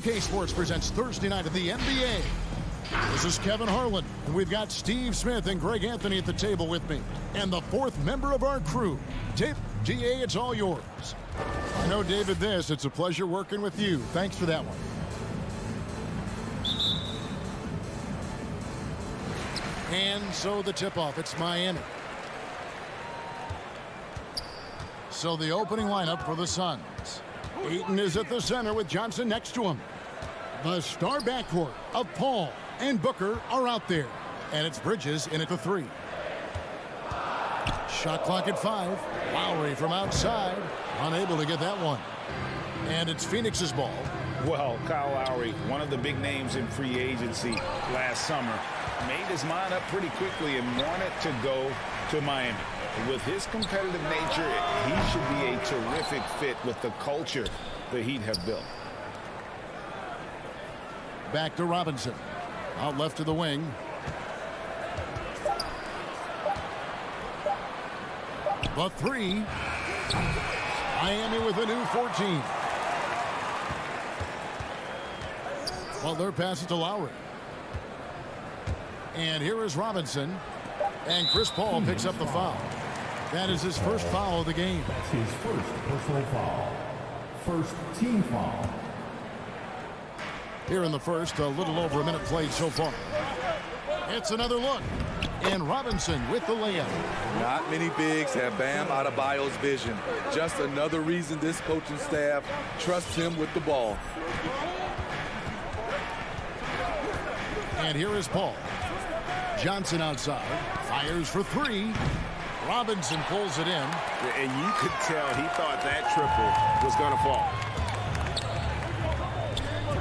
2K Sports presents Thursday night of the NBA. This is Kevin Harlan, and we've got Steve Smith and Greg Anthony at the table with me. And the fourth member of our crew, DA, it's all yours. I know, David, it's a pleasure working with you. Thanks for that one. And so the tip-off, it's Miami. So the opening lineup for the Suns. Ayton is at the center with Johnson next to him. The star backcourt of Paul and Booker are out there. And it's Bridges in at the 3. Shot clock at 5. Lowry from outside. Unable to get that one. And it's Phoenix's ball. Well, Kyle Lowry, one of the big names in free agency last summer, made his mind up pretty quickly and wanted to go to Miami. With his competitive nature, he should be a terrific fit with the culture the Heat have built. Back to Robinson. Out left to the wing. The 3. Miami with a new 14. Well, their pass it to Lowry. And here is Robinson. And Chris Paul picks up the foul. That is his first foul of the game. That's his first personal foul. First team foul. Here in the first, a little over a minute played so far. It's another look. And Robinson with the layup. Not many bigs have Bam Adebayo's vision. Just another reason this coaching staff trusts him with the ball. And here is Paul. Johnson outside. Fires for 3. Robinson pulls it in. And you could tell he thought that triple was going to fall.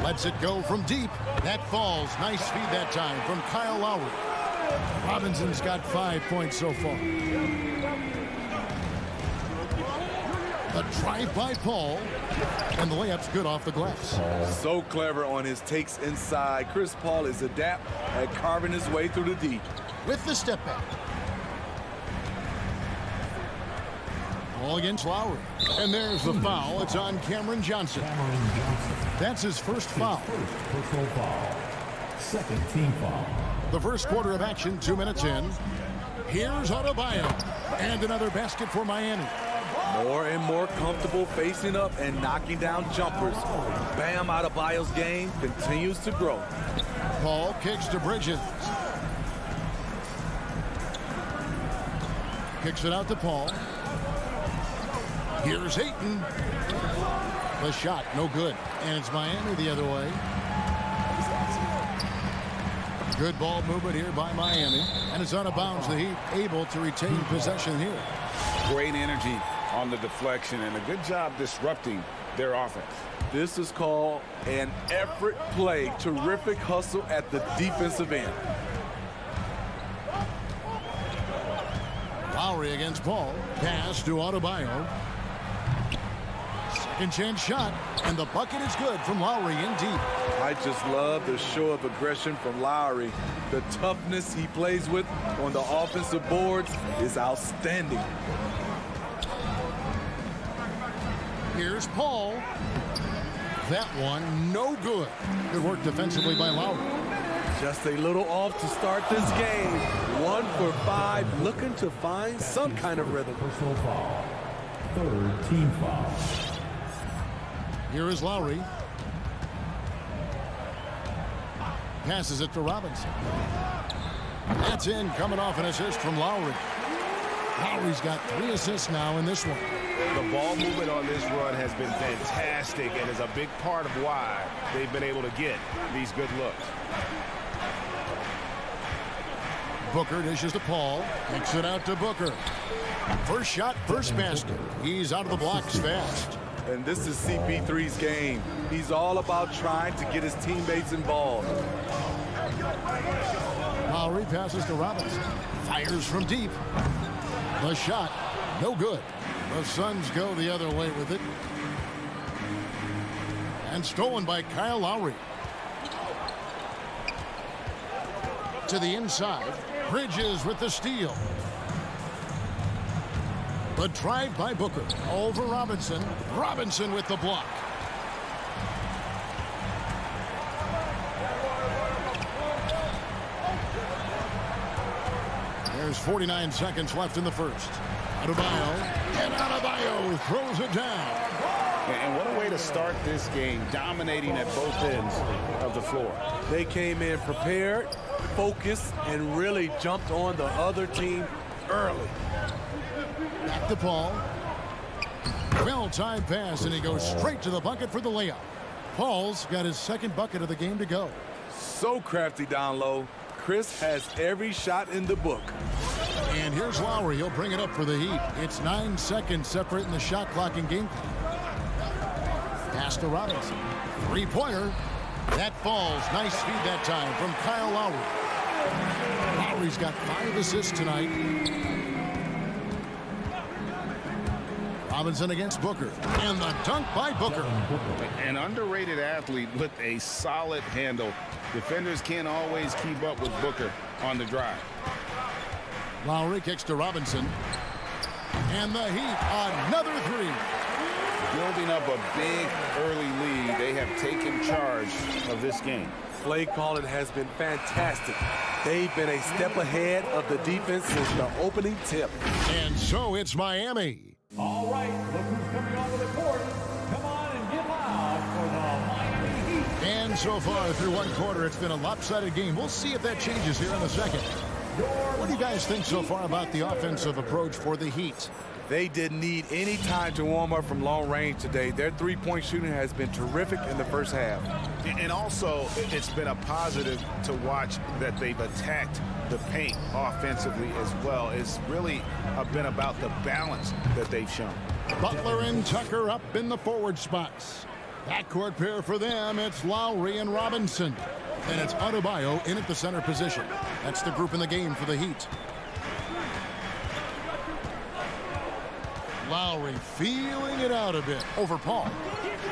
Lets it go from deep. That falls. Nice feed that time from Kyle Lowry. Robinson's got 5 points so far. The drive by Paul. And the layup's good off the glass. So clever on his takes inside. Chris Paul is adept at carving his way through the deep. With the step back. Ball against Lowry. And there's the foul. It's on Cameron Johnson. That's his first foul. First personal foul. Second team foul. The first quarter of action, 2 minutes in. Here's Adebayo. And another basket for Miami. More and more comfortable facing up and knocking down jumpers. Bam Adebayo's game continues to grow. Paul kicks to Bridges. Kicks it out to Paul. Here's Ayton. The shot, no good. And it's Miami the other way. Good ball movement here by Miami. And it's out of bounds. The Heat able to retain possession here. Great energy on the deflection and a good job disrupting their offense. This is called an effort play. Terrific hustle at the defensive end. Lowry against Paul. Pass to Adebayo. Second chance shot. And the bucket is good from Lowry in deep. I just love the show of aggression from Lowry. The toughness he plays with on the offensive boards is outstanding. Here's Paul. That one, no good. Good work defensively by Lowry. Just a little off to start this game. 1 for 5, looking to find some kind of rhythm. Personal foul. Third team foul. Here is Lowry. Passes it to Robinson. That's in, coming off an assist from Lowry. Lowry's got 3 assists now in this one. The ball movement on this run has been fantastic and is a big part of why they've been able to get these good looks. Booker dishes to Paul. Kicks it out to Booker. First shot, first basket. He's out of the blocks fast. And this is CP3's game. He's all about trying to get his teammates involved. Lowry passes to Robinson. Fires from deep. The shot, no good. The Suns go the other way with it. And stolen by Kyle Lowry. To the inside. Bridges with the steal. The drive by Booker. Over Robinson. Robinson with the block. 49 seconds left in the first. Adebayo, and Adebayo throws it down. And what a way to start this game, dominating at both ends of the floor. They came in prepared, focused, and really jumped on the other team early. Back to Paul. Well-timed pass, and he goes straight to the bucket for the layup. Paul's got his second bucket of the game to go. So crafty down low. Chris has every shot in the book. And here's Lowry. He'll bring it up for the Heat. It's 9 seconds separating the shot clock and game clock. Pass to Robinson. Three-pointer. That falls. Nice feed that time from Kyle Lowry. Lowry's got 5 assists tonight. Robinson against Booker. And the dunk by Booker. An underrated athlete with a solid handle. Defenders can't always keep up with Booker on the drive. Lowry kicks to Robinson. And the Heat, another three. Building up a big early lead, they have taken charge of this game. Play calling has been fantastic. They've been a step ahead of the defense since the opening tip. And so it's Miami. All right, look who's coming onto the court. Come on and get loud for the Miami Heat. And so far through one quarter, it's been a lopsided game. We'll see if that changes here in a second. What do you guys think so far about the offensive approach for the Heat? They didn't need any time to warm up from long range today. Their three-point shooting has been terrific in the first half. And also, it's been a positive to watch that they've attacked the paint offensively as well. It's really been about the balance that they've shown. Butler and Tucker up in the forward spots. Backcourt pair for them, it's Lowry and Robinson. And it's Adebayo in at the center position. That's the group in the game for the Heat. Lowry feeling it out a bit over Paul.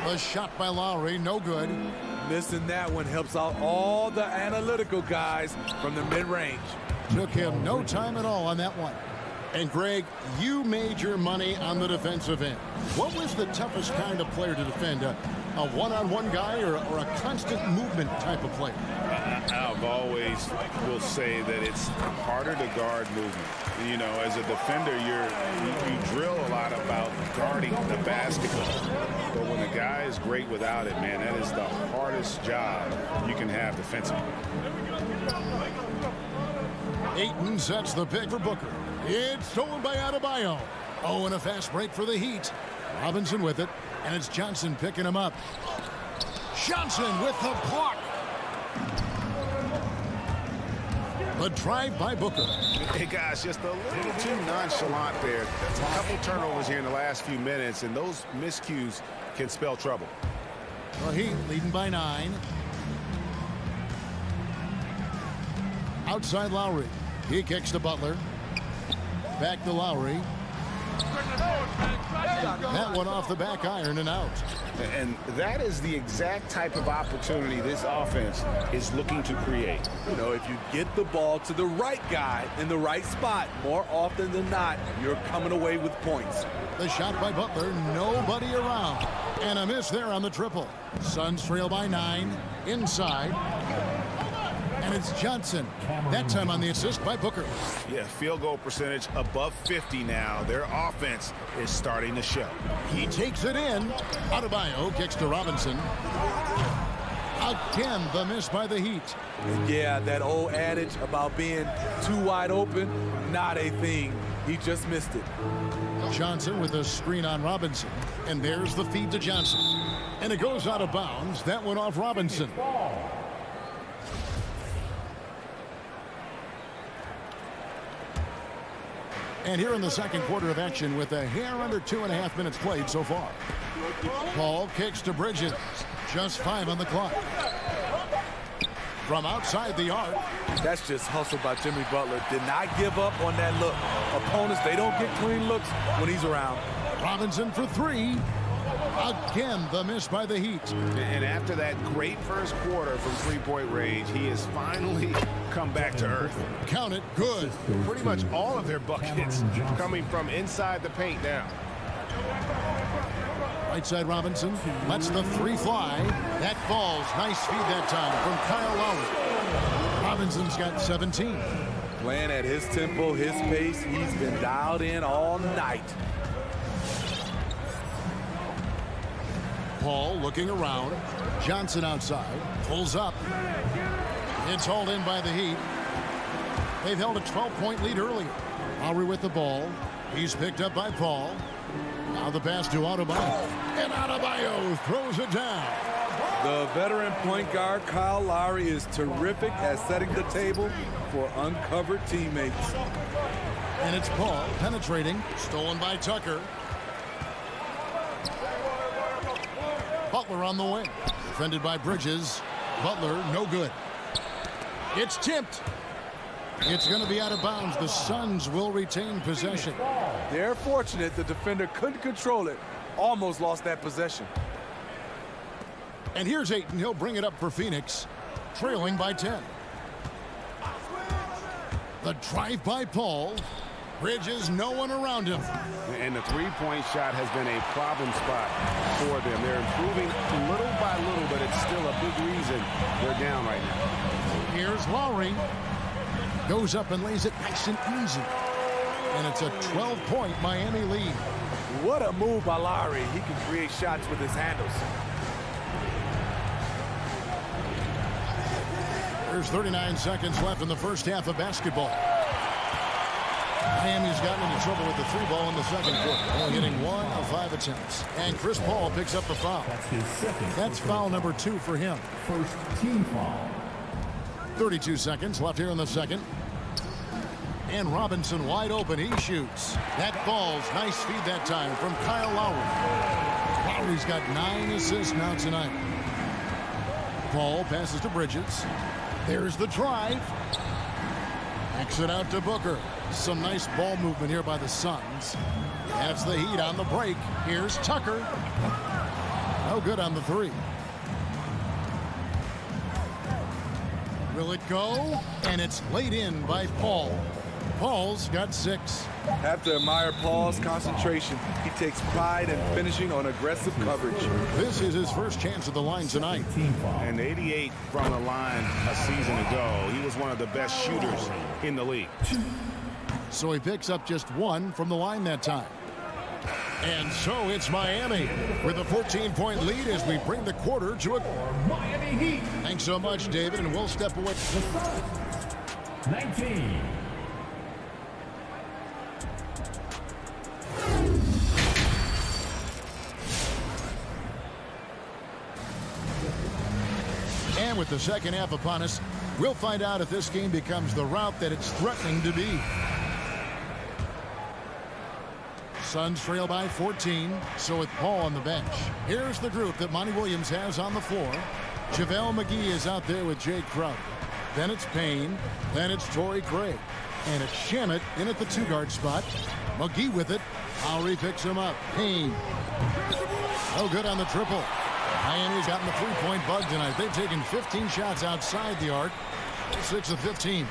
The shot by Lowry, no good. Missing that one helps out all the analytical guys from the mid-range. Took him no time at all on that one. And Greg, you made your money on the defensive end. What was the toughest kind of player to defend? A one-on-one guy or a constant movement type of player? I've always will say that it's harder to guard movement. You know, as a defender, you drill a lot about guarding the basketball. But when the guy is great without it, man, that is the hardest job you can have defensively. Ayton sets the pick for Booker. It's stolen by Adebayo. Oh, and a fast break for the Heat. Robinson with it, and it's Johnson picking him up. Johnson with the block. The drive by Booker. Hey, guys, just a little too nonchalant there. A couple turnovers here in the last few minutes, and those miscues can spell trouble. The Heat leading by 9. Outside Lowry. He kicks to Butler. Back to Lowry. That one off the back iron and out. And that is the exact type of opportunity this offense is looking to create. You know, if you get the ball to the right guy in the right spot, more often than not, you're coming away with points. The shot by Butler, nobody around. And a miss there on the triple. Suns trail by 9, inside. And it's Johnson, that time on the assist by Booker. Yeah, field goal percentage above 50 now. Their offense is starting to show. He takes it in. Adebayo kicks to Robinson. Again, the miss by the Heat. Yeah, that old adage about being too wide open, not a thing. He just missed it. Johnson with a screen on Robinson. And there's the feed to Johnson. And it goes out of bounds. That went off Robinson. And here in the second quarter of action with a hair under 2.5 minutes played so far. Paul kicks to Bridges. Just 5 on the clock. From outside the arc. That's just hustle by Jimmy Butler. Did not give up on that look. Opponents, they don't get clean looks when he's around. Robinson for 3. Again, the miss by the Heat. And after that great first quarter from three-point range, he has finally come back to earth. Count it, good. Pretty much all of their buckets coming from inside the paint now. Right side Robinson lets the 3 fly. That falls. Nice feed that time from Kyle Lowry. Robinson's got 17. Playing at his tempo, his pace, he's been dialed in all night. Paul looking around. Johnson outside. Pulls up. It's hauled in by the Heat. They've held a 12-point lead earlier. Lowry with the ball. He's picked up by Paul. Now the pass to Adebayo. And Adebayo throws it down. The veteran point guard, Kyle Lowry, is terrific at setting the table for uncovered teammates. And it's Paul penetrating. Stolen by Tucker. Butler on the wing. Defended by Bridges. Butler, no good. It's tipped. It's going to be out of bounds. The Suns will retain possession. They're fortunate the defender couldn't control it. Almost lost that possession. And here's Ayton. He'll bring it up for Phoenix. Trailing by 10. The drive by Paul. Bridges, no one around him. And the three-point shot has been a problem spot for them. They're improving little by little, but it's still a big reason they're down right now. Here's Lowry. Goes up and lays it nice and easy. And it's a 12-point Miami lead. What a move by Lowry. He can create shots with his handles. There's 39 seconds left in the first half of basketball. Miami's gotten into trouble with the three ball in the second quarter, only hitting 1 of 5 attempts. And Chris Paul picks up the foul. That's his second. That's foul number 2 for him. First team foul. 32 seconds left here in the second. And Robinson wide open. He shoots. That falls. Nice feed that time from Kyle Lowry. Lowry's got 9 assists now tonight. Paul passes to Bridges. There's the drive. Kicks it out to Booker. Some nice ball movement here by the Suns. That's the Heat on the break. Here's Tucker. No good on the three. Will it go? And it's laid in by Paul. Paul's got 6. Have to admire Paul's concentration. He takes pride in finishing on aggressive coverage. This is his first chance at the line tonight. Team foul. And 88 from the line a season ago. He was one of the best shooters in the league. So he picks up just 1 from the line that time. And so it's Miami with a 14-point lead as we bring the quarter to a... Miami Heat. Thanks so much, David, and we'll step away. 19. And with the second half upon us, we'll find out if this game becomes the route that it's threatening to be. Suns trail by 14, so with Paul on the bench. Here's the group that Monty Williams has on the floor. JaVale McGee is out there with Jay Crowder. Then it's Payne. Then it's Torrey Craig. And it's Shamet in at the 2-guard spot. McGee with it. Lowry picks him up. Payne. No good on the triple. Miami's gotten the 3-point bug tonight. They've taken 15 shots outside the arc. 6 of 15.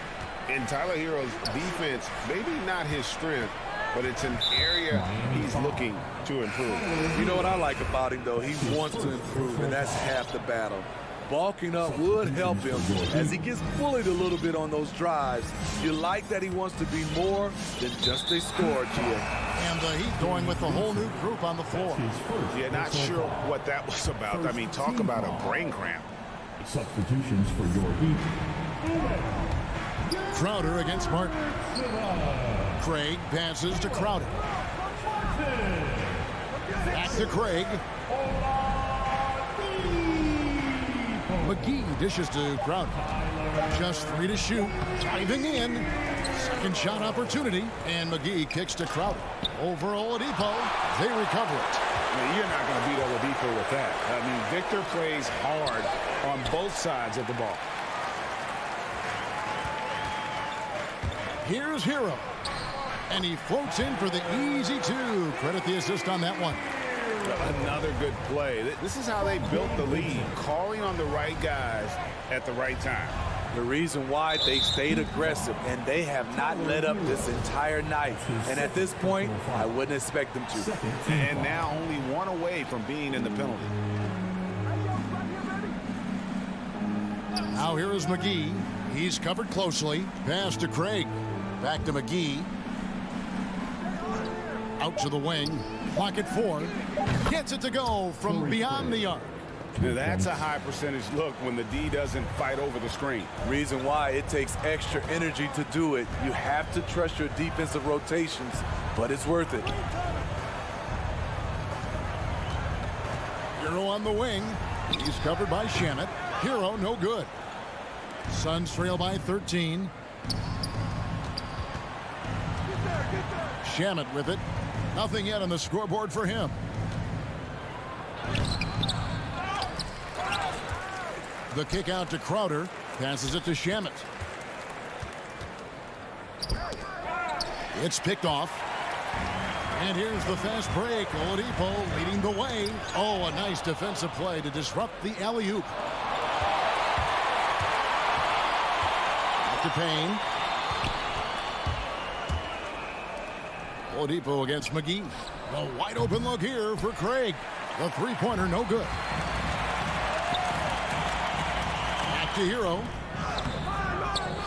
In Tyler Hero's defense, maybe not his strength, but it's an area he's looking to improve. You know what I like about him, though? He wants to improve, and that's half the battle. Bulking up would help him as he gets bullied a little bit on those drives. You like that he wants to be more than just a scorer, Gia. And the Heat going with the whole new group on the floor. Yeah, not sure what that was about. I mean, talk about a brain cramp. Substitutions for your Heat. Crowder against Martin. Craig passes to Crowder. Back to Craig. McGee dishes to Crowder. Just 3 to shoot. Diving in. Second shot opportunity. And McGee kicks to Crowder. Over Oladipo. They recover it. Now, you're not going to beat Oladipo with that. I mean, Victor plays hard on both sides of the ball. Here's Hero. And he floats in for the easy 2. Credit the assist on that one. Another good play. This is how they built the lead, calling on the right guys at the right time. The reason why they stayed aggressive, and they have not let up this entire night. And at this point, I wouldn't expect them to. And now only 1 away from being in the penalty. Now here is McGee. He's covered closely. Pass to Craig. Back to McGee. Out to the wing. Pocket 4. Gets it to go from beyond the arc. Now that's a high percentage look when the D doesn't fight over the screen. Reason why it takes extra energy to do it. You have to trust your defensive rotations, but it's worth it. Hero on the wing. He's covered by Shamet. Hero no good. Suns trail by 13. Shamet with it. Nothing yet on the scoreboard for him. The kick out to Crowder. Passes it to Shamet. It's picked off. And here's the fast break. Oladipo leading the way. Oh, a nice defensive play to disrupt the alley-oop. Back to Payne. Oladipo against McGee. The wide open look here for Craig. The three-pointer no good. Back to Hero.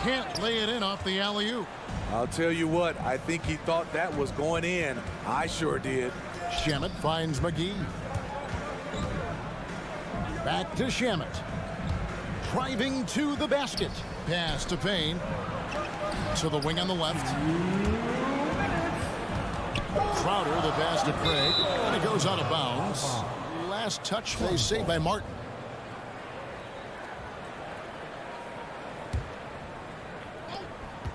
Can't lay it in off the alley-oop. I'll tell you what, I think he thought that was going in. I sure did. Shamet finds McGee. Back to Shamet. Driving to the basket. Pass to Payne. To the wing on the left. Crowder, the pass to Craig. And it goes out of bounds. Last touch, they saved by Martin.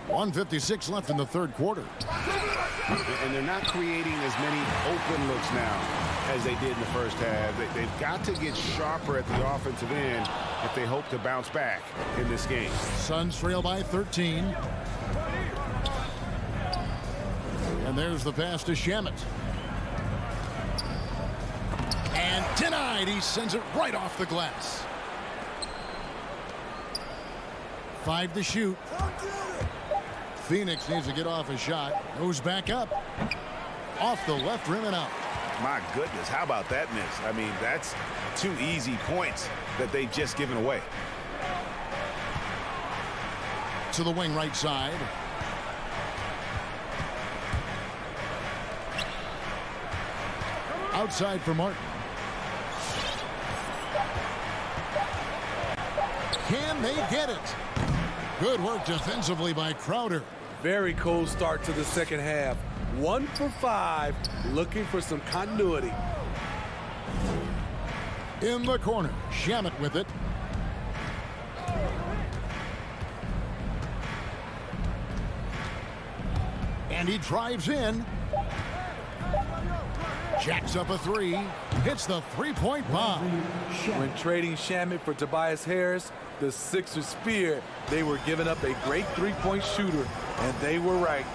.156 left in the third quarter. And they're not creating as many open looks now as they did in the first half. They've got to get sharper at the offensive end if they hope to bounce back in this game. Suns trail by 13. And there's the pass to Shamet. And denied. He sends it right off the glass. 5 to shoot. Phoenix needs to get off a shot. Goes back up. Off the left rim and out. My goodness, how about that miss? I mean, that's 2 easy points that they've just given away. To the wing right side. Outside for Martin. Can they get it? Good work defensively by Crowder. Very cold start to the second half. 1 for 5, looking for some continuity. In the corner, Shamet with it. And he drives in. Jacks up a 3. Hits the three-point bomb. When trading Shamet for Tobias Harris, the Sixers feared they were giving up a great three-point shooter, and they were right.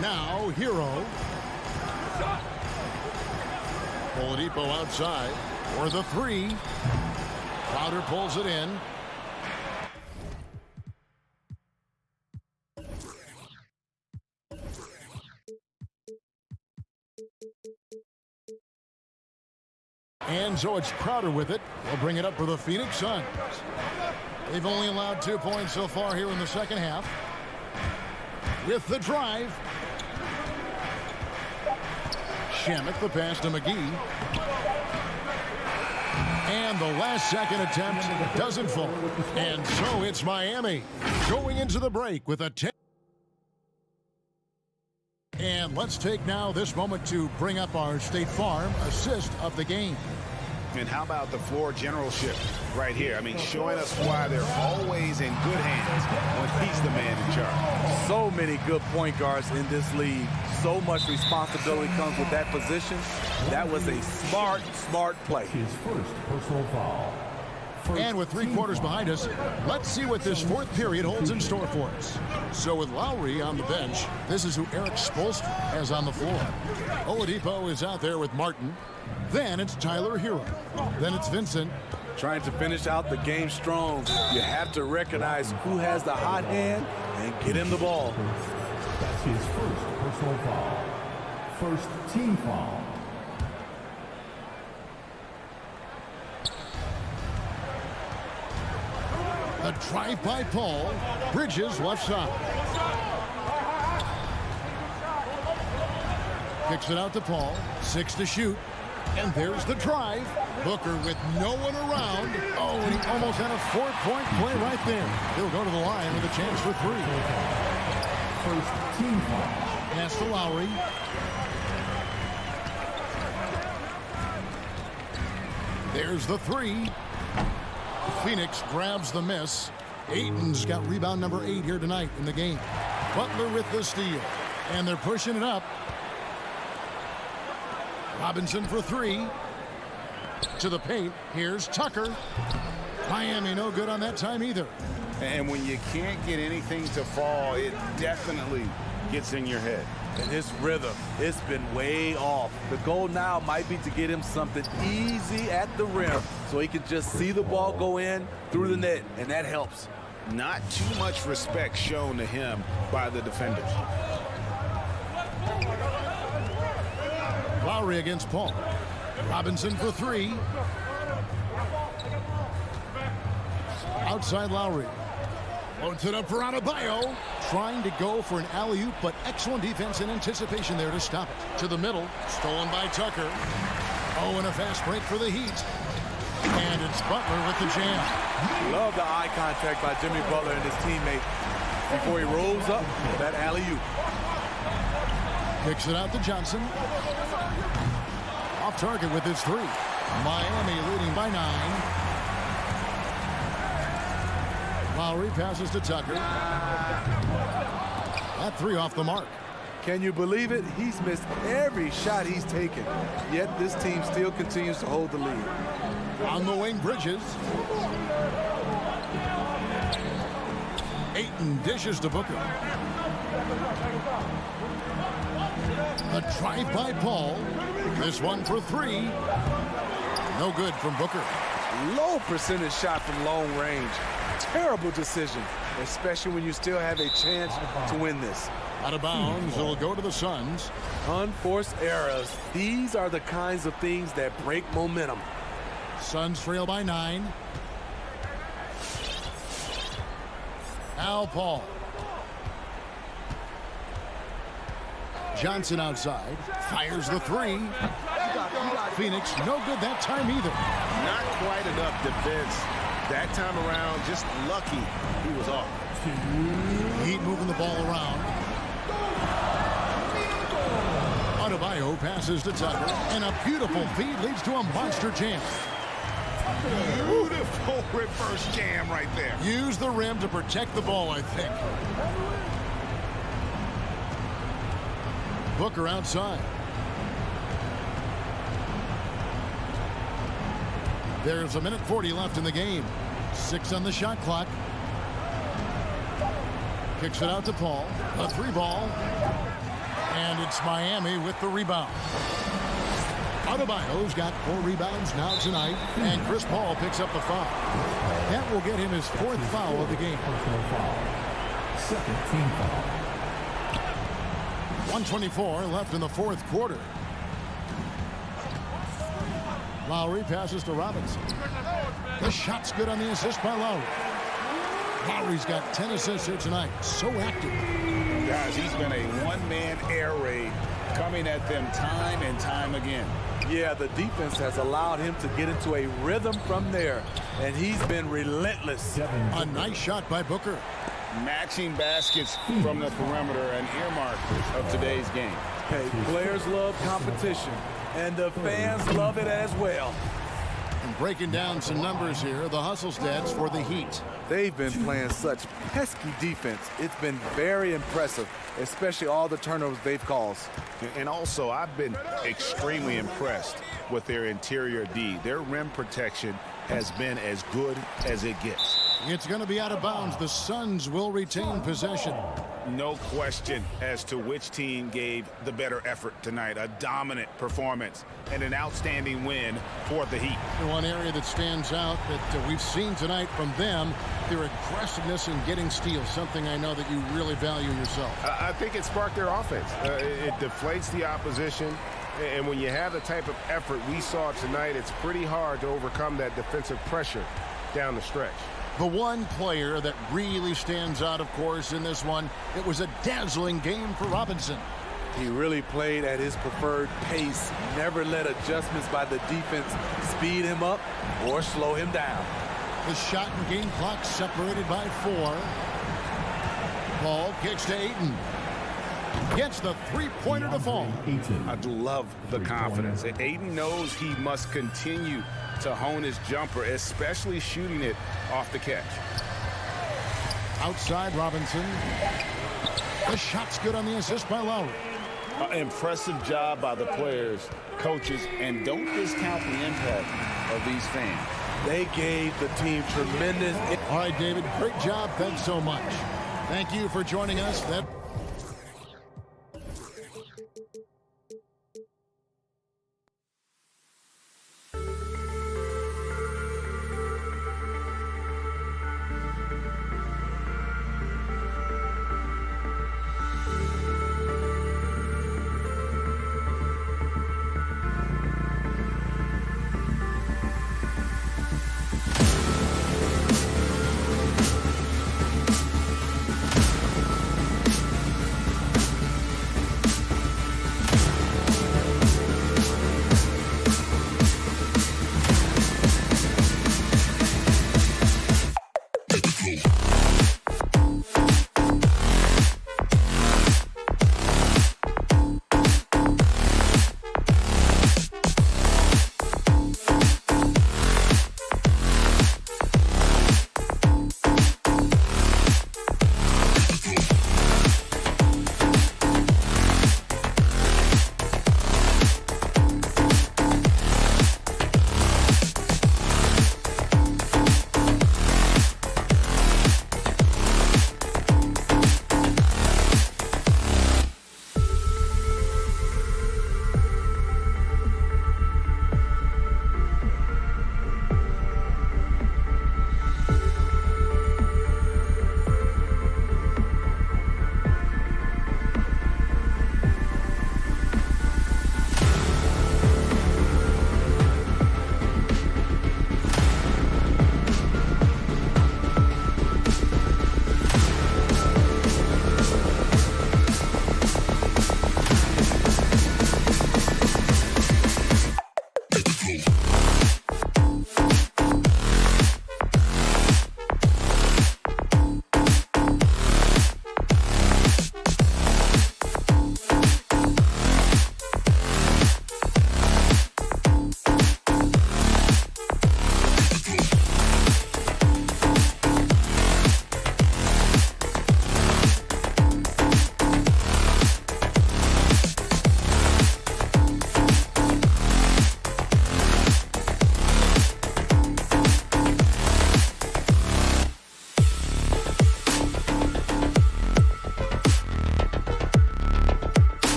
Now, Hero. Oladipo outside for the 3. Crowder pulls it in. And so it's Crowder with it. We'll bring it up for the Phoenix Suns. They've only allowed 2 points so far here in the second half. With the drive. Shamet, the pass to McGee. And the last second attempt doesn't fall. And so it's Miami going into the break with a 10. And let's take now this moment to bring up our State Farm assist of the game. And how about the floor generalship right here? I mean, showing us why they're always in good hands when he's the man in charge. So many good point guards in this league. So much responsibility comes with that position. That was a smart play. His first personal foul. And with 3 quarters behind us, let's see what this fourth period holds in store for us. So with Lowry on the bench, this is who Eric Spoelstra has on the floor. Oladipo is out there with Martin. Then it's Tyler Hero. Then it's Vincent. Trying to finish out the game strong. You have to recognize who has the hot hand and get him the ball. That's his first personal foul. First team foul. A drive by Paul. Bridges left side. Kicks it out to Paul. 6 to shoot. And there's the drive. Booker with no one around. Oh, and he almost had a 4-point play right there. He'll go to the line with a chance for 3. First team foul. Pass to Lowry. There's the 3. Phoenix grabs the miss. Ayton's got rebound number 8 here tonight in the game. Butler with the steal. And they're pushing it up. Robinson for 3. To the paint. Here's Tucker. Miami no good on that time either. And when you can't get anything to fall, it definitely gets in your head. And his rhythm, it's been way off. The goal now might be to get him something easy at the rim so he can just see the ball go in through the net, and that helps. Not too much respect shown to him by the defenders. Lowry against Paul. Robinson for 3. Outside Lowry. Loads it up for Adebayo. Trying to go for an alley-oop, but excellent defense and anticipation there to stop it. To the middle. Stolen by Tucker. Oh, and a fast break for the Heat. And it's Butler with the jam. Love the eye contact by Jimmy Butler and his teammate before he rolls up that alley-oop. Kicks it out to Johnson. Off target with his 3. Miami leading by 9. Lowry passes to Tucker. That 3 off the mark. Can you believe it? He's missed every shot he's taken. Yet this team still continues to hold the lead. On the wing, Bridges. Ayton dishes to Booker. A drive by Paul. This one for 3. No good from Booker. Low percentage shot from long range. Terrible decision, especially when you still have a chance to win this. Out of bounds, it'll go to the Suns. Unforced errors. These are the kinds of things that break momentum. Suns trail by 9. Al Paul. Johnson outside. Fires the 3. Phoenix no good that time either. Not quite enough defense that time around. Just lucky he was off. Heat moving the ball around. Adebayo passes to Tucker. And a beautiful feed leads to a monster jam. Beautiful reverse jam right there. Use the rim to protect the ball, I think. Booker outside. There's a minute 40 left in the game. 6 on the shot clock. Kicks it out to Paul. A 3 ball. And it's Miami with the rebound. Adebayo's got 4 rebounds now tonight. And Chris Paul picks up the foul. That will get him his 4th foul of the game. Second team foul. 1:24 left in the 4th quarter. Lowry passes to Robinson. The shot's good on the assist by Lowry. Lowry's got 10 assists here tonight. So active. Guys, he's been a one-man air raid coming at them time and time again. Yeah, the defense has allowed him to get into a rhythm from there, and he's been relentless. A nice shot by Booker. Matching baskets from the perimeter, an earmark of today's game. Hey, players love competition, and the fans love it as well. And breaking down some numbers here, the hustle stats for the Heat. They've been playing such pesky defense. It's been very impressive, especially all the turnovers they've caused. And also, I've been extremely impressed with their interior D. Their rim protection has been as good as it gets. It's going to be out of bounds. The Suns will retain possession. No question as to which team gave the better effort tonight. A dominant performance and an outstanding win for the Heat. One area that stands out that we've seen tonight from them, their aggressiveness in getting steals, something I know that you really value yourself. I think it sparked their offense. It deflates the opposition. And when you have the type of effort we saw tonight, it's pretty hard to overcome that defensive pressure down the stretch. The one player that really stands out, of course, in this one, it was a dazzling game for Robinson. He really played at his preferred pace, never let adjustments by the defense speed him up or slow him down. The shot and game clock separated by 4. Paul kicks to Ayton. Gets the three-pointer to fall. I love the confidence. Ayton knows he must continue to hone his jumper, especially shooting it off the catch. Outside Robinson. The shot's good on the assist by Lowry. Impressive job by the players, coaches, and don't discount the impact of these fans. They gave the team tremendous... All right, David, great job. Thanks so much. Thank you for joining us.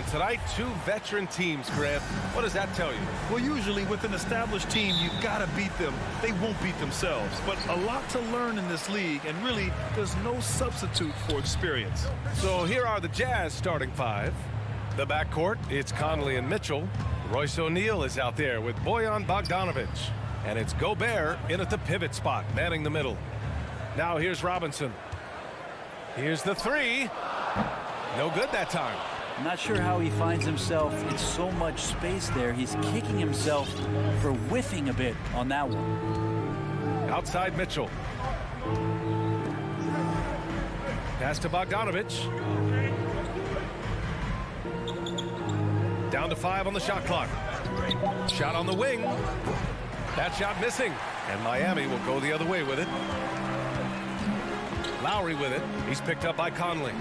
And tonight, 2 veteran teams, Grant. What does that tell you? Well, usually with an established team, you've got to beat them. They won't beat themselves. But a lot to learn in this league, and really, there's no substitute for experience. So here are the Jazz starting 5. The backcourt, it's Conley and Mitchell. Royce O'Neal is out there with Bojan Bogdanovic. And it's Gobert in at the pivot spot, manning the middle. Now here's Robinson. Here's the 3. No good that time. I'm not sure how he finds himself in so much space there. He's kicking himself for whiffing a bit on that one. Outside Mitchell. Pass to Bogdanovic. Down to 5 on the shot clock. Shot on the wing. That shot missing. And Miami will go the other way with it. Lowry with it. He's picked up by Conley.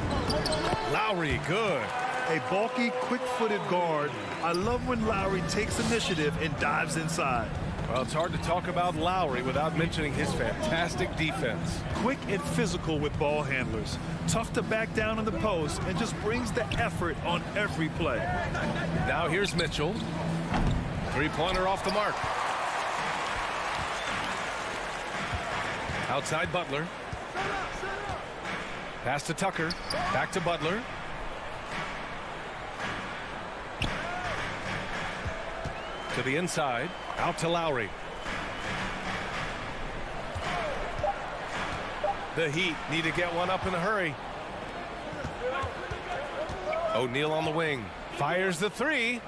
Lowry, good. A bulky, quick-footed guard. I love when Lowry takes initiative and dives inside. Well, it's hard to talk about Lowry without mentioning his fantastic defense. Quick and physical with ball handlers. Tough to back down in the post and just brings the effort on every play. Now here's Mitchell. 3-pointer off the mark. Outside Butler. Pass to Tucker. Back to Butler. To the inside. Out to Lowry. The Heat need to get one up in a hurry. O'Neal on the wing. Fires the 3.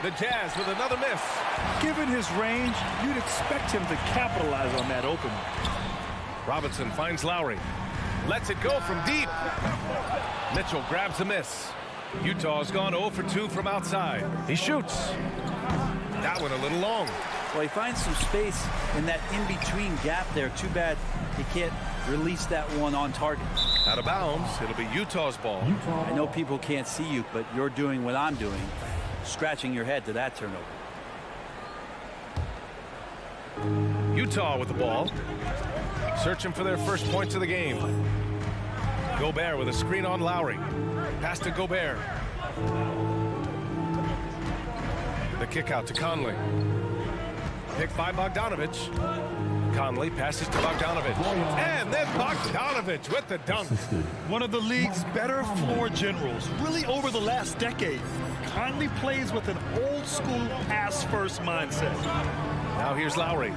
The Jazz with another miss. Given his range, you'd expect him to capitalize on that opening. Robinson finds Lowry. Lets it go from deep. Mitchell grabs a miss. Utah's gone 0 for 2 from outside. He shoots. That one a little long. Well, he finds some space in that in-between gap there. Too bad he can't release that one on target. Out of bounds. It'll be Utah's ball. I know people can't see you, but you're doing what I'm doing. Scratching your head to that turnover. Utah with the ball. Searching for their first points of the game. Gobert with a screen on Lowry. Pass to Gobert. The kick out to Conley. Picked by Bogdanovic. Conley passes to Bogdanovic. And then Bogdanovic with the dunk. One of the league's better floor generals, really over the last decade. Conley plays with an old-school pass-first mindset. Now here's Lowry.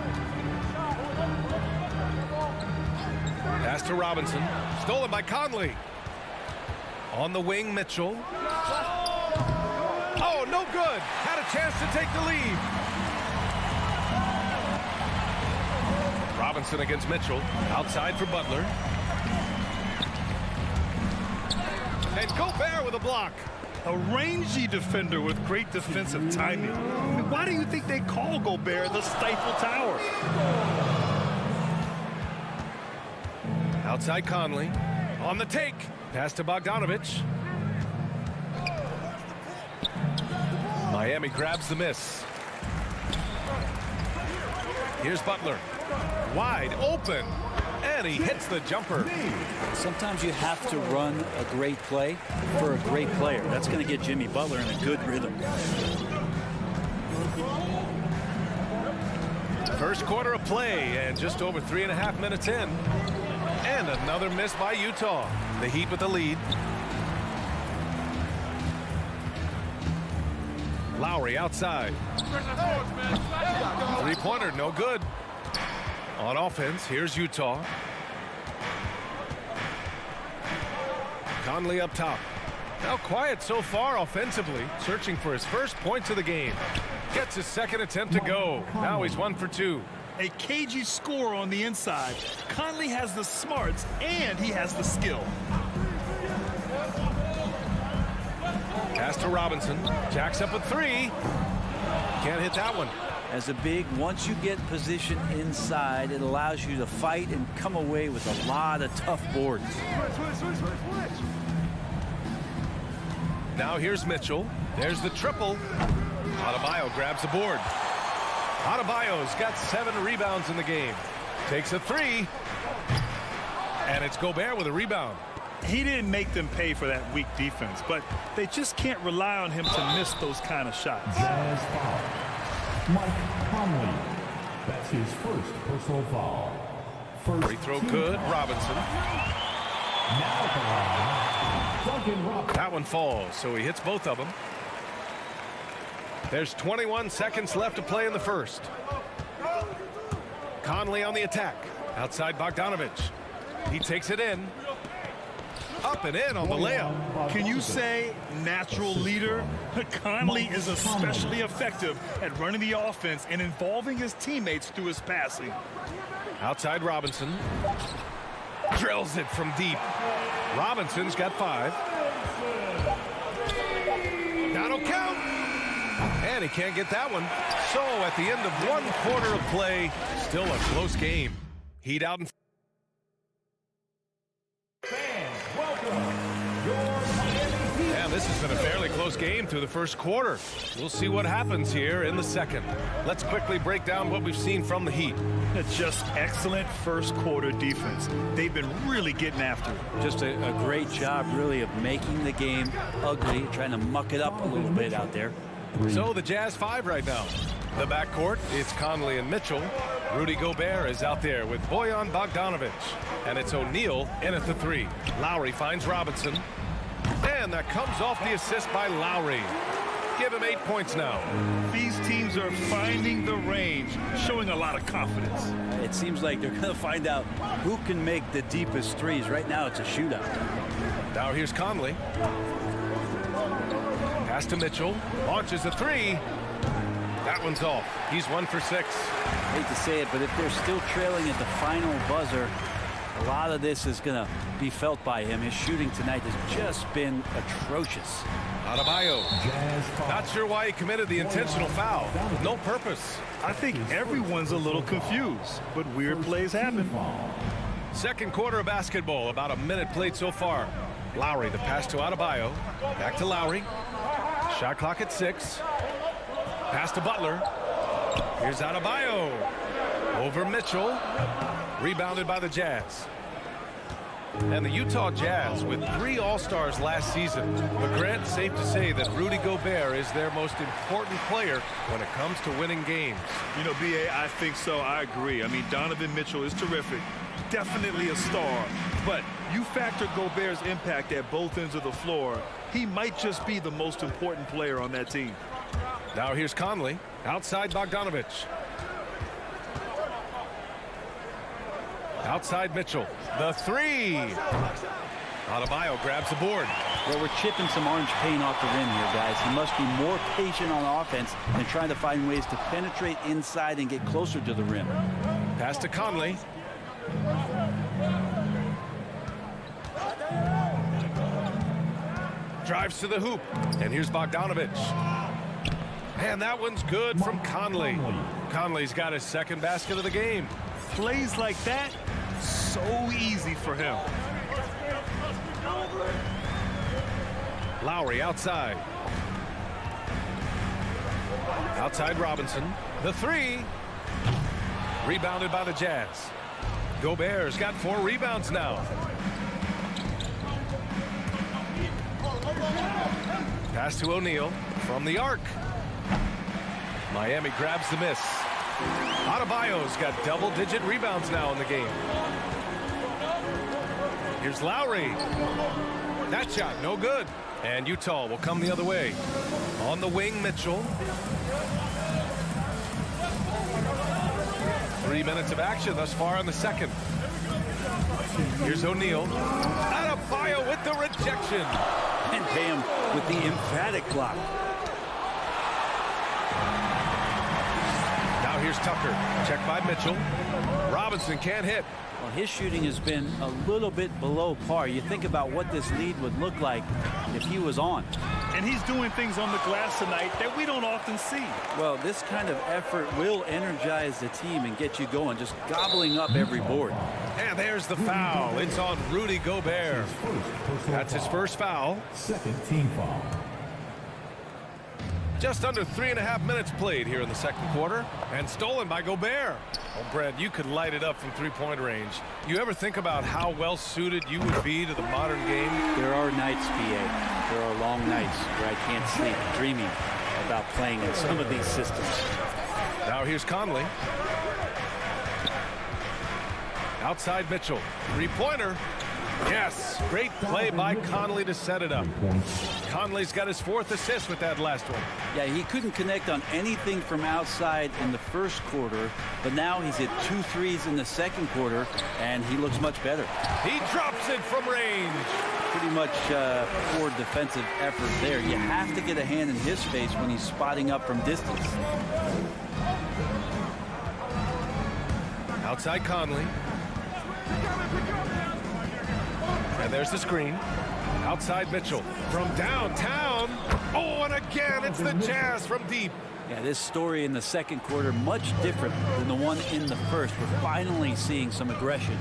Pass to Robinson. Stolen by Conley. On the wing, Mitchell. Oh, no good. Had a chance to take the lead. Robinson against Mitchell. Outside for Butler. And Gobert with a block. A rangy defender with great defensive timing. I mean, why do you think they call Gobert the Stifle Tower? Outside Conley. On the take. Pass to Bogdanovic. Miami grabs the miss. Here's Butler. Wide open. And he hits the jumper. Sometimes you have to run a great play for a great player. That's going to get Jimmy Butler in a good rhythm. First quarter of play and just over 3.5 minutes in. And another miss by Utah. The Heat with the lead. Lowry outside. 3-pointer, no good. On offense, here's Utah. Conley up top. Now quiet so far offensively, searching for his first points of the game. Gets his second attempt to go. Now he's 1 for 2. A cagey score on the inside. Conley has the smarts and he has the skill. Pass to Robinson. Jacks up a 3. Can't hit that one. As a big, once you get position inside, it allows you to fight and come away with a lot of tough boards. Now here's Mitchell. There's the triple. Adebayo grabs the board. Adebayo's got 7 rebounds in the game. Takes a 3. And it's Gobert with a rebound. he didn't make them pay for that weak defense, but they just can't rely on him to miss those kind of shots. Jazz foul. Mike Conley. That's his first personal foul. First Free throw team good. foul. Robinson. Now at the line, Duncan Robinson. That one falls, so he hits both of them. There's 21 seconds left to play in the first. Conley on the attack. Outside Bogdanovich. He takes it in. Up and in on the layup. Can you say natural leader? Conley is especially effective at running the offense and involving his teammates through his passing. Outside Robinson. Drills it from deep. Robinson's got 5. That'll count. And he can't get that one. So at the end of 1 quarter of play, still a close game. Heat out in and this has been a fairly close game through the first quarter. We'll see what happens here in the second. Let's quickly break down what we've seen from the Heat. Just excellent first quarter defense. They've been really getting after it. Just a great job, really, of making the game ugly, trying to muck it up a little bit out there. So the Jazz 5 right now. The backcourt, it's Conley and Mitchell. Rudy Gobert is out there with Bojan Bogdanovich. And it's O'Neal in at the 3. Lowry finds Robinson. And that comes off the assist by Lowry. Give him 8 points now. These teams are finding the range, showing a lot of confidence. It seems like they're going to find out who can make the deepest threes. Right now, it's a shootout. Now here's Conley. Pass to Mitchell. Launches a 3. That one's off. He's 1 for 6. I hate to say it, but if they're still trailing at the final buzzer, a lot of this is going to be felt by him. His shooting tonight has just been atrocious. Adebayo. Not sure why he committed the intentional foul. With no purpose. I think everyone's a little confused, but weird plays happen. Second quarter of basketball. About a minute played so far. Lowry, the pass to Adebayo. Back to Lowry. Shot clock at 6. Pass to Butler. Here's Adebayo. Over Mitchell. Rebounded by the Jazz. And the Utah Jazz with 3 All-Stars last season. But Grant, safe to say that Rudy Gobert is their most important player when it comes to winning games. You know, B.A., I think so. I agree. I mean, Donovan Mitchell is terrific. Definitely a star. But you factor Gobert's impact at both ends of the floor, he might just be the most important player on that team. Now here's Conley. Outside Bogdanovich. Outside Mitchell. The 3. Adebayo grabs the board. Well, we're chipping some orange paint off the rim here, guys. He must be more patient on offense and trying to find ways to penetrate inside and get closer to the rim. Pass to Conley. Drives to the hoop. And here's Bogdanovich. And that one's good from Conley. Conley's got his second basket of the game. Plays like that, so easy for him. Lowry outside. Outside Robinson. The 3. Rebounded by the Jazz. Gobert's got 4 rebounds now. Pass to O'Neal from the arc. Miami grabs the miss. Adebayo's got double-digit rebounds now in the game. Here's Lowry. That shot, no good. And Utah will come the other way. On the wing, Mitchell. 3 minutes of action thus far in the second. Here's O'Neal. Adebayo with the rejection. And Bam with the emphatic block. Now here's Tucker. Checked by Mitchell. Robinson can't hit. Well, his shooting has been a little bit below par. You think about what this lead would look like if he was on. And he's doing things on the glass tonight that we don't often see. Well, this kind of effort will energize the team and get you going, just gobbling up every board. And there's the foul. It's on Rudy Gobert. That's his first foul. Second team foul. Just under 3.5 minutes played here in the second quarter, and stolen by Gobert. Oh, Brad, you could light it up from three-point range. You ever think about how well suited you would be to the modern game? There are nights, BA. There are long nights where I can't sleep dreaming about playing in some of these systems. Now here's Conley. Outside Mitchell. Three-pointer. Yes, great play by Conley to set it up. Conley's got his 4th assist with that last one. Yeah, he couldn't connect on anything from outside in the first quarter, but now he's hit 2 threes in the second quarter, and he looks much better. He drops it from range. Pretty much poor defensive effort there. You have to get a hand in his face when he's spotting up from distance. Outside Conley. And there's the screen. Outside Mitchell from downtown. Oh, and again, it's the Jazz from deep. Yeah, this story in the second quarter much different than the one in the first. We're finally seeing some aggression.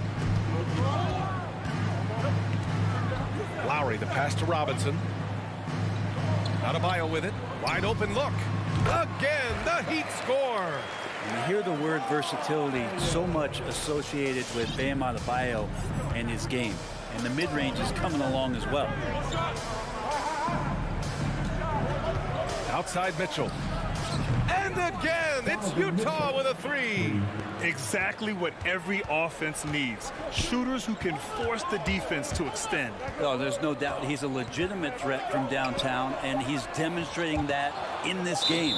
Lowry, the pass to Robinson. Adebayo with it. Wide open look. Again, the Heat score. And you hear the word versatility so much associated with Bam Adebayo and his game. And the mid-range is coming along as well. Outside Mitchell. And again, it's Utah with a 3. Exactly what every offense needs. Shooters who can force the defense to extend. Oh, there's no doubt he's a legitimate threat from downtown, and he's demonstrating that in this game.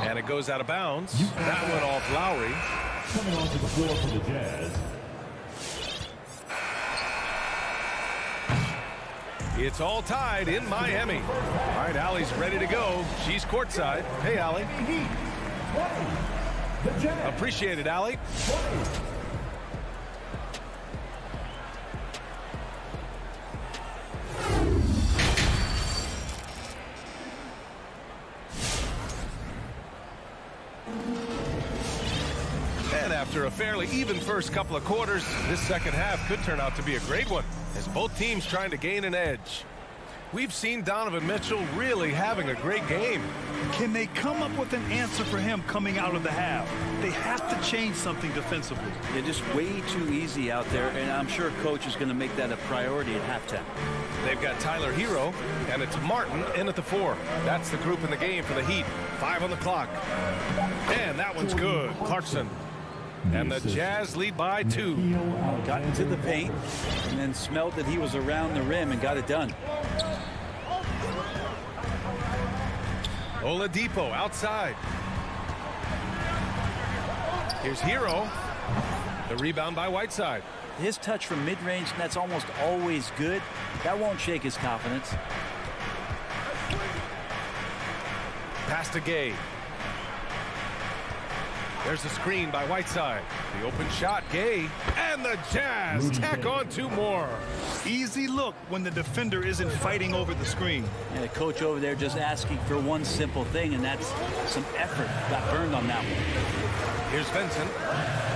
And it goes out of bounds. That went off Lowry. Coming onto the floor for the Jazz. It's all tied in Miami. All right, Allie's ready to go. She's courtside. Hey, Allie. Appreciate it, Allie. And after a fairly even first couple of quarters, this second half could turn out to be a great one, as both teams trying to gain an edge. We've seen Donovan Mitchell really having a great game. Can they come up with an answer for him coming out of the half? They have to change something defensively. They're just way too easy out there, and I'm sure coach is going to make that a priority at halftime. They've got Tyler Hero, and it's Martin in at the 4. That's the group in the game for the Heat. 5 on the clock. And that one's good. Clarkson. And the Jazz lead by 2. Got into the paint and then smelled that he was around the rim and got it done. Oladipo outside. Here's Hero. The rebound by Whiteside. His touch from mid-range, that's almost always good. That won't shake his confidence. Pass to Gay. There's a screen by Whiteside. The open shot, Gay. And the Jazz tack on 2 more. Easy look when the defender isn't fighting over the screen. And the coach over there just asking for one simple thing, and that's some effort. Got burned on that one. Here's Vincent.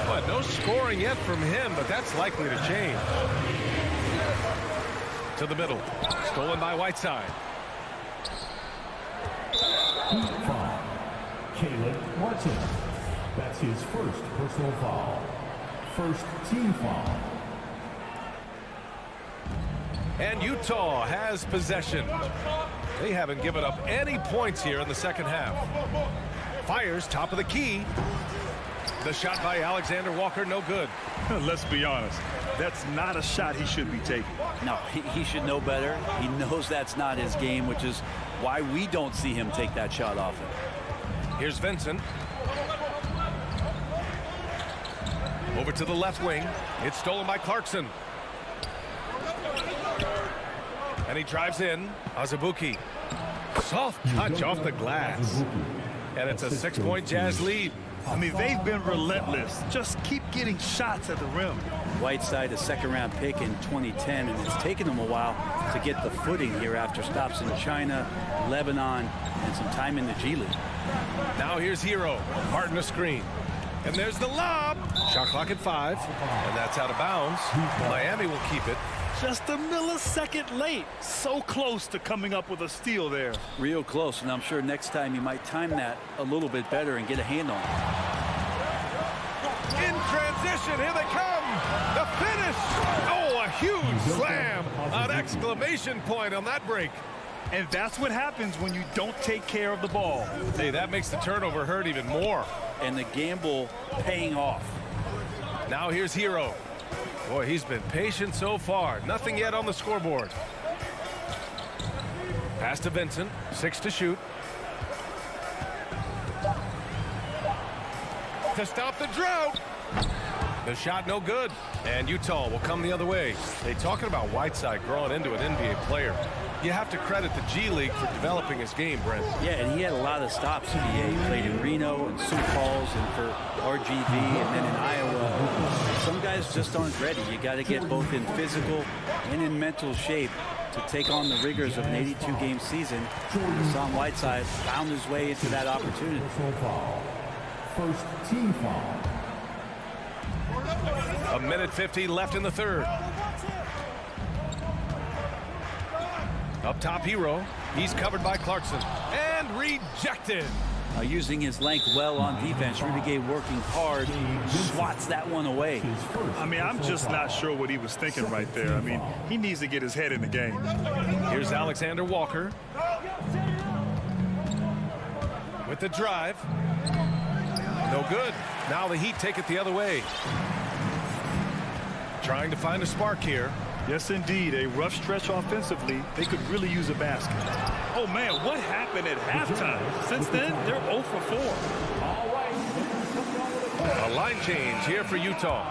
But no scoring yet from him, but that's likely to change. To the middle. Stolen by Whiteside. Caleb Martin. That's his first personal foul. First team foul. And Utah has possession. They haven't given up any points here in the second half. Fires top of the key. The shot by Alexander Walker, no good. Let's be honest. That's not a shot he should be taking. No, he should know better. He knows that's not his game, which is why we don't see him take that shot often. Here's Vincent. Over to the left wing. It's stolen by Clarkson. And he drives in. Azubuike. Soft touch off the glass. And it's a 6-point Jazz lead. I mean, they've been relentless. Just keep getting shots at the rim. Whiteside, a second-round pick in 2010, and it's taken him a while to get the footing here after stops in China, Lebanon, and some time in the G League. Now here's Hero. Martin a screen. And there's the lob. Shot clock at 5. And that's out of bounds. Miami will keep it. Just a millisecond late. So close to coming up with a steal there. Real close, and I'm sure next time you might time that a little bit better and get a hand on it. In transition, here they come. The finish. Oh, a huge slam. An exclamation point on that break. And that's what happens when you don't take care of the ball. Hey, that makes the turnover hurt even more. And the gamble paying off. Now here's Hero. Boy, he's been patient so far. Nothing yet on the scoreboard. Pass to Vincent. 6 to shoot. To stop the drought. The shot no good. And Utah will come the other way. They talking about Whiteside growing into an NBA player. You have to credit the G League for developing his game, Brent. Yeah, and he had a lot of stops. He played in Reno and Sioux Falls and for RGV and then in Iowa. Some guys just aren't ready. You got to get both in physical and in mental shape to take on the rigors of an 82-game season. Hassan Whiteside found his way into that opportunity. First team foul. A minute 50 left in the third. Up top, Hero. He's covered by Clarkson. And rejected. Using his length well on defense. Rudy Gay working hard. Swats that one away. I mean, I'm just not sure what he was thinking right there. I mean, he needs to get his head in the game. Here's Alexander Walker. With the drive. No good. Now the Heat take it the other way. Trying to find a spark here. Yes, indeed. A rough stretch offensively. They could really use a basket. Oh, man, what happened at halftime? Since then, they're 0 for 4. A line change here for Utah.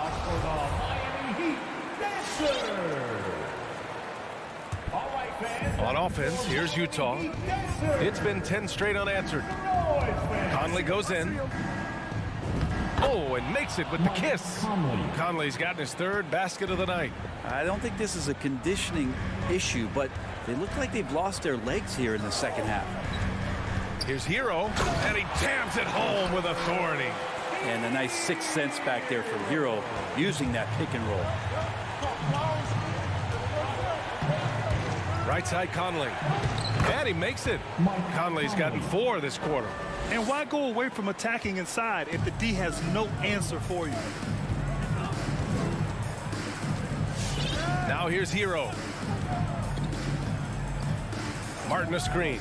On offense, here's Utah. It's been 10 straight unanswered. Conley goes in. Oh, and makes it with the kiss. Conley's gotten his third basket of the night. I don't think this is a conditioning issue, but they look like they've lost their legs here in the second half. Here's Hero, and he jams it home with authority. And a nice 6 cents back there for Hero using that pick and roll. Right side Conley. And he makes it. Conley's gotten 4 this quarter. And why go away from attacking inside if the D has no answer for you? Now here's Hero. Martin a screen.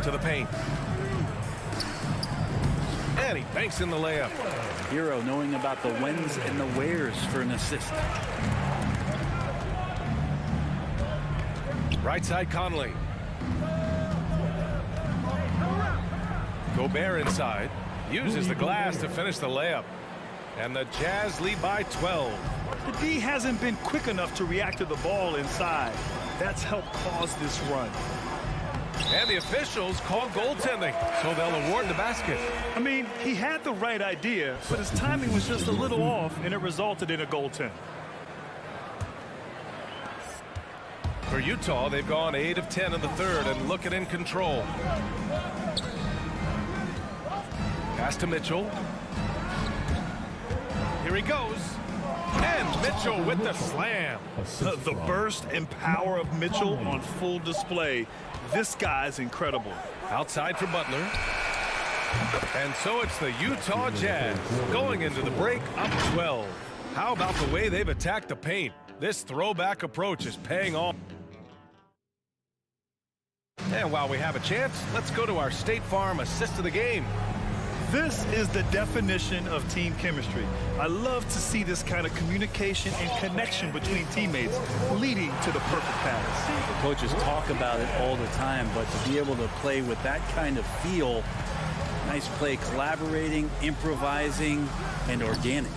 To the paint. And he banks in the layup. Hero knowing about the whens and the wheres for an assist. Right side Conley. Gobert inside. Uses the glass to finish the layup. And the Jazz lead by 12. The D hasn't been quick enough to react to the ball inside. That's helped cause this run. And the officials call goaltending, so they'll award the basket. I mean, he had the right idea, but his timing was just a little off, and it resulted in a goaltend. For Utah, they've gone 8 of 10 in the third and looking in control. Pass to Mitchell. Here he goes. And Mitchell with the slam. The burst and power of Mitchell on full display. This guy's incredible. Outside for Butler. And so it's the Utah Jazz going into the break up 12. How about the way they've attacked the paint? This throwback approach is paying off. And while we have a chance, let's go to our State Farm assist of the game. This is the definition of team chemistry. I love to see this kind of communication and connection between teammates leading to the perfect pass. Coaches talk about it all the time, but to be able to play with that kind of feel, nice play, collaborating, improvising, and organic.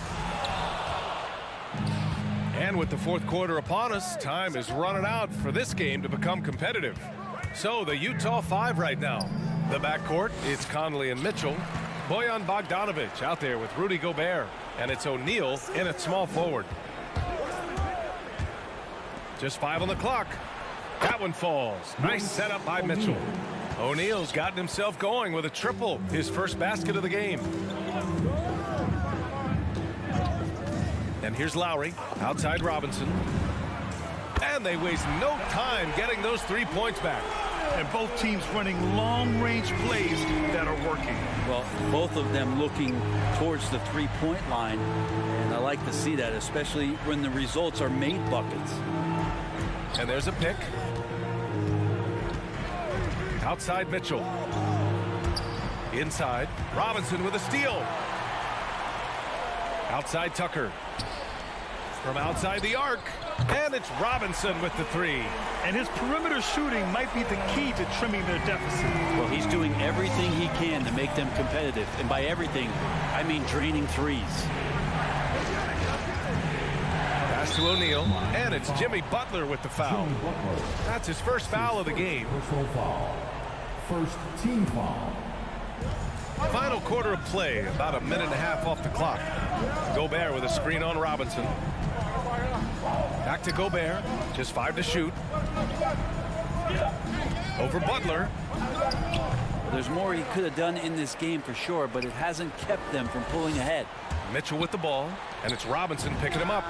And with the fourth quarter upon us, time is running out for this game to become competitive. So the Utah 5 right now. The backcourt, it's Conley and Mitchell. Bojan Bogdanovic out there with Rudy Gobert. And it's O'Neal in at small forward. Just 5 on the clock. That one falls. Nice setup by Mitchell. O'Neal's gotten himself going with a triple. His first basket of the game. And here's Lowry. Outside Robinson. And they waste no time getting those 3 points back. And both teams running long-range plays that are working. Well, both of them looking towards the three-point line, and I like to see that, especially when the results are made buckets. And there's a pick. Outside Mitchell. Inside, Robinson with a steal. Outside Tucker. From outside the arc. And it's Robinson with the three. And his perimeter shooting might be the key to trimming their deficit. Well, he's doing everything he can to make them competitive. And by everything, I mean draining threes. Pass to O'Neal. And it's Jimmy Butler with the foul. That's his first foul of the game. Personal foul. First team foul. Final quarter of play, about a minute and a half off the clock. Gobert with a screen on Robinson. Back to Gobert, just 5 to shoot. Over Butler. There's more he could have done in this game for sure, but it hasn't kept them from pulling ahead. Mitchell with the ball, and it's Robinson picking him up.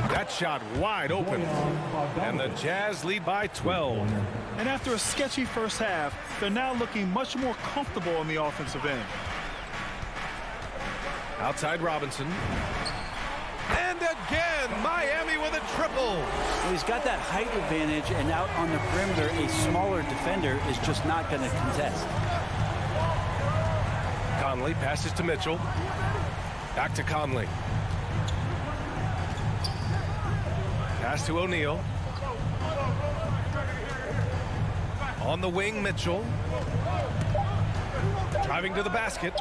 That shot wide open. And the Jazz lead by 12. And after a sketchy first half, they're now looking much more comfortable on the offensive end. Outside Robinson. And again, Miami with a triple. Well, he's got that height advantage, and out on the perimeter, a smaller defender is just not going to contest. Conley passes to Mitchell. Back to Conley. Pass to O'Neal. On the wing, Mitchell. Driving to the basket.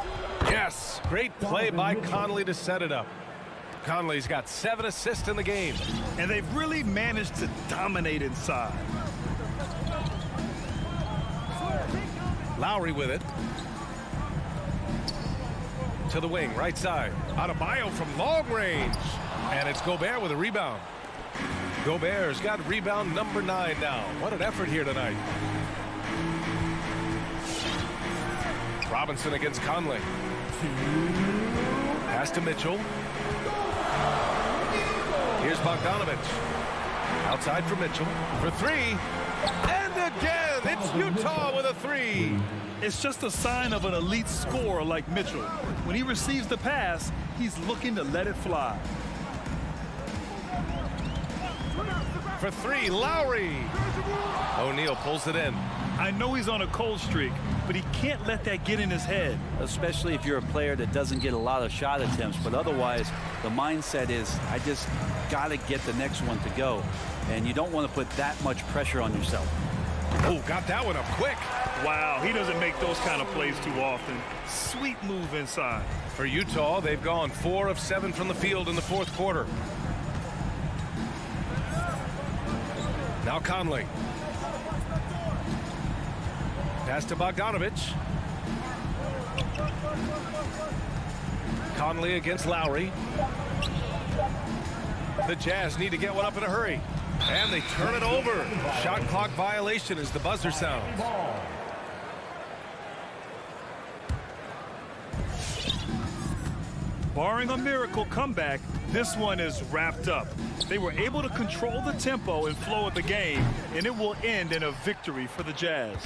Yes, great play by Conley to set it up. Conley's got 7 assists in the game. And they've really managed to dominate inside. Lowry with it. To the wing, right side. Adebayo from long range. And it's Gobert with a rebound. Gobert's got rebound number 9 now. What an effort here tonight. Robinson against Conley. Pass to Mitchell. Here's Bogdanovich. Outside for Mitchell. For 3. And again, it's Utah with a 3. It's just a sign of an elite scorer like Mitchell. When he receives the pass, he's looking to let it fly. For 3, Lowry. O'Neal pulls it in. I know he's on a cold streak, but he can't let that get in his head. Especially if you're a player that doesn't get a lot of shot attempts, but otherwise the mindset is I just got to get the next one to go, and you don't want to put that much pressure on yourself. Oh, got that one up quick. Wow, he doesn't make those kind of plays too often. Sweet move inside. For Utah, they've gone 4 of 7 from the field in the 4th quarter. Now Conley. Pass to Bogdanovich. Conley against Lowry. The Jazz need to get one up in a hurry. And they turn it over. Shot clock violation as the buzzer sounds. Barring a miracle comeback, this one is wrapped up. They were able to control the tempo and flow of the game, and it will end in a victory for the Jazz.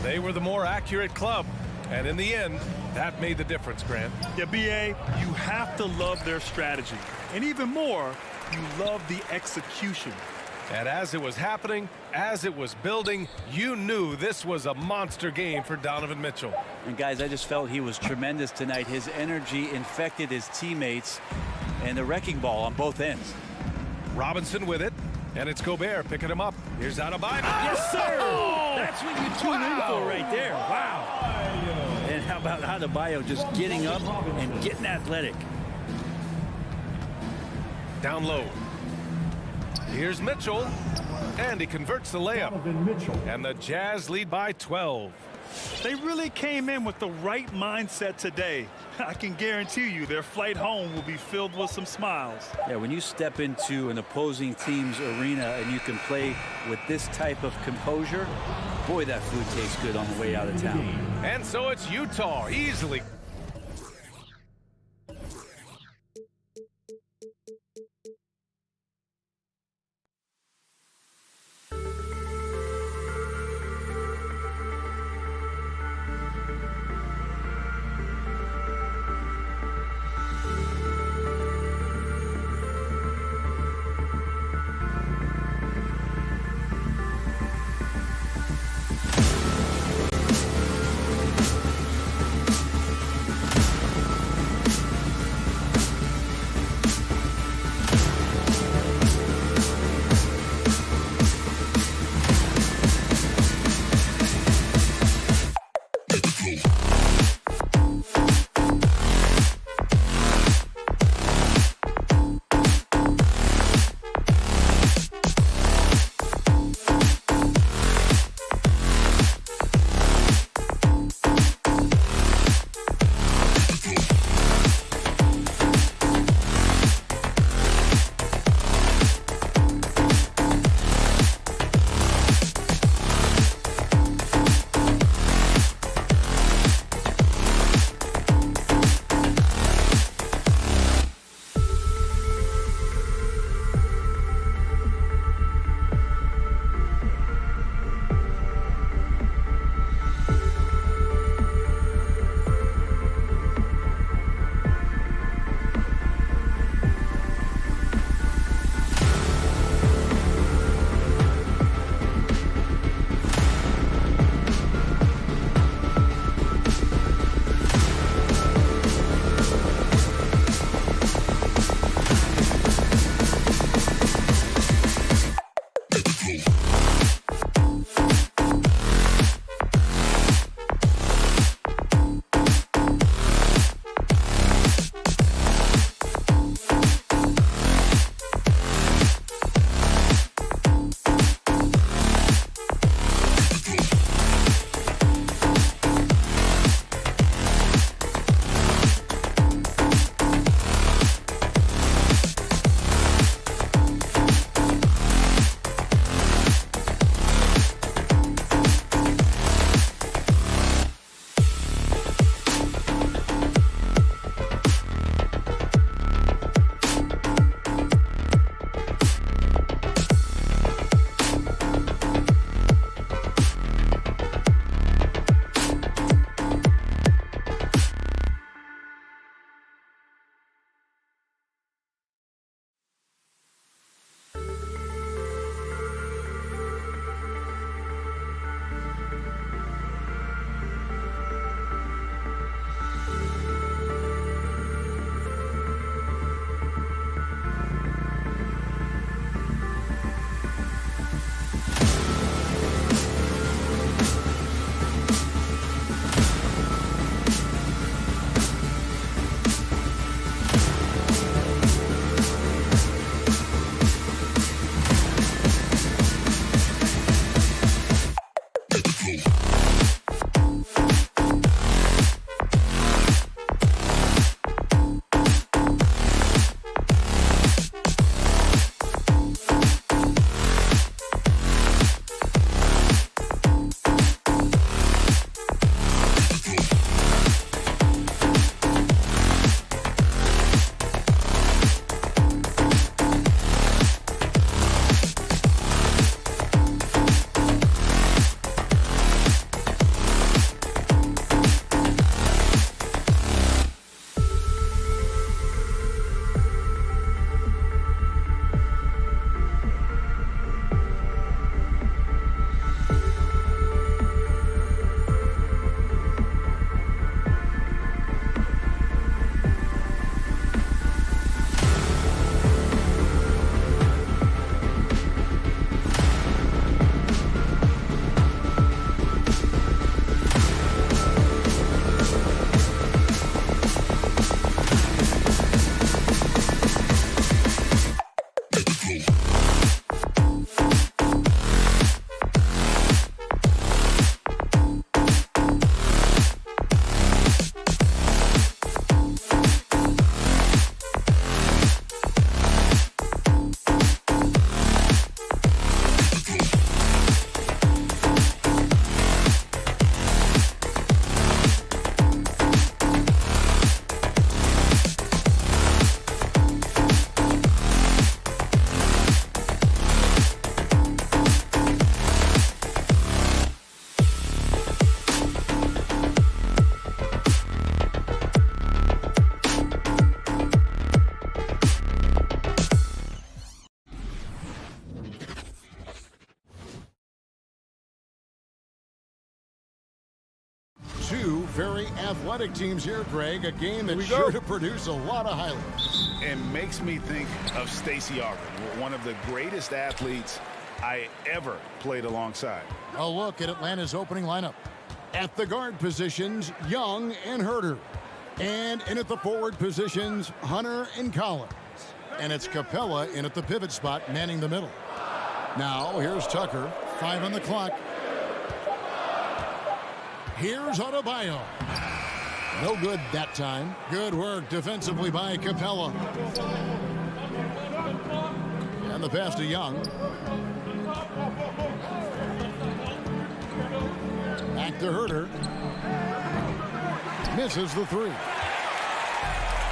They were the more accurate club, and in the end, that made the difference, Grant. Yeah, B.A., you have to love their strategy. And even more, you love the execution. And as it was happening, as it was building, you knew this was a monster game for Donovan Mitchell. And guys, I just felt he was tremendous tonight. His energy infected his teammates, and the wrecking ball on both ends. Robinson with it, and it's Gobert picking him up. Here's Adebayo. Yes, sir! Oh! That's what you tune in for right there. Wow. And how about Adebayo just getting up and getting athletic? Down low. Here's Mitchell, and he converts the layup. And the Jazz lead by 12. They really came in with the right mindset today. I can guarantee you their flight home will be filled with some smiles. Yeah, when you step into an opposing team's arena and you can play with this type of composure, boy, that food tastes good on the way out of town. And so it's Utah easily. athletic teams here, Greg. A game that's sure to produce a lot of highlights. It makes me think of Stacey Augmon, one of the greatest athletes I ever played alongside. A look at Atlanta's opening lineup. At the guard positions, Young and Herter. And in at the forward positions, Hunter and Collins. And it's Capella in at the pivot spot, manning the middle. Now, here's Tucker. 5 on the clock. Here's Adebayo. No good that time. Good work defensively by Capella. And the pass to Young. Back to Herter. Misses the three.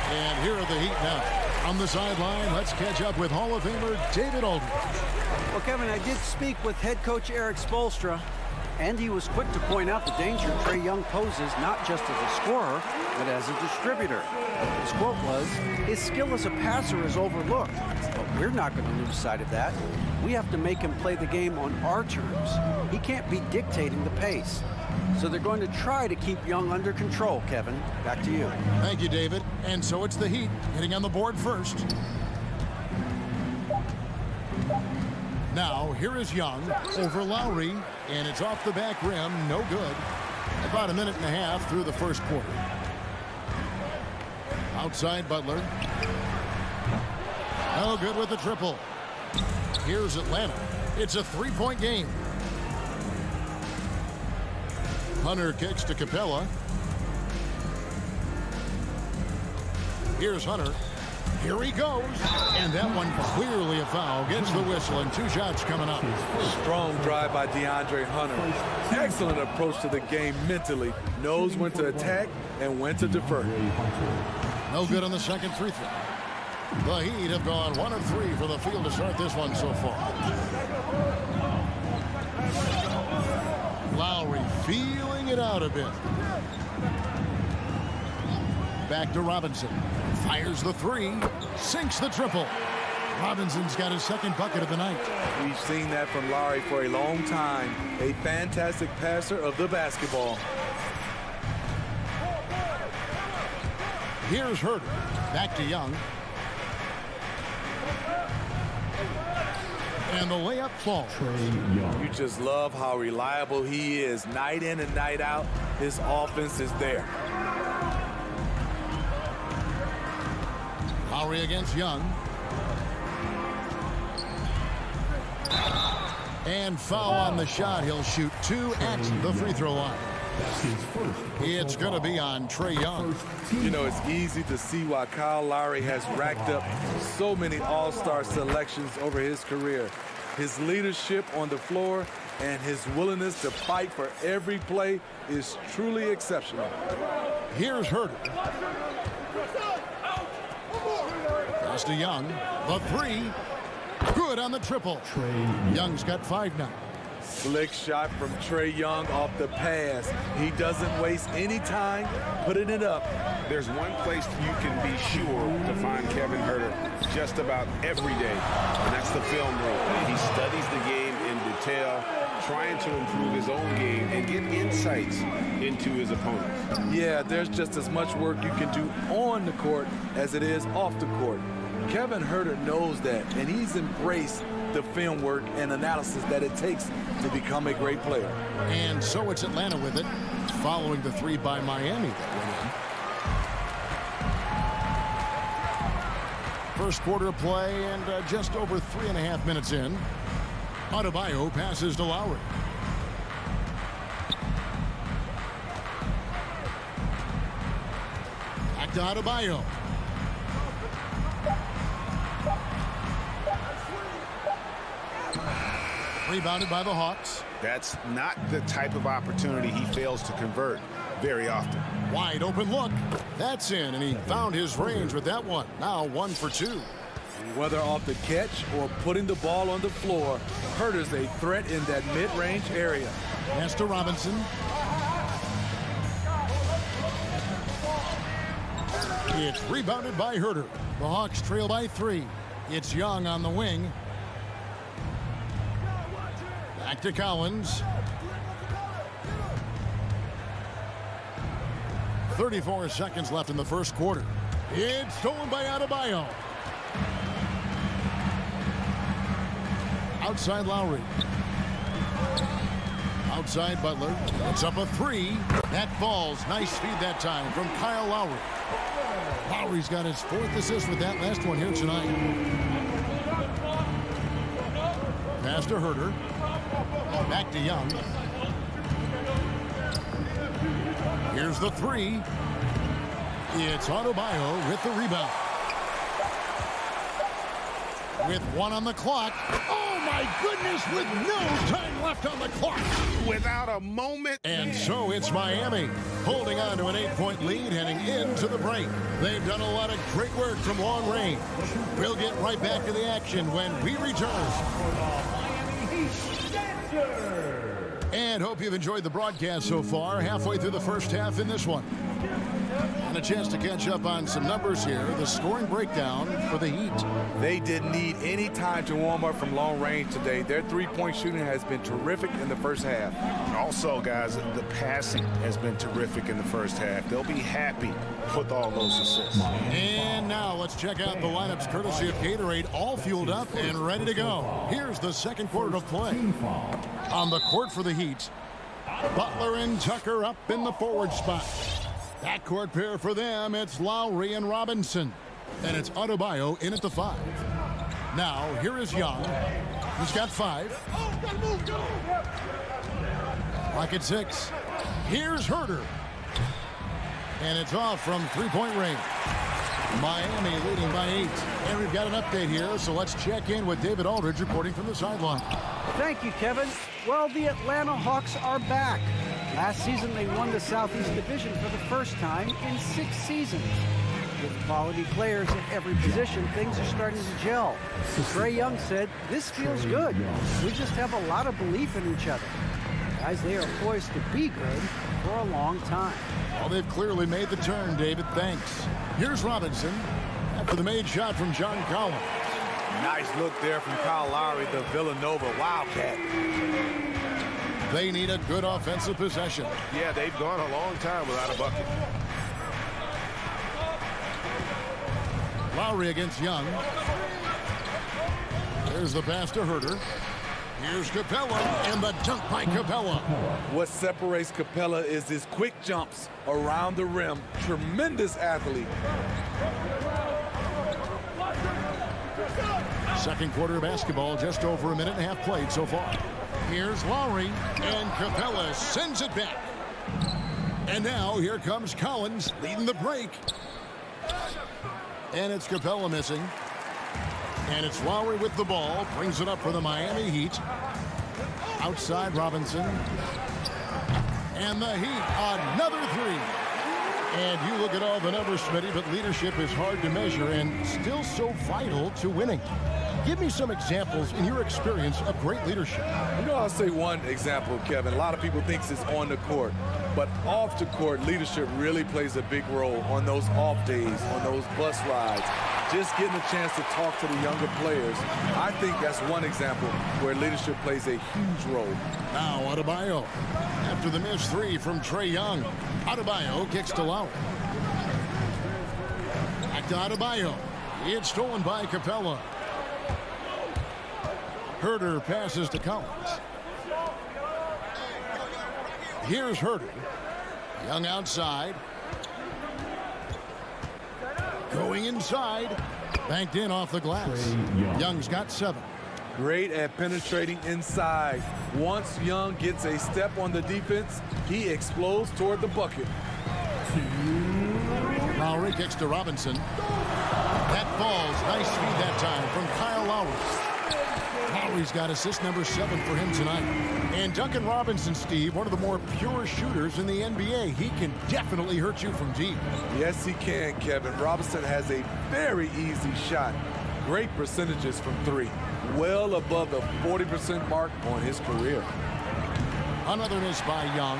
And here are the Heat now. On the sideline, let's catch up with Hall of Famer David Aldridge. Well, Kevin, I did speak with head coach Eric Spoelstra, and he was quick to point out the danger Trae Young poses not just as a scorer, but as a distributor. His quote was, "His skill as a passer is overlooked, but we're not going to lose sight of that. We have to make him play the game on our terms. He can't be dictating the pace." So they're going to try to keep Young under control, Kevin. Back to you. Thank you, David. And so it's the Heat getting on the board first. Now, here is Young over Lowry, and it's off the back rim. No good. About a minute and a half through the first quarter. Outside Butler. No good with the triple. Here's Atlanta. It's a three-point game. Hunter kicks to Capella. Here's Hunter. Here he goes. And that one clearly a foul. Gets the whistle and 2 shots coming up. Strong drive by DeAndre Hunter. Excellent approach to the game mentally. Knows when to attack and when to defer. No good on the second free throw. The Heat have gone 1 of 3 for the field to start this one so far. Lowry feeling it out a bit. Back to Robinson. Fires the 3. Sinks the triple. Robinson's got his second bucket of the night. We've seen that from Lowry for a long time. A fantastic passer of the basketball. Here's Herter. Back to Young. And the layup falls. You just love how reliable he is. Night in and night out, his offense is there. Lowry against Young. And foul on the shot. He'll shoot 2 at the free throw line. It's going to be on Trae Young. You know, it's easy to see why Kyle Lowry has racked up so many all-star selections over his career. His leadership on the floor and his willingness to fight for every play is truly exceptional. Here's Herter. Pass to Young. The 3. Good on the triple. Young's got 5 now. Slick shot from Trae Young off the pass. He doesn't waste any time putting it up. There's one place you can be sure to find Kevin Herter just about every day, and that's the film room. He studies the game in detail, trying to improve his own game and get insights into his opponents. Yeah, there's just as much work you can do on the court as it is off the court. Kevin Herter knows that, and he's embraced the film work and analysis that it takes to become a great player. And so it's Atlanta with it, following the 3 by Miami that went in. First quarter of play and just over 3.5 minutes in. Adebayo passes to Lowry. Back to Adebayo. Rebounded by the Hawks. That's not the type of opportunity he fails to convert very often. Wide open look. That's in, and he found his range with that one. Now 1 for 2. Whether off the catch or putting the ball on the floor, Herter's a threat in that mid-range area. Pass to Robinson. It's rebounded by Herter. The Hawks trail by 3. It's Young on the wing. Back to Collins. 34 seconds left in the first quarter. It's stolen by Adebayo. Outside Lowry. Outside Butler. It's up a three. That falls. Nice feed that time from Kyle Lowry. Lowry's got his 4th assist with that last one here tonight. Pass to Herter. Back to Young. Here's the three. It's Adebayo with the rebound. With 1 on the clock. Oh, my goodness, with no time left on the clock. Without a moment. And so it's Miami holding on to an 8-point lead heading into the break. They've done a lot of great work from long range. We'll get right back to the action when we return. And hope you've enjoyed the broadcast so far. Halfway through the first half in this one. And a chance to catch up on some numbers here. The scoring breakdown for the Heat. They didn't need any time to warm up from long range today. Their three-point shooting has been terrific in the first half. Also, guys, the passing has been terrific in the first half. They'll be happy with all those assists. And now let's check out the lineups courtesy of Gatorade, all fueled up and ready to go. Here's the second quarter of play. On the court for the Heat, Butler and Tucker up in the forward spot. Backcourt pair for them, it's Lowry and Robinson. And it's Adebayo in at the 5. Now, here is Young. He's got 5. Like at 6. Here's Herter. And it's off from three-point range. Miami leading by 8. And we've got an update here, so let's check in with David Aldridge reporting from the sideline. Thank you, Kevin. Well, the Atlanta Hawks are back. Last season, they won the Southeast Division for the first time in 6 seasons. With quality players at every position, things are starting to gel. Trae Young said, "This feels good. We just have a lot of belief in each other." Guys, they are poised to be good for a long time. Well, they've clearly made the turn, David. Thanks. Here's Robinson after the made shot from John Collins. Nice look there from Kyle Lowry, the Villanova Wildcat. They need a good offensive possession. Yeah, they've gone a long time without a bucket. Lowry against Young. There's the pass to Herter. Here's Capella, and the dunk by Capella. What separates Capella is his quick jumps around the rim. Tremendous athlete. Second quarter of basketball, just over a minute and a half played so far. Here's Lowry, and Capella sends it back. And now here comes Collins leading the break. And it's Capella missing. And it's Lowry with the ball, brings it up for the Miami Heat. Outside Robinson. And the Heat, another three. And you look at all the numbers, Smitty, but leadership is hard to measure and still so vital to winning. Give me some examples in your experience of great leadership. You know, I'll say one example, Kevin. A lot of people think it's on the court, but off the court, leadership really plays a big role on those off days, on those bus rides. Just getting a chance to talk to the younger players. I think that's one example where leadership plays a huge role. Now Adebayo. After the missed three from Trae Young. Adebayo kicks to Lowry. Back to Adebayo. It's stolen by Capella. Herter passes to Collins. Here's Herter. Young outside. Going inside. Banked in off the glass. Young's got 7. Great at penetrating inside. Once Young gets a step on the defense, he explodes toward the bucket. Lowry kicks to Robinson. That falls. Nice speed that time from Kyle Lowry. Lowry's got assist number 7 for him tonight. And Duncan Robinson, Steve, one of the more pure shooters in the NBA. He can definitely hurt you from deep. Yes, he can, Kevin. Robinson has a very easy shot. Great percentages from 3. Well above the 40% mark on his career. Another miss by Young.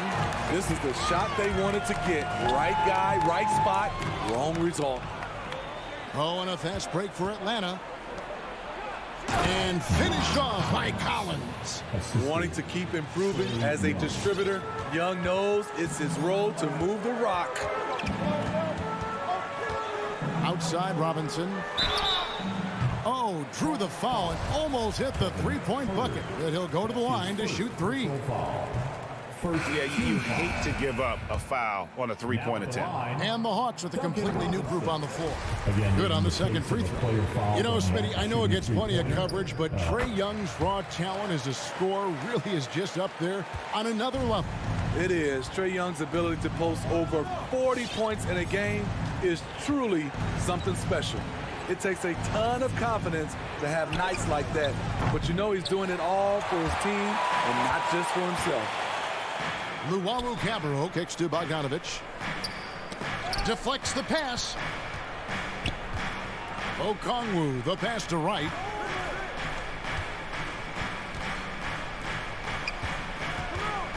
This is the shot they wanted to get. Right guy, right spot, wrong result. Oh, and a fast break for Atlanta. And finished off by Collins. Wanting to keep improving as a distributor, Young knows it's his role to move the rock. Outside Robinson. Oh, drew the foul and almost hit the three-point bucket. But he'll go to the line to shoot three. Yeah, you hate to give up a foul on a three-point attempt. And the Hawks with a completely new group on the floor. Good on the second free throw. You know, Smitty, I know it gets plenty of coverage, but Trae Young's raw talent as a scorer really is just up there on another level. It is. Trae Young's ability to post over 40 points in a game is truly something special. It takes a ton of confidence to have nights like that, but you know he's doing it all for his team and not just for himself. Luwawu-Cabarrot kicks to Bogdanovic. Deflects the pass. Okongwu, the pass to Wright.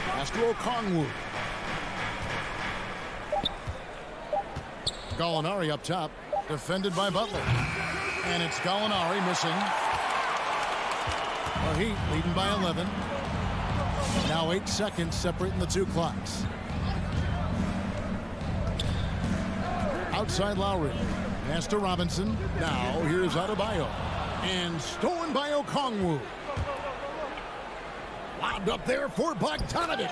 Pass to Okongwu. Gallinari up top. Defended by Butler. And it's Gallinari missing. The Heat leading by 11. Now 8 seconds separating the two clocks. Outside Lowry. Pass to Robinson. Now here's Adebayo. And stolen by Okongwu. Lobbed up there for Bogdanovic.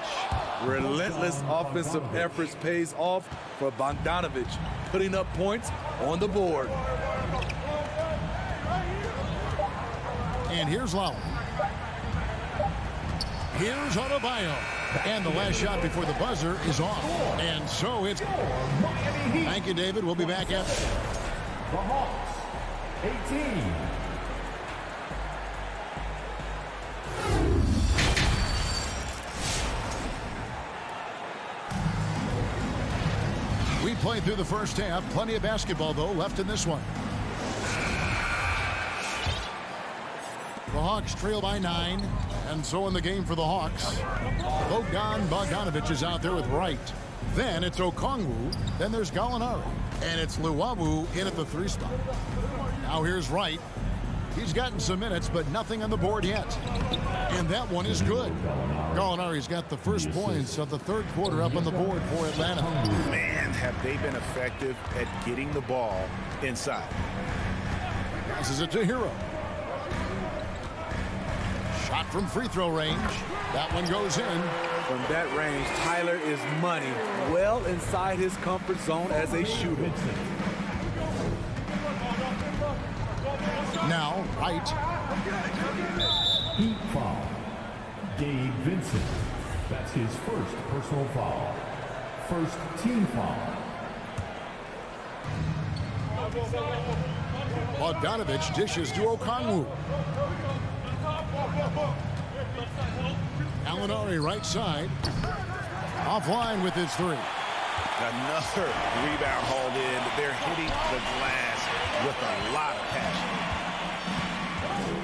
Relentless offensive efforts pays off for Bogdanovic, putting up points on the board. And here's Lowry. Here's Adebayo. And the last shot before the buzzer is off. And so it's... Thank you, David. We'll be back after. The Hawks, 18. We played through the first half. Plenty of basketball, though, left in this one. The Hawks trail by 9. And so in the game for the Hawks, Bogdanovic is out there with Wright. Then it's Okongwu. Then there's Gallinari. And it's Luwawu in at the 3 spot. Now here's Wright. He's gotten some minutes, but nothing on the board yet. And that one is good. Gallinari's got the first points of the third quarter up on the board for Atlanta. Man, have they been effective at getting the ball inside. Passes it to Hero. Shot from free throw range. That one goes in. From that range, Tyler is money. Well inside his comfort zone as a shooter. Now, Wright. Heat foul. Gabe Vincent. That's his first personal foul. First team foul. Bogdanovic dishes to Okongwu. Gallinari right side. Offline with his 3. Another rebound hauled in. They're hitting the glass with a lot of passion.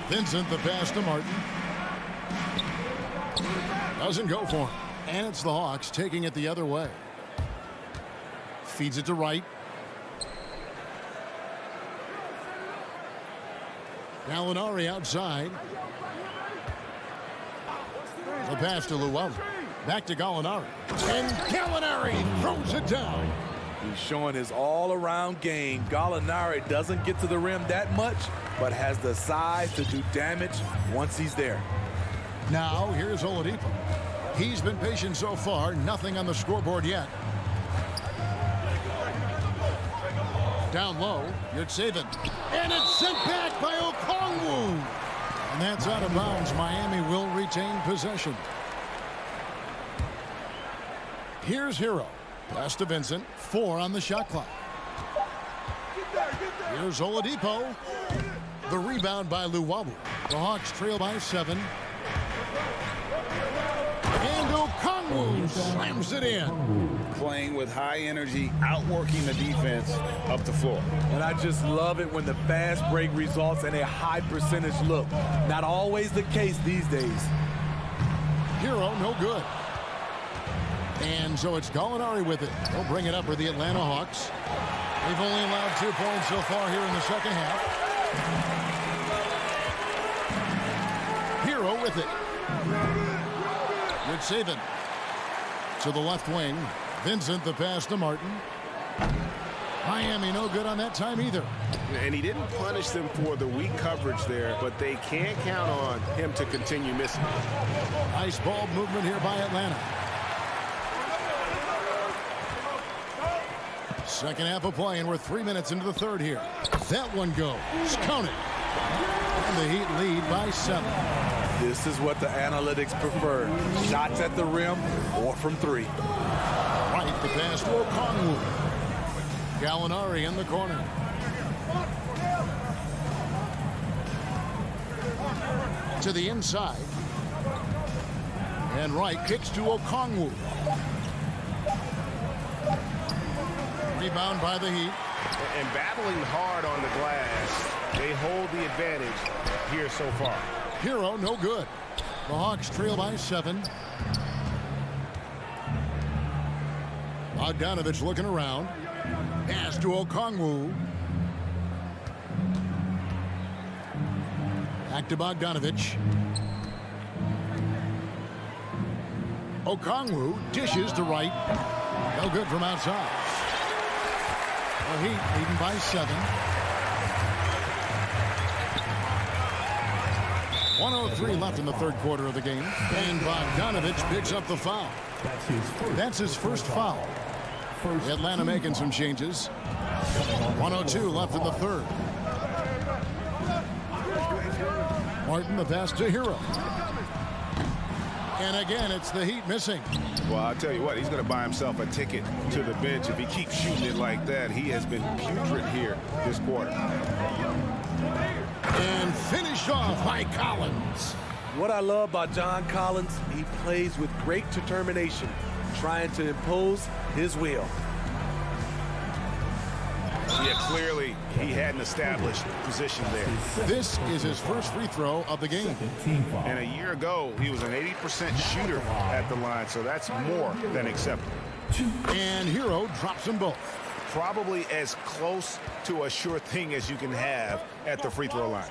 Vincent the pass to Martin. Doesn't go for him. And it's the Hawks taking it the other way. Feeds it to Wright. Gallinari outside. The pass to Luwawu. Back to Gallinari. And Gallinari throws it down. He's showing his all-around game. Gallinari doesn't get to the rim that much, but has the size to do damage once he's there. Now, here's Oladipo. He's been patient so far. Nothing on the scoreboard yet. Down low, Yurtseven. And it's sent back by Okongwu. And that's out of bounds. Miami will retain possession. Here's Hero. Pass to Vincent. 4 on the shot clock. Here's Oladipo. The rebound by Luwawu. The Hawks trail by 7. And Okongwu slams it in. Playing with high energy, outworking the defense up the floor. And I just love it when the fast break results in a high percentage look. Not always the case these days. Hero, no good. And so it's Gallinari with it. They'll bring it up for the Atlanta Hawks. They've only allowed 2 points so far here in the second half. with it. Good saving. To the left wing. Vincent the pass to Martin. Miami no good on that time either. And he didn't punish them for the weak coverage there, but they can't count on him to continue missing. Nice ball movement here by Atlanta. Second half of play, and we're 3 minutes into the third here. That one goes. Counted. And the Heat lead by 7. This is what the analytics prefer. Shots at the rim or from 3. Right, the pass to Okongwu. Gallinari in the corner. To the inside. And Wright kicks to Okongwu. Rebound by the Heat. And battling hard on the glass, they hold the advantage here so far. Hero no good. The Hawks trail by 7. Bogdanovich looking around. Pass to Okongwu. Back to Bogdanovich. Okongwu dishes to Wright. No good from outside. The Heat leading by 7. 1:03 left in the third quarter of the game. And Bogdanovich picks up the foul. That's his first foul. Atlanta making some changes. 1:02 left in the third. Martin the pass to Hero. And again, it's the Heat missing. Well, I'll tell you what, he's going to buy himself a ticket to the bench if he keeps shooting it like that. He has been putrid here this quarter. And finished off by Collins. What I love about John Collins, he plays with great determination, trying to impose his will. Yeah, clearly he had an established position there. This is his first free throw of the game. And a year ago, he was an 80% shooter at the line, so that's more than acceptable. And Hero drops them both. Probably as close to a sure thing as you can have at the free throw line.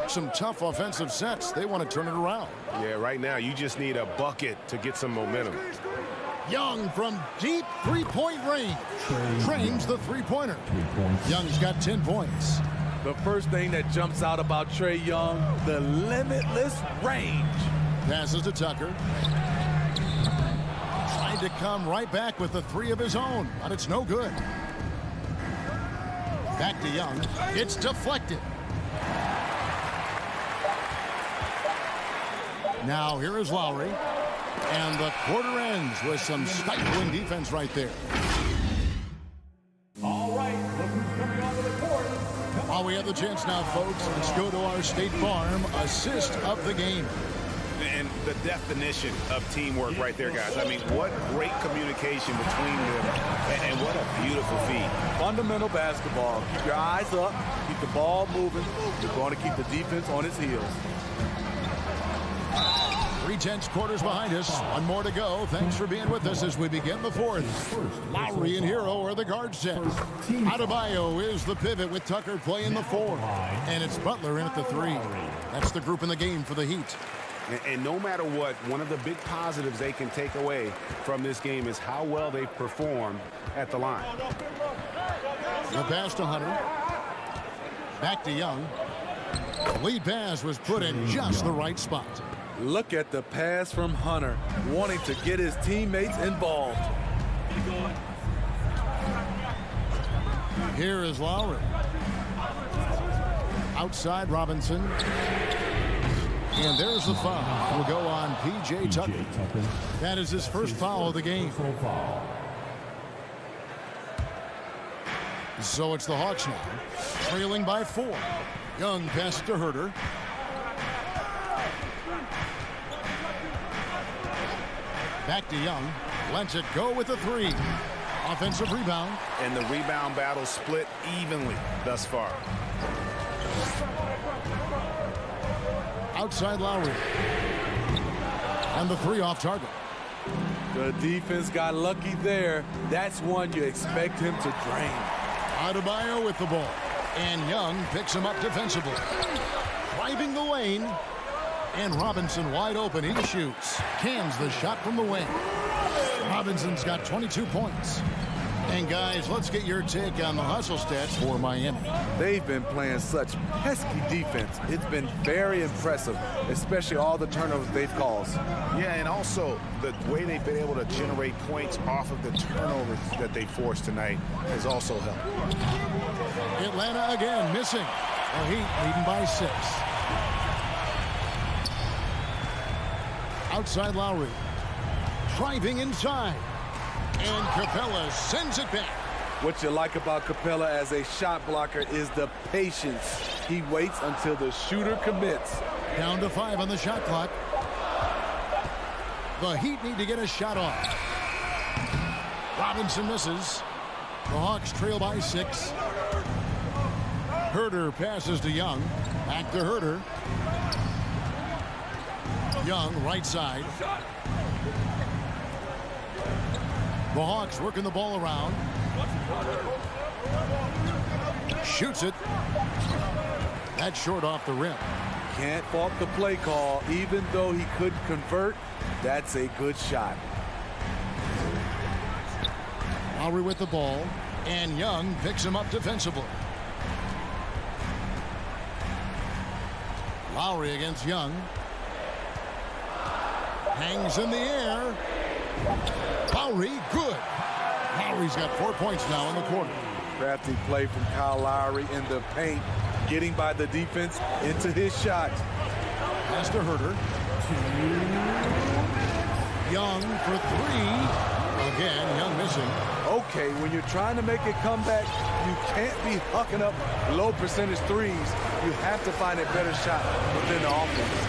Some tough offensive sets. They want to turn it around. Yeah, right now you just need a bucket to get some momentum. Young from deep three-point range. Trains the three-pointer. Young's got 10 points. The first thing that jumps out about Trae Young, the limitless range. Passes to Tucker. Trying to come right back with the 3 of his own, but it's no good. Back to Young. It's deflected. Now here is Lowry. And the quarter ends with some stifling defense right there. All right, look who's coming onto the court. While we have the chance now, folks, let's go to our State Farm assist of the game. And the definition of teamwork right there, guys. I mean, what great communication between them, and what a beautiful feed. Fundamental basketball. Keep your eyes up, keep the ball moving. You're going to keep the defense on its heels. 3/10 quarters behind us. One more to go. Thanks for being with us as we begin the fourth. Lowry and Hero are the guard set. Adebayo is the pivot with Tucker playing the 4. And it's Butler in at the 3. That's the group in the game for the Heat. And no matter what, one of the big positives they can take away from this game is how well they perform at the line. The pass to Hunter. Back to Young. The lead pass was put in just the right spot. Look at the pass from Hunter, wanting to get his teammates involved. Here is Lowry. Outside Robinson. And there's the foul. Will go on P.J. Tucker. That is his first foul of the game. So it's the Hawks now, trailing by 4. Young passes to Herter. Back to Young. Lets it go with a 3. Offensive rebound. And the rebound battle split evenly thus far. Outside Lowry. And the 3 off target. The defense got lucky there. That's one you expect him to drain. Adebayo with the ball. And Young picks him up defensively. Driving the lane. And Robinson wide open. He shoots. Cans the shot from the wing. Robinson's got 22 points. And guys, let's get your take on the hustle stats for Miami. They've been playing such pesky defense. It's been very impressive, especially all the turnovers they've caused. Yeah, and also the way they've been able to generate points off of the turnovers that they forced tonight has also helped. Atlanta again missing. The Heat leading by 6. Outside Lowry. Driving inside. And Capella sends it back. What you like about Capella as a shot blocker is the patience. He waits until the shooter commits. Down to 5 on the shot clock. The Heat need to get a shot off. Robinson misses. The Hawks trail by 6. Herter passes to Young. Back to Herter. Young, right side. The Hawks working the ball around. Shoots it. That's short off the rim. Can't fault the play call. Even though he couldn't convert, that's a good shot. Lowry with the ball. And Young picks him up defensively. Lowry against Young. Hangs in the air. Lowry, good. Lowry's got 4 points now in the quarter. Crafty play from Kyle Lowry in the paint, getting by the defense into his shot. Pass to Herter. Young for 3. Again, Young missing. Okay, when you're trying to make a comeback, you can't be hucking up low percentage threes. You have to find a better shot within the offense.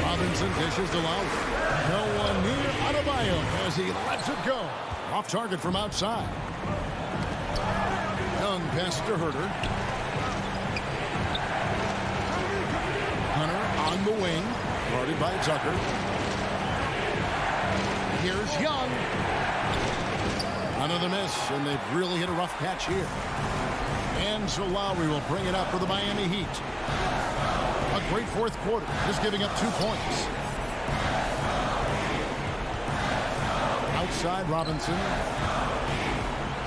Robinson dishes to Lowry. No one near Adebayo as he lets it go. Off target from outside. Young pass to Herter. Hunter on the wing. Guarded by Tucker. Here's Young. Another miss, and they've really hit a rough patch here. And so Lowry will bring it up for the Miami Heat. A great fourth quarter, just giving up 2 points. Outside Robinson.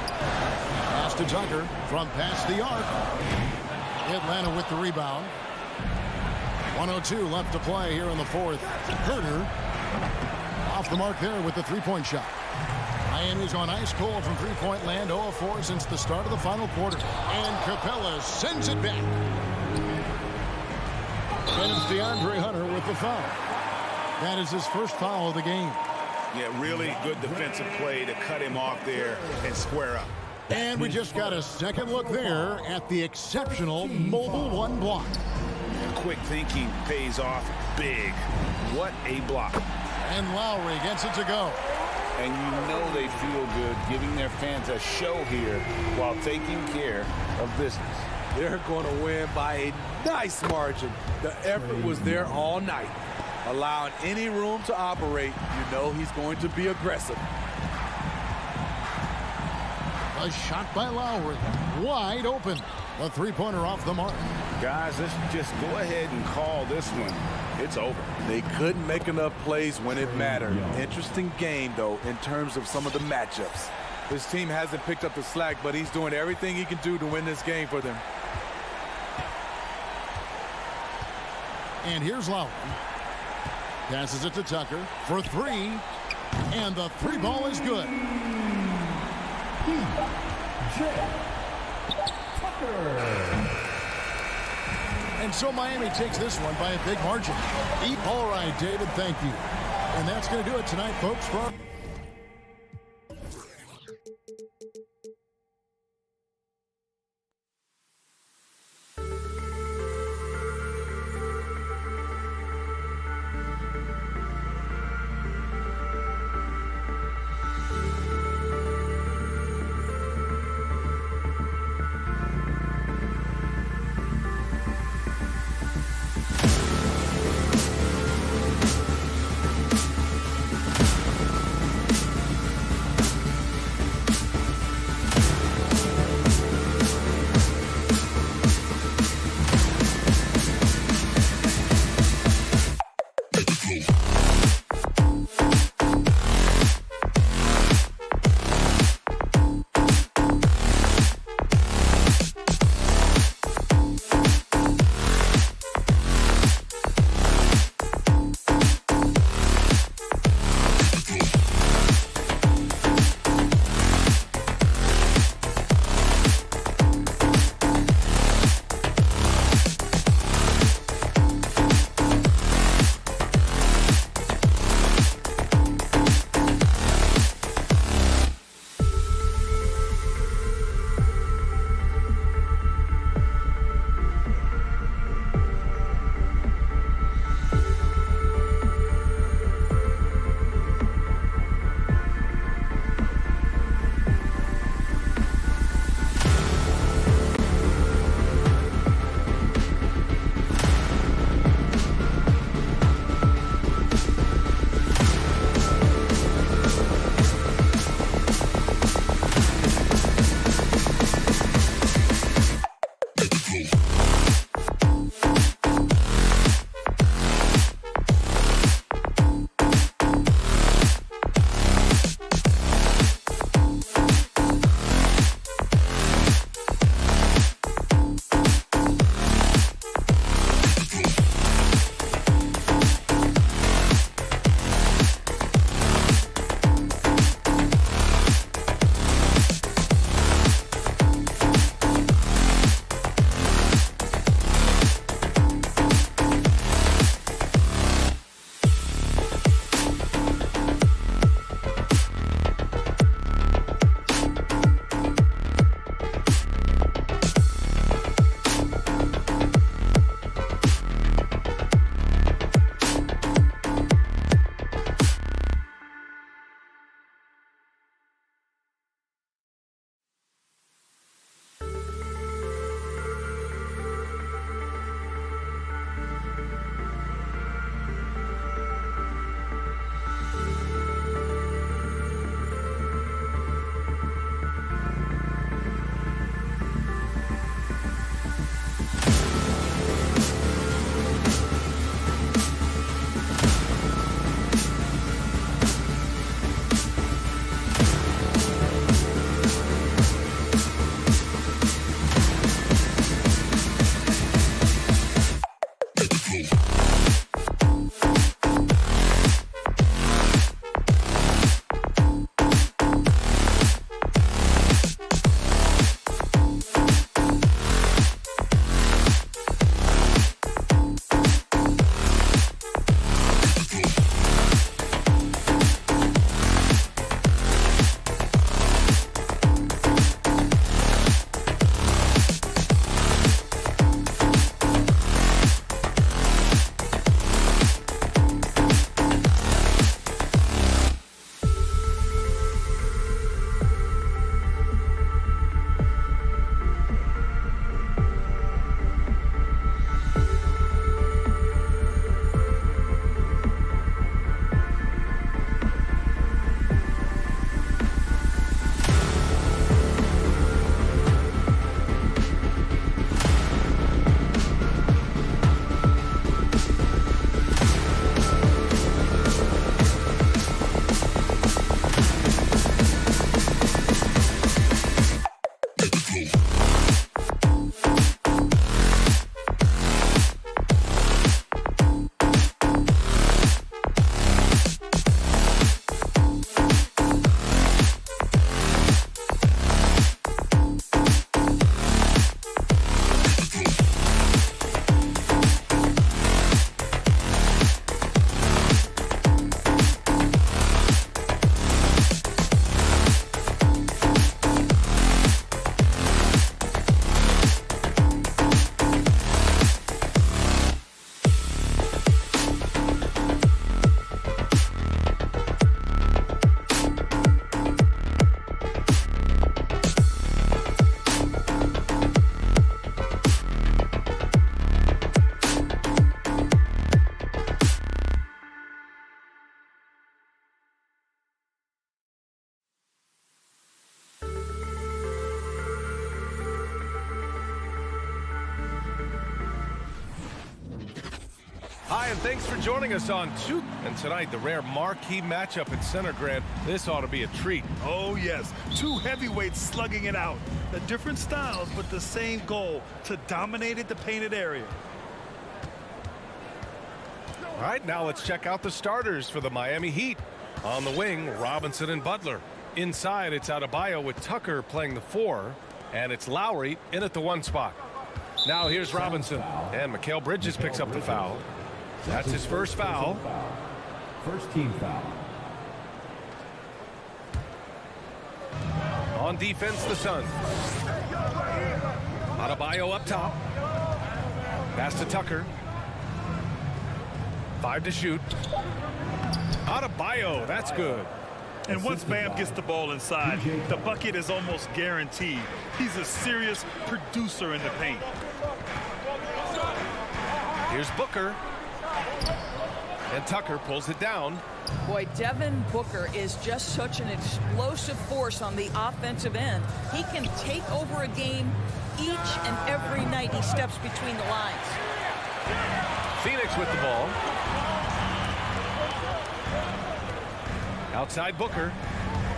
Pass to Tucker from past the arc. Atlanta with the rebound. 1:02 left to play here in the fourth. Herter off the mark there with the three-point shot. Miami's on ice cold from three-point land, 0 of 4 since the start of the final quarter. And Capella sends it back. And it's DeAndre Hunter with the foul. That is his first foul of the game. Yeah, really good defensive play to cut him off there and square up. And we just got a second look there at the exceptional mobile one block. Quick thinking pays off big. What a block. And Lowry gets it to go. And you know they feel good giving their fans a show here while taking care of business. They're going to win by a nice margin. The effort was there all night. Allowing any room to operate, you know he's going to be aggressive. A shot by Lowry. Wide open. A three-pointer off the mark. Guys, let's just go ahead and call this one. It's over. They couldn't make enough plays when it mattered. Interesting game, though, in terms of some of the matchups. His team hasn't picked up the slack, but he's doing everything he can do to win this game for them. And here's Lowry. Passes it to Tucker for 3. And the three ball is good. And so Miami takes this one by a big margin. All right, David, thank you. And that's going to do it tonight, folks. From Hi, and thanks for joining us on Shoot. And tonight, the rare marquee matchup at center, Grant. This ought to be a treat. Oh, yes. Two heavyweights slugging it out. The different styles, but the same goal, to dominate the painted area. All right, now let's check out the starters for the Miami Heat. On the wing, Robinson and Butler. Inside, it's Adebayo with Tucker playing the 4. And it's Lowry in at the 1 spot. Now here's Robinson. And Mikal Bridges picks up the foul. That's his first foul. First team foul. On defense, the Suns. Adebayo up top. Pass to Tucker. 5 to shoot. Adebayo, that's good. And once Bam gets the ball inside, the bucket is almost guaranteed. He's a serious producer in the paint. Here's Booker. And Tucker pulls it down. Boy, Devin Booker is just such an explosive force on the offensive end. He can take over a game each and every night he steps between the lines. Phoenix with the ball. Outside Booker.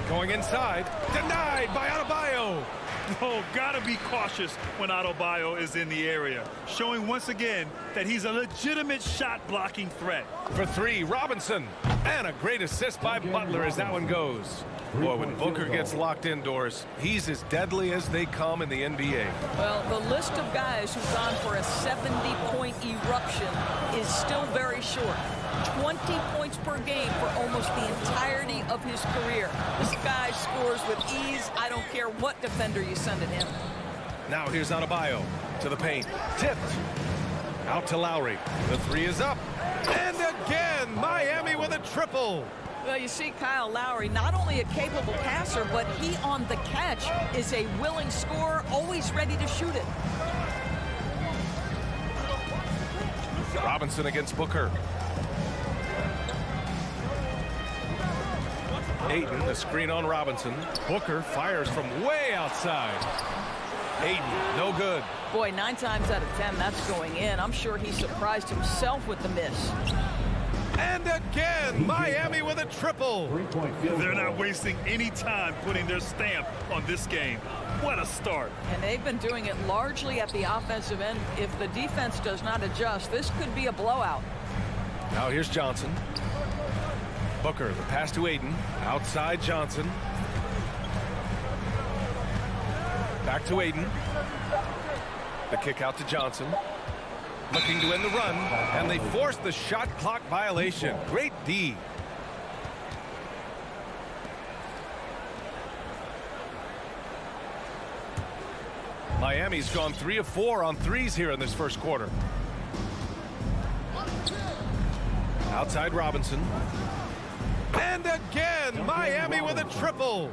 Going inside. Denied by Adebayo. Oh, gotta be cautious when Adebayo is in the area, showing once again that he's a legitimate shot-blocking threat. For 3, Robinson. And a great assist by Butler as that one goes. Boy, when Booker gets locked indoors, he's as deadly as they come in the NBA. Well, the list of guys who've gone for a 70-point eruption is still very short. 20 points per game for almost the entirety of his career. This guy scores with ease. I don't care what defender you send at him. Now here's Adebayo to the paint. Tipped. Out to Lowry. The 3 is up. And again, Miami with a triple. Well, you see Kyle Lowry, not only a capable passer, but he on the catch is a willing scorer, always ready to shoot it. Robinson against Booker. Ayton, the screen on Robinson. Booker fires from way outside. Ayton, no good. Boy, 9 times out of 10, that's going in. I'm sure he surprised himself with the miss. And again, Miami with a triple. They're not wasting any time putting their stamp on this game. What a start. And they've been doing it largely at the offensive end. If the defense does not adjust, this could be a blowout. Now here's Johnson. Booker, the pass to Ayton. Outside Johnson. Back to Ayton. The kick out to Johnson. Looking to end the run, and they force the shot clock violation. Great D. Miami's gone 3 of 4 on threes here in this first quarter. Outside Robinson. And again, Miami with a triple.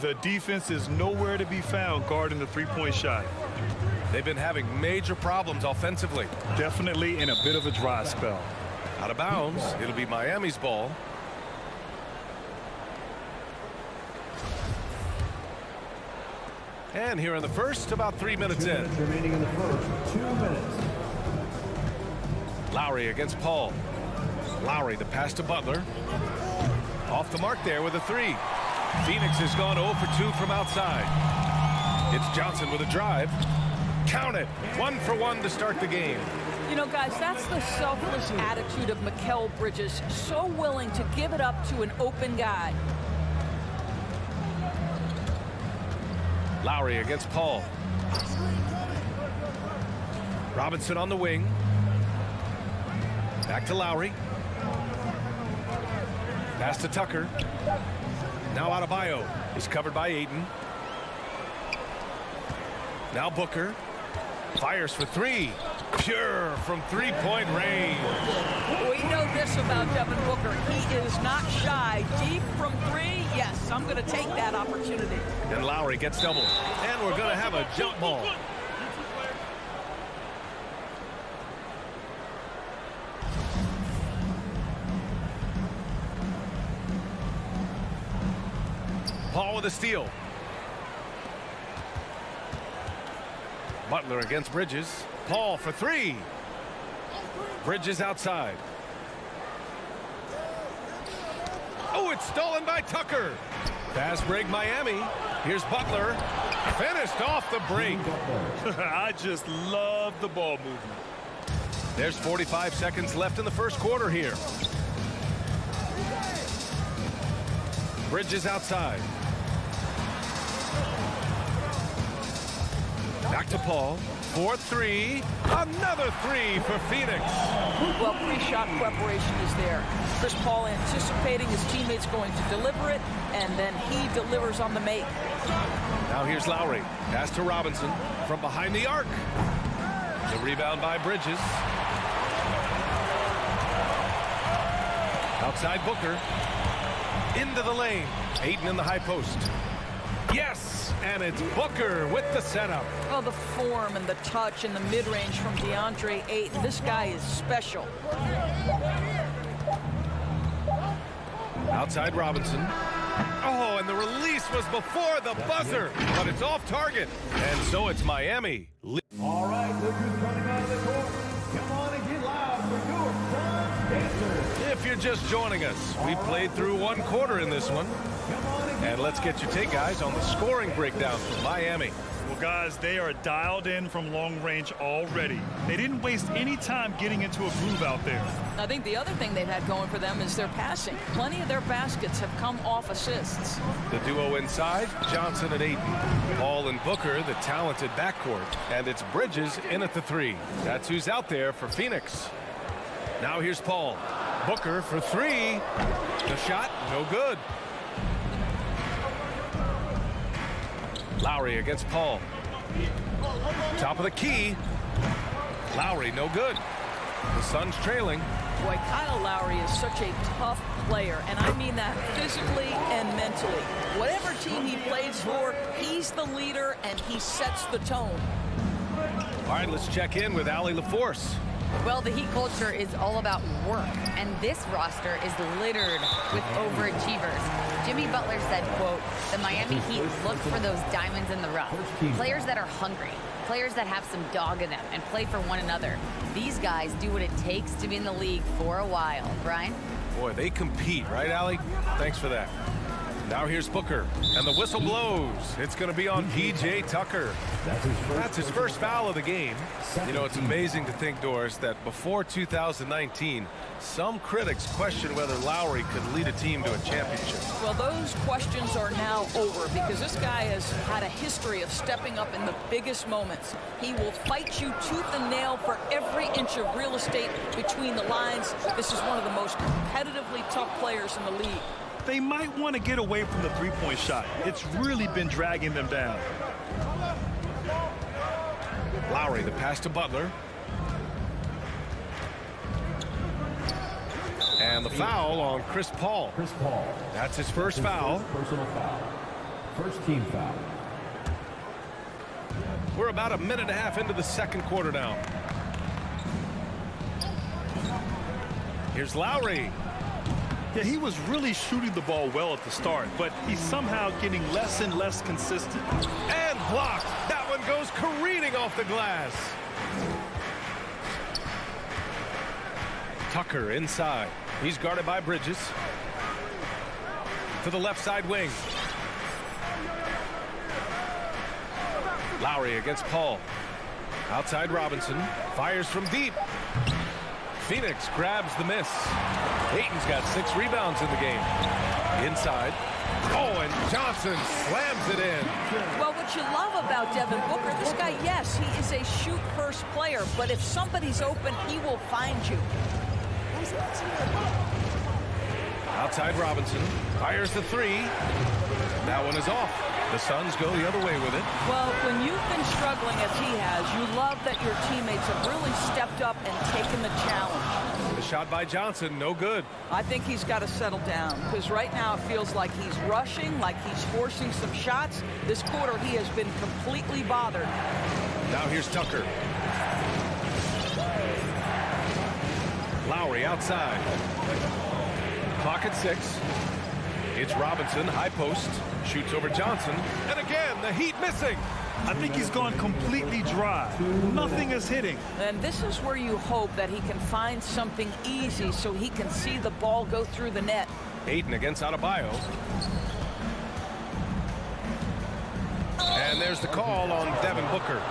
The defense is nowhere to be found guarding the three-point shot. They've been having major problems offensively. Definitely in a bit of a dry spell. Out of bounds. It'll be Miami's ball. And here in the first, about 3 minutes in. Remaining in the first, 2 minutes. Lowry against Paul. Lowry, the pass to Butler. Off the mark there with a 3. Phoenix has gone 0 for 2 from outside. It's Johnson with a drive. Count it. 1 for 1 to start the game. You know, guys, that's the selfless attitude of Mikal Bridges. So willing to give it up to an open guy. Lowry against Paul. Robinson on the wing. Back to Lowry. Pass to Tucker. Now Adebayo is covered by Ayton. Now Booker fires for 3. Pure from 3-point range. We know this about Devin Booker. He is not shy. Deep from 3, yes, I'm going to take that opportunity. And Lowry gets doubled. And we're going to have a jump ball. Paul with a steal. Butler against Bridges. Paul for 3. Bridges outside. Oh, it's stolen by Tucker. Fast break Miami. Here's Butler. Finished off the break. I just love the ball movement. There's 45 seconds left in the first quarter here. Bridges outside. Back to Paul. 4-3. Another three for Phoenix. Well, pre-shot preparation is there. Chris Paul anticipating his teammates going to deliver it, and then he delivers on the make. Now here's Lowry. Pass to Robinson from behind the arc. The rebound by Bridges. Outside Booker. Into the lane. Ayton in the high post. Yes! And it's Booker with the setup. Oh, the form and the touch and the mid-range from DeAndre Ayton. This guy is special. Outside Robinson. Oh, and the release was before the buzzer, but it's off target. And so it's Miami. All right, look who's coming out of the court. Come on and get loud for your Suns dancers. If you're just joining us, we played through one quarter in this one. And let's get your take, guys, on the scoring breakdown from Miami. Well, guys, they are dialed in from long range already. They didn't waste any time getting into a groove out there. I think the other thing they've had going for them is their passing. Plenty of their baskets have come off assists. The duo inside, Johnson and Ayton. Paul and Booker, the talented backcourt. And it's Bridges in at the three. That's who's out there for Phoenix. Now here's Paul. Booker for three. The shot, no good. Lowry against Paul. Top of the key. Lowry, no good. The Suns trailing. Boy, Kyle Lowry is such a tough player, and I mean that physically and mentally. Whatever team he plays for, he's the leader, and he sets the tone. All right, let's check in with Allie LaForce. Well, the Heat culture is all about work, and this roster is littered with overachievers. Jimmy Butler said, quote, "The Miami Heat look for those diamonds in the rough. Players that are hungry, players that have some dog in them and play for one another. These guys do what it takes to be in the league for a while." Brian? Boy, they compete, right, Allie? Thanks for that. Now here's Booker, and the whistle blows. It's going to be on P.J. Tucker. That's his first foul of the game. You know, it's amazing to think, Doris, that before 2019, some critics questioned whether Lowry could lead a team to a championship. Well, those questions are now over because this guy has had a history of stepping up in the biggest moments. He will fight you tooth and nail for every inch of real estate between the lines. This is one of the most competitively tough players in the league. They might want to get away from the three-point shot. It's really been dragging them down. Lowry, the pass to Butler. And the foul on Chris Paul. Chris Paul. That's his first foul. Personal foul. First team foul. We're about a minute and a half into the second quarter now. Here's Lowry. Yeah, he was really shooting the ball well at the start, but he's somehow getting less and less consistent. And blocked. That one goes careening off the glass. Tucker inside. He's guarded by Bridges. To the left side wing. Lowry against Paul. Outside Robinson. Fires from deep. Phoenix grabs the miss. Ayton's got 6 rebounds in the game. Inside. Oh, and Johnson slams it in. Well, what you love about Devin Booker, this guy, yes, he is a shoot-first player, but if somebody's open, he will find you. Outside Robinson. Fires the three. That one is off. The Suns go the other way with it. Well, when you've been struggling as he has, you love that your teammates have really stepped up and taken the challenge. The shot by Johnson, no good. I think he's got to settle down because right now it feels like he's rushing, like he's forcing some shots. This quarter he has been completely bothered. Now here's Tucker. Lowry outside. Clock at 6. It's Robinson, high post. Shoots over Johnson. And again, the Heat missing. I think he's gone completely dry. Nothing is hitting. And this is where you hope that he can find something easy so he can see the ball go through the net. Ayton against Adebayo. And there's the call on Devin Booker.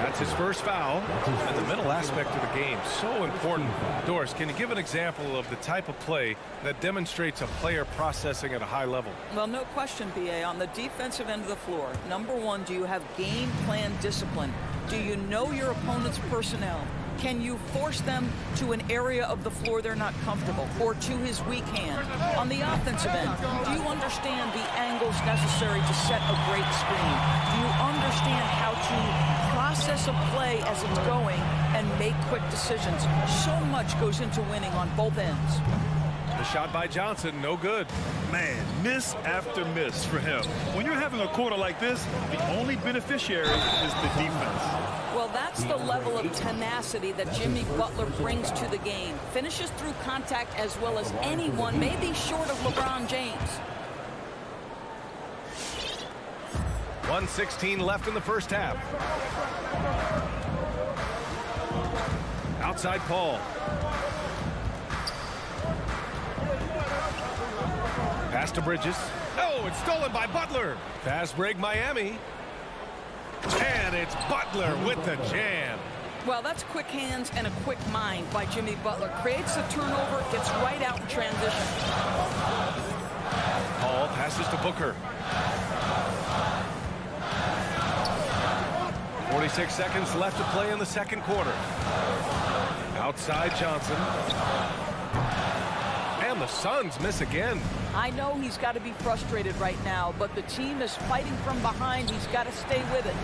That's his first foul. And the middle aspect of the game, so important. Doris, can you give an example of the type of play that demonstrates a player processing at a high level? Well, no question, B.A. On the defensive end of the floor, number one, do you have game plan discipline? Do you know your opponent's personnel? Can you force them to an area of the floor they're not comfortable or to his weak hand? On the offensive end, do you understand the angles necessary to set a great screen? Do you understand how to process a play as it's going and make quick decisions? So much goes into winning on both ends. The shot by Johnson, no good. Man, miss after miss for him. When you're having a quarter like this, the only beneficiary is the defense. Well, that's the level of tenacity that Jimmy Butler brings to the game. Finishes through contact as well as anyone, maybe short of LeBron James. 1:16 left in the first half. Outside Paul. Pass to Bridges. Oh, it's stolen by Butler. Fast break Miami. And it's Butler with the jam. Well, that's quick hands and a quick mind by Jimmy Butler. Creates the turnover, gets right out in transition. Paul passes to Booker. 46 seconds left to play in the second quarter. Outside Johnson. And the Suns miss again. I know he's got to be frustrated right now, but the team is fighting from behind. He's got to stay with it.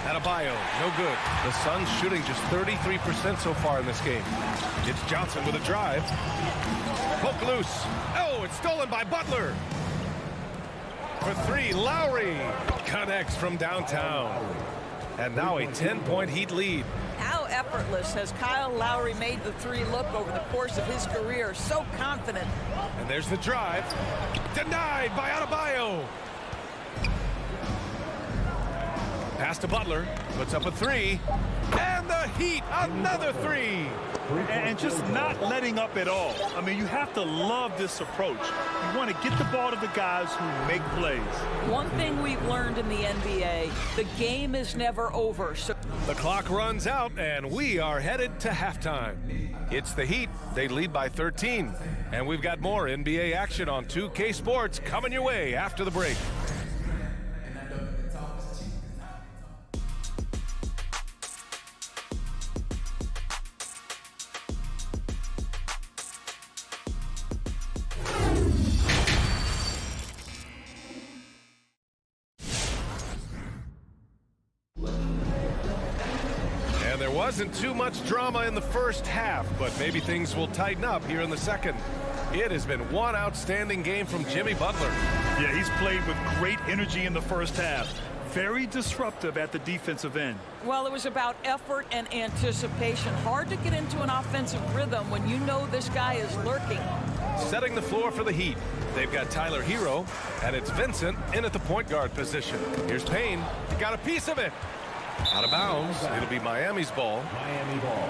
Adebayo, no good. The Suns shooting just 33% so far in this game. It's Johnson with a drive. Poke loose. Oh, it's stolen by Butler. For three, Lowry connects from downtown. And now a 10-point Heat lead. How effortless has Kyle Lowry made the three look over the course of his career? So confident. And there's the drive. Denied by Adebayo. Pass to Butler. Puts up a three. And the Heat, another three. And just not letting up at all. I mean, you have to love this approach. You want to get the ball to the guys who make plays. One thing we've learned in the NBA, the game is never over. So the clock runs out, and we are headed to halftime. It's the Heat. They lead by 13. And we've got more NBA action on 2K Sports coming your way after the break. Wasn't too much drama in the first half, but maybe things will tighten up here in the second. It has been one outstanding game from Jimmy Butler. Yeah, he's played with great energy in the first half. Very disruptive at the defensive end. Well, it was about effort and anticipation. Hard to get into an offensive rhythm when you know this guy is lurking. Setting the floor for the Heat. They've got Tyler Hero, and it's Vincent in at the point guard position. Here's Payne. He got a piece of it. Out of bounds. It'll be Miami's ball. Miami ball.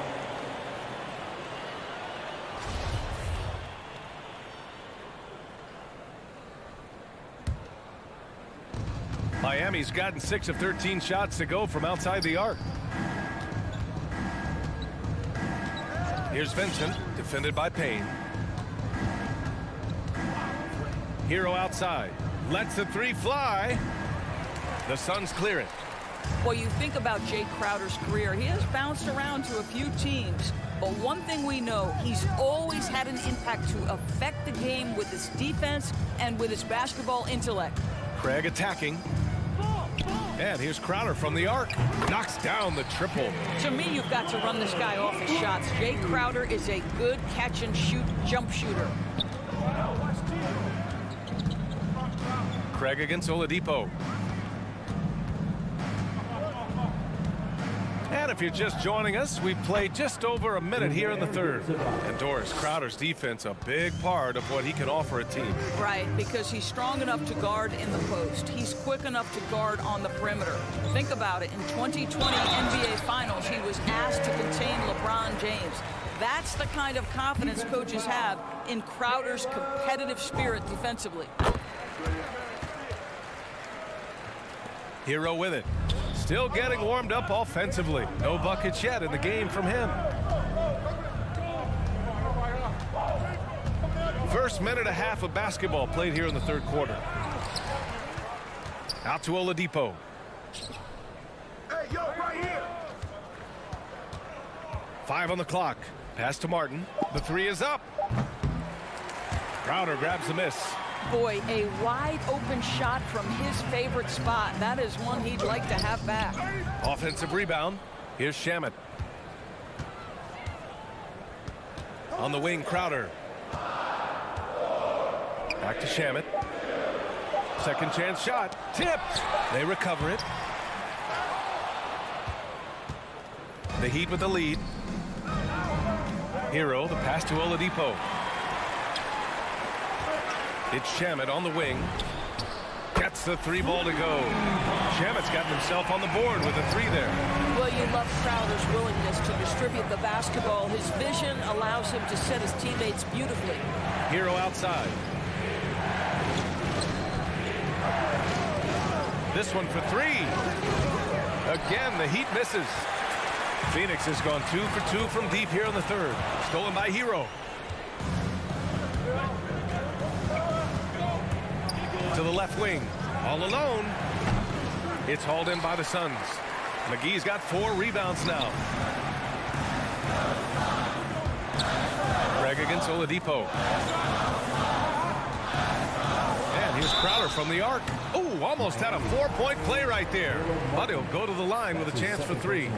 Miami's gotten 6 of 13 shots to go from outside the arc. Here's Vincent, defended by Payne. Hero outside. Lets the three fly. The Suns clear it. Well, you think about Jay Crowder's career. He has bounced around to a few teams. But one thing we know, he's always had an impact to affect the game with his defense and with his basketball intellect. Craig attacking. And here's Crowder from the arc. Knocks down the triple. To me, you've got to run this guy off his shots. Jay Crowder is a good catch-and-shoot jump shooter. Craig against Oladipo. And And if you're just joining us, we've played just over a minute here in the third. And Doris, Crowder's defense, a big part of what he can offer a team. Right, because he's strong enough to guard in the post. He's quick enough to guard on the perimeter. Think about it. In 2020 NBA Finals, he was asked to contain LeBron James. That's the kind of confidence coaches have in Crowder's competitive spirit defensively. Hero with it. Still getting warmed up offensively. No buckets yet in the game from him. First minute and a half of basketball played here in the third quarter. Out to Oladipo. Hey, yo, right here. 5 on the clock. Pass to Martin. The three is up. Crowder grabs the miss. Boy, a wide open shot from his favorite spot. That is one he'd like to have back. Offensive rebound. Here's Shamet. On the wing, Crowder. Back to Shamet. Second chance shot. Tipped. They recover it. The Heat with the lead. Hero, the pass to Oladipo. It's Shamet on the wing. Gets the three ball to go. Shamet's gotten himself on the board with a three there. Well, you love Crowder's willingness to distribute the basketball. His vision allows him to set his teammates beautifully. Hero outside. This one for three. Again, the Heat misses. Phoenix has gone 2 for 2 from deep here in the third. Stolen by Hero. To the left wing. All alone. It's hauled in by the Suns. McGee's got 4 rebounds now. Craig against Oladipo. And here's Crowder from the arc. Oh, almost had a 4-point play right there. But he'll go to the line with a chance for 3.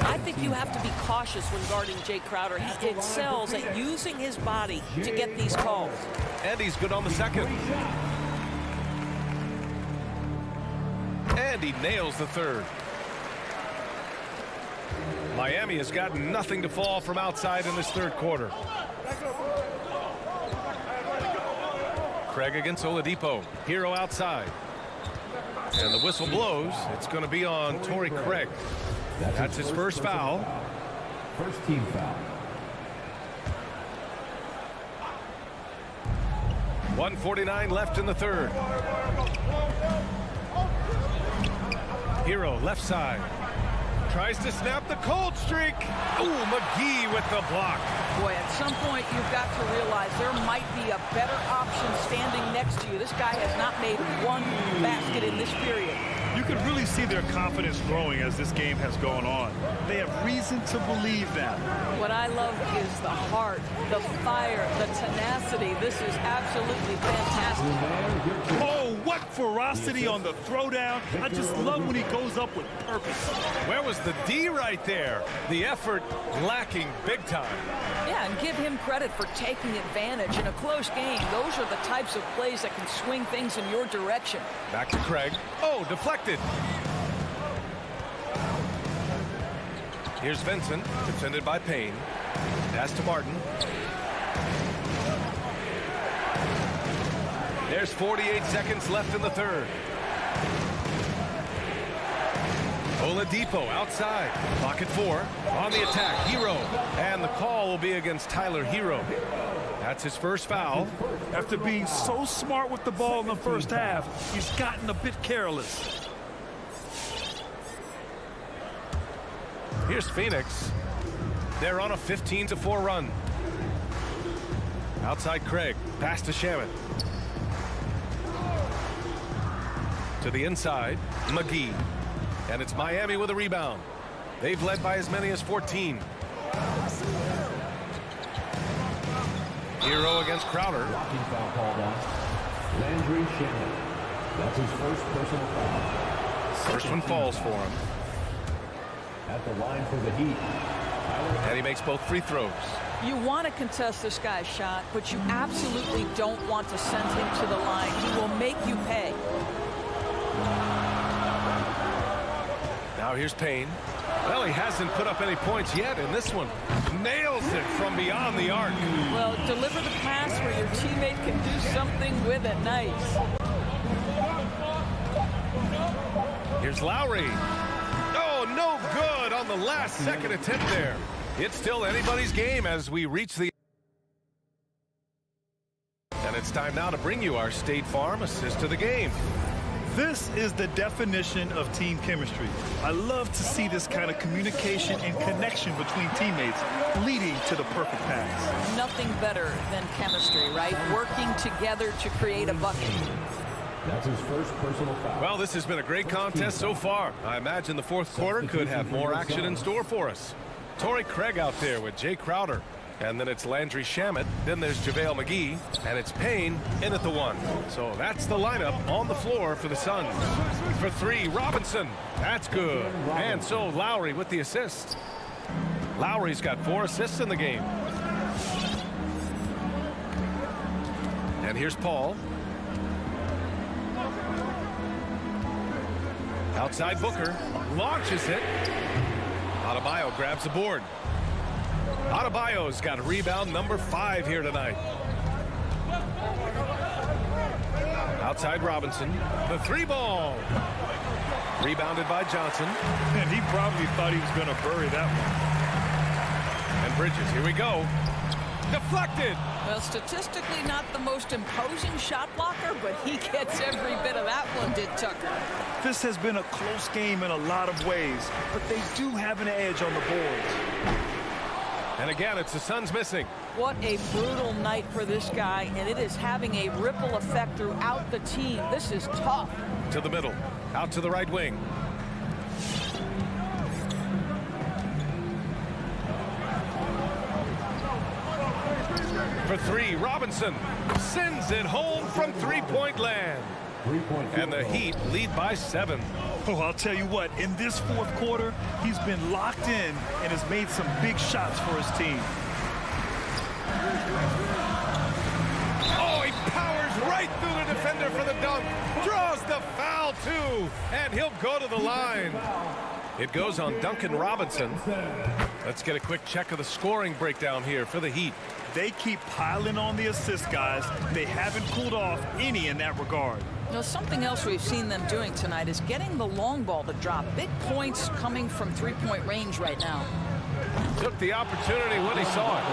I think you have to be cautious when guarding Jay Crowder. He excels at using his body to get these calls. And he's good on the second. And he nails the third. Miami has got nothing to fall from outside in this third quarter. Craig against Oladipo. Hero outside. And the whistle blows. It's going to be on Torrey Craig. That's his first foul. First team foul. 1:49 left in the third. Hero left side. Tries to snap the cold streak. Ooh, McGee with the block. Boy, at some point you've got to realize there might be a better option standing next to you. This guy has not made one basket in this period. You can really see their confidence growing as this game has gone on. They have reason to believe that. What I love is the heart, the fire, the tenacity. This is absolutely fantastic. Oh, what ferocity on the throwdown. I just love when he goes up with purpose. Where was the D right there? The effort lacking big time. Yeah, and give him credit for taking advantage in a close game. Those are the types of plays that can swing things in your direction. Back to Craig. Oh, deflected. Here's Vincent, defended by Payne. Pass to Martin. There's 48 seconds left in the third. Oladipo outside. Clock at 4. On the attack, Hero. And the call will be against Tyler Hero. That's his first foul. After being so smart with the ball in the first half, he's gotten a bit careless. Here's Phoenix. They're on a 15-4 run. Outside Craig. Pass to Shamet. To the inside, McGee. And it's Miami with a rebound. They've led by as many as 14. Hero against Crowder. Blocking foul called on Landry Shamet. That's his first personal foul. First one falls for him. At the line for the Heat. And he makes both free throws. You want to contest this guy's shot, but you absolutely don't want to send him to the line. He will make you pay. Now here's Payne. Well, he hasn't put up any points yet in this one. Nails it from beyond the arc. Well, deliver the pass where your teammate can do something with it. Nice. Here's Lowry. Oh, no good on the last second attempt there. It's still anybody's game as we reach the... And it's time now to bring you our State Farm assist of the game. This is the definition of team chemistry. I love to see this kind of communication and connection between teammates leading to the perfect pass. Nothing better than chemistry, right? Working together to create a bucket. That's his first personal foul. Well, this has been a great contest so far. I imagine the fourth quarter could have more action in store for us. Torrey Craig out there with Jay Crowder. And then it's Landry Shamet. Then there's JaVale McGee. And it's Payne in at the 1. So that's the lineup on the floor for the Suns. For 3, Robinson. That's good. And so Lowry with the assist. Lowry's got 4 assists in the game. And here's Paul. Outside Booker. Launches it. Adebayo grabs the board. Adebayo's got a rebound number 5 here tonight. Outside Robinson. The 3-ball. Rebounded by Johnson. And he probably thought he was going to bury that one. And Bridges, here we go. Deflected. Well, statistically not the most imposing shot blocker, but he gets every bit of that one, did Tucker. This has been a close game in a lot of ways, but they do have an edge on the boards. And again, it's the Suns missing. What a brutal night for this guy, and it is having a ripple effect throughout the team. This is tough. To the middle. Out to the right wing. For 3, Robinson sends it home from three-point land. And the Heat lead by 7. Oh, I'll tell you what, in this fourth quarter, he's been locked in and has made some big shots for his team. Oh, he powers right through the defender for the dunk. Draws the foul, too. And he'll go to the line. It goes on Duncan Robinson. Let's get a quick check of the scoring breakdown here for the Heat. They keep piling on the assist, guys. They haven't cooled off any in that regard. You know, something else we've seen them doing tonight is getting the long ball to drop. Big points coming from three-point range right now. Took the opportunity when he saw it.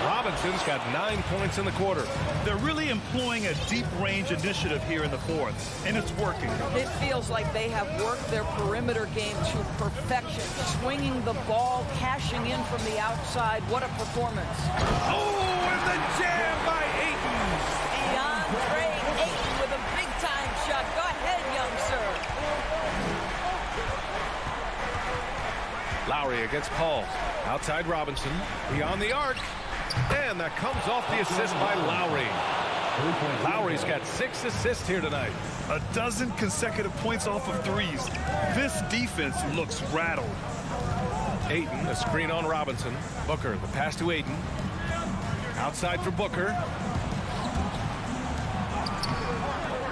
Robinson's got 9 points in the quarter. They're really employing a deep range initiative here in the fourth, and it's working. It feels like they have worked their perimeter game to perfection. Swinging the ball, cashing in from the outside. What a performance. Oh, and the jam by Ayton. DeAndre Ayton with a big-time shot. Go ahead, young sir. Lowry against Paul. Outside Robinson. Beyond the arc. And that comes off the assist by Lowry. Lowry's got 6 assists here tonight. A dozen consecutive points off of threes. This defense looks rattled. Ayton, a screen on Robinson. Booker, the pass to Ayton. Outside for Booker.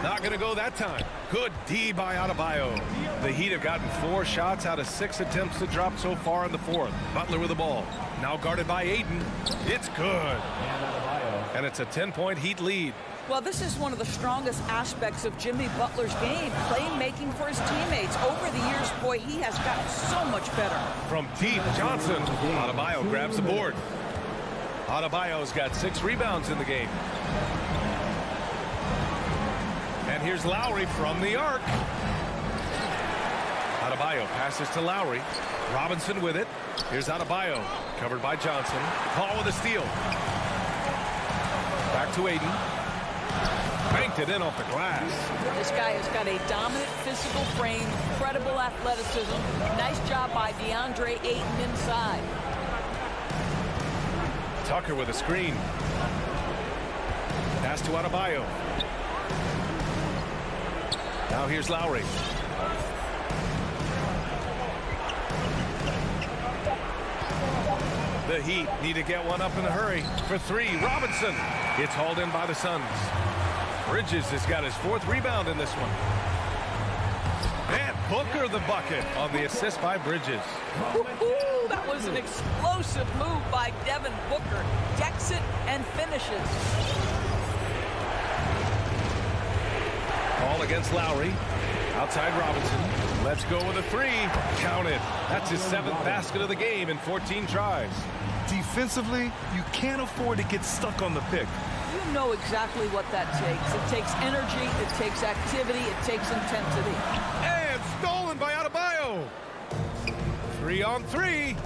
Not going to go that time. Good D by Adebayo. The Heat have gotten 4 shots out of 6 attempts to drop so far in the fourth. Butler with the ball. Now guarded by Ayton. It's good. And it's a 10-point Heat lead. Well, this is one of the strongest aspects of Jimmy Butler's game, playmaking for his teammates. Over the years, boy, he has gotten so much better. From deep, Johnson. Adebayo grabs the board. Adebayo's got 6 rebounds in the game. And here's Lowry from the arc. Adebayo passes to Lowry. Robinson with it. Here's Adebayo. Covered by Johnson. Paul with a steal. Back to Ayton. Banked it in off the glass. This guy has got a dominant physical frame, incredible athleticism. Nice job by DeAndre Ayton inside. Tucker with a screen. Pass to Adebayo. Now here's Lowry. The Heat need to get one up in a hurry. For 3, Robinson. It's hauled in by the Suns. Bridges has got his 4th rebound in this one. And Booker the bucket on the assist by Bridges. Woo-hoo, that was an explosive move by Devin Booker. Decks it and finishes. Ball against Lowry. Outside Robinson. Let's go with a three. Count it. That's his 7th basket of the game in 14 tries. Defensively, you can't afford to get stuck on the pick. You know exactly what that takes. It takes energy, it takes activity, it takes intensity. And stolen by Adebayo. 3-on-3.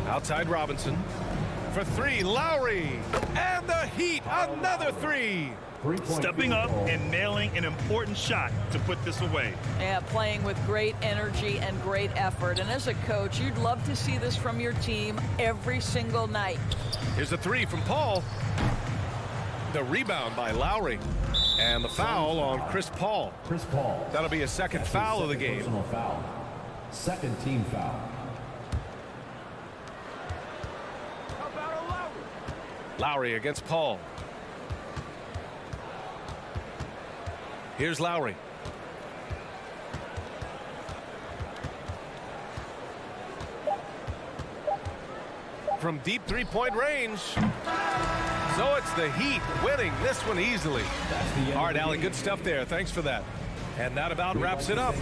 Outside Robinson. For three, Lowry. And the Heat, another three. Stepping up and nailing an important shot to put this away. Yeah, playing with great energy and great effort. And as a coach, you'd love to see this from your team every single night. Here's a three from Paul. The rebound by Lowry. And the foul on Chris Paul. Chris Paul. That'll be a second foul of the game. Personal foul. Second team foul. Lowry against Paul. Here's Lowry. From deep three-point range. So it's the Heat winning this one easily. All right, Allie, good stuff there. Thanks for that. And that about wraps it up.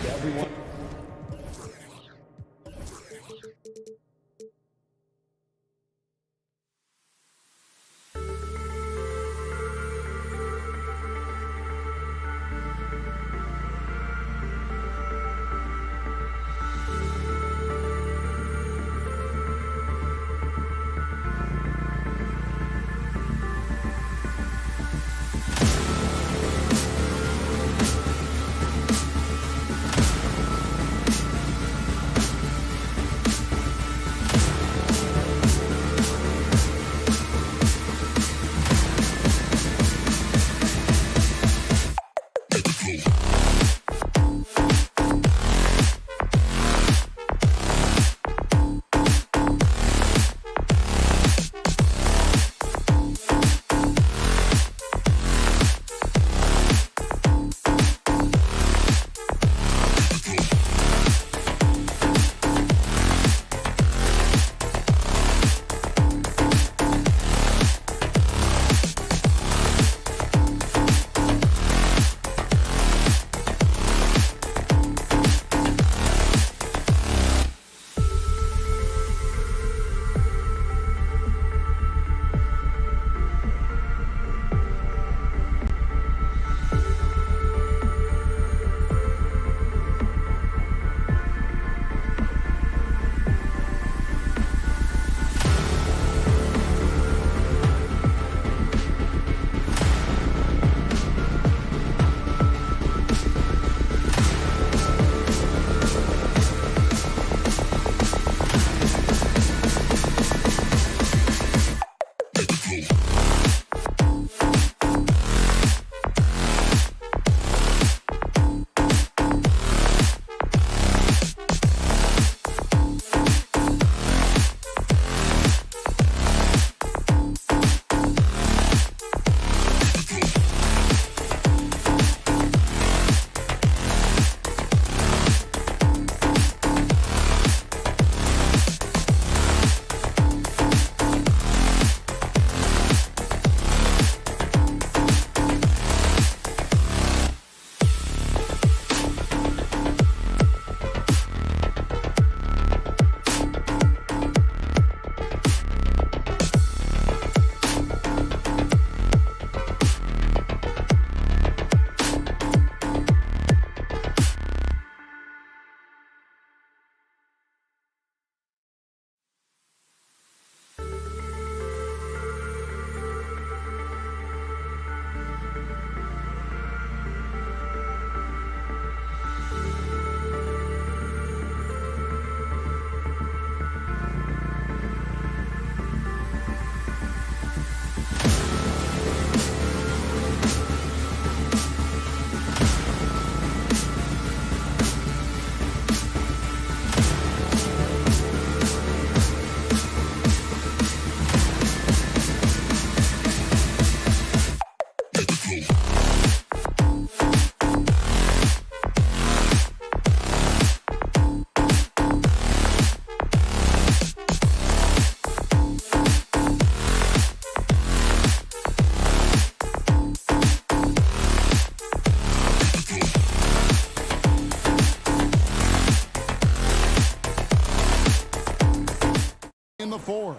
in the 4.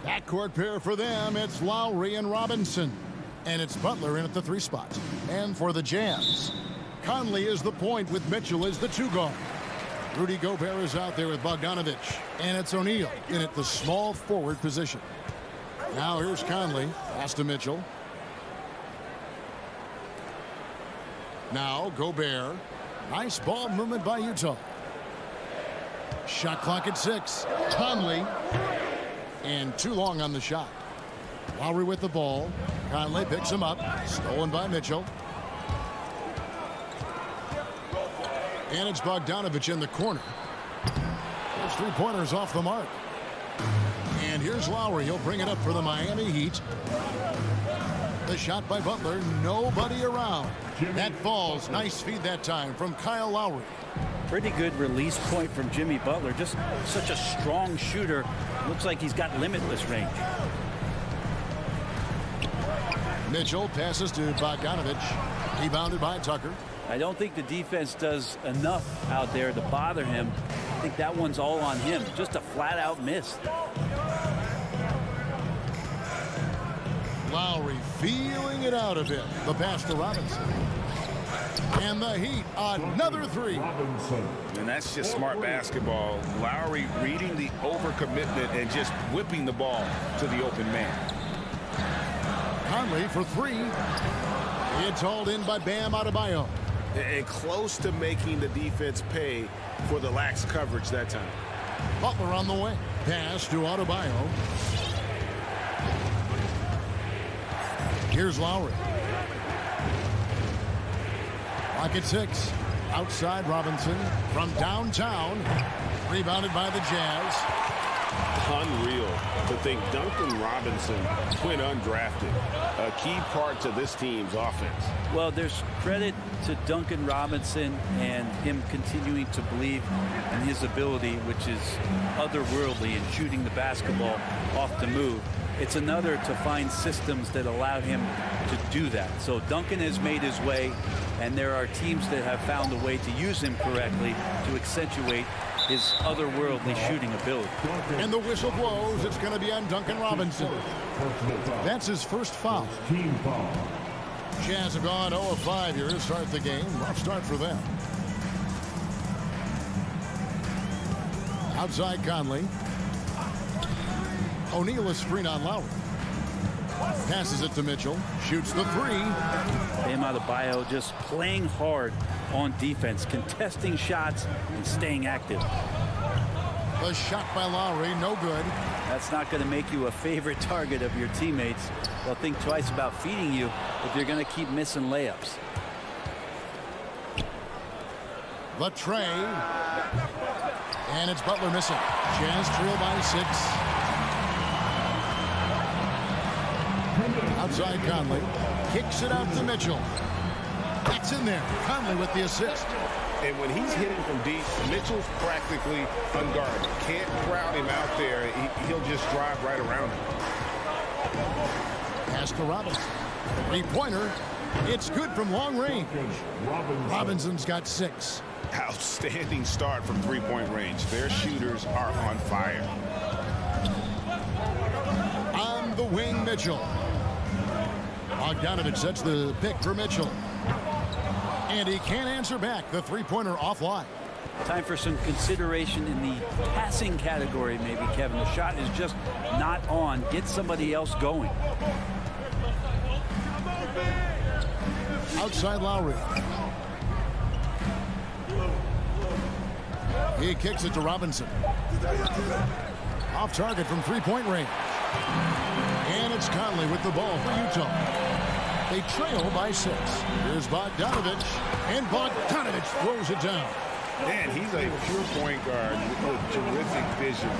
Backcourt pair for them, it's Lowry and Robinson. And it's Butler in at the 3 spot. And for the Jazz, Conley is the point with Mitchell as the 2 guard. Rudy Gobert is out there with Bogdanovich. And it's O'Neal in at the small forward position. Now here's Conley. Pass to Mitchell. Now Gobert. Nice ball movement by Utah. Shot clock at 6. Conley. And too long on the shot. Lowry with the ball. Conley picks him up. Stolen by Mitchell. And it's Bogdanovich in the corner. Those 3-pointers off the mark. And here's Lowry. He'll bring it up for the Miami Heat. The shot by Butler. Nobody around. That falls. Nice feed that time from Kyle Lowry. Pretty good release point from Jimmy Butler. Just such a strong shooter. Looks like he's got limitless range. Mitchell passes to Bogdanovich. Rebounded by Tucker. I don't think the defense does enough out there to bother him. I think that one's all on him. Just a flat-out miss. Lowry feeling it out a bit. The pass to Robinson. And the Heat, another 3. And that's just smart basketball. Lowry reading the overcommitment and just whipping the ball to the open man. Conley for 3. It's hauled in by Bam Adebayo. And close to making the defense pay for the lax coverage that time. Butler on the way. Pass to Adebayo. Here's Lowry. Clock at 6. Outside Robinson from downtown. Rebounded by the Jazz. Unreal to think Duncan Robinson went undrafted. A key part to this team's offense. Well, there's credit to Duncan Robinson and him continuing to believe in his ability, which is otherworldly in shooting the basketball off the move. It's another to find systems that allow him to do that. So Duncan has made his way, and there are teams that have found a way to use him correctly to accentuate his otherworldly shooting ability. And the whistle blows. It's going to be on Duncan Robinson. That's his first foul. Jazz have gone 0 of 5 here to start the game. Rough start for them. Outside Conley. O'Neal is screen on Lowry. Passes it to Mitchell. Shoots the 3. Bam Adebayo just playing hard on defense, contesting shots and staying active. The shot by Lowry, no good. That's not going to make you a favorite target of your teammates. They'll think twice about feeding you if you're going to keep missing layups. The tray. And it's Butler missing. Jazz trail by 6. Outside Conley. Kicks it out to Mitchell. That's in there. Conley with the assist. And when he's hitting from deep, Mitchell's practically unguarded. Can't crowd him out there. He'll just drive right around him. Pass to Robinson. 3-pointer. It's good from long range. Robinson's got 6. Outstanding start from 3-point range. Their shooters are on fire. On the wing, Mitchell. Bogdanovich sets the pick for Mitchell. And he can't answer back. The 3-pointer offline. Time for some consideration in the passing category, maybe, Kevin. The shot is just not on. Get somebody else going. Outside Lowry. He kicks it to Robinson. Off target from 3-point range. And it's Conley with the ball for Utah. They trail by 6. Here's Bogdanovich. And Bogdanovich throws it down. Man, he's a pure point guard with terrific vision.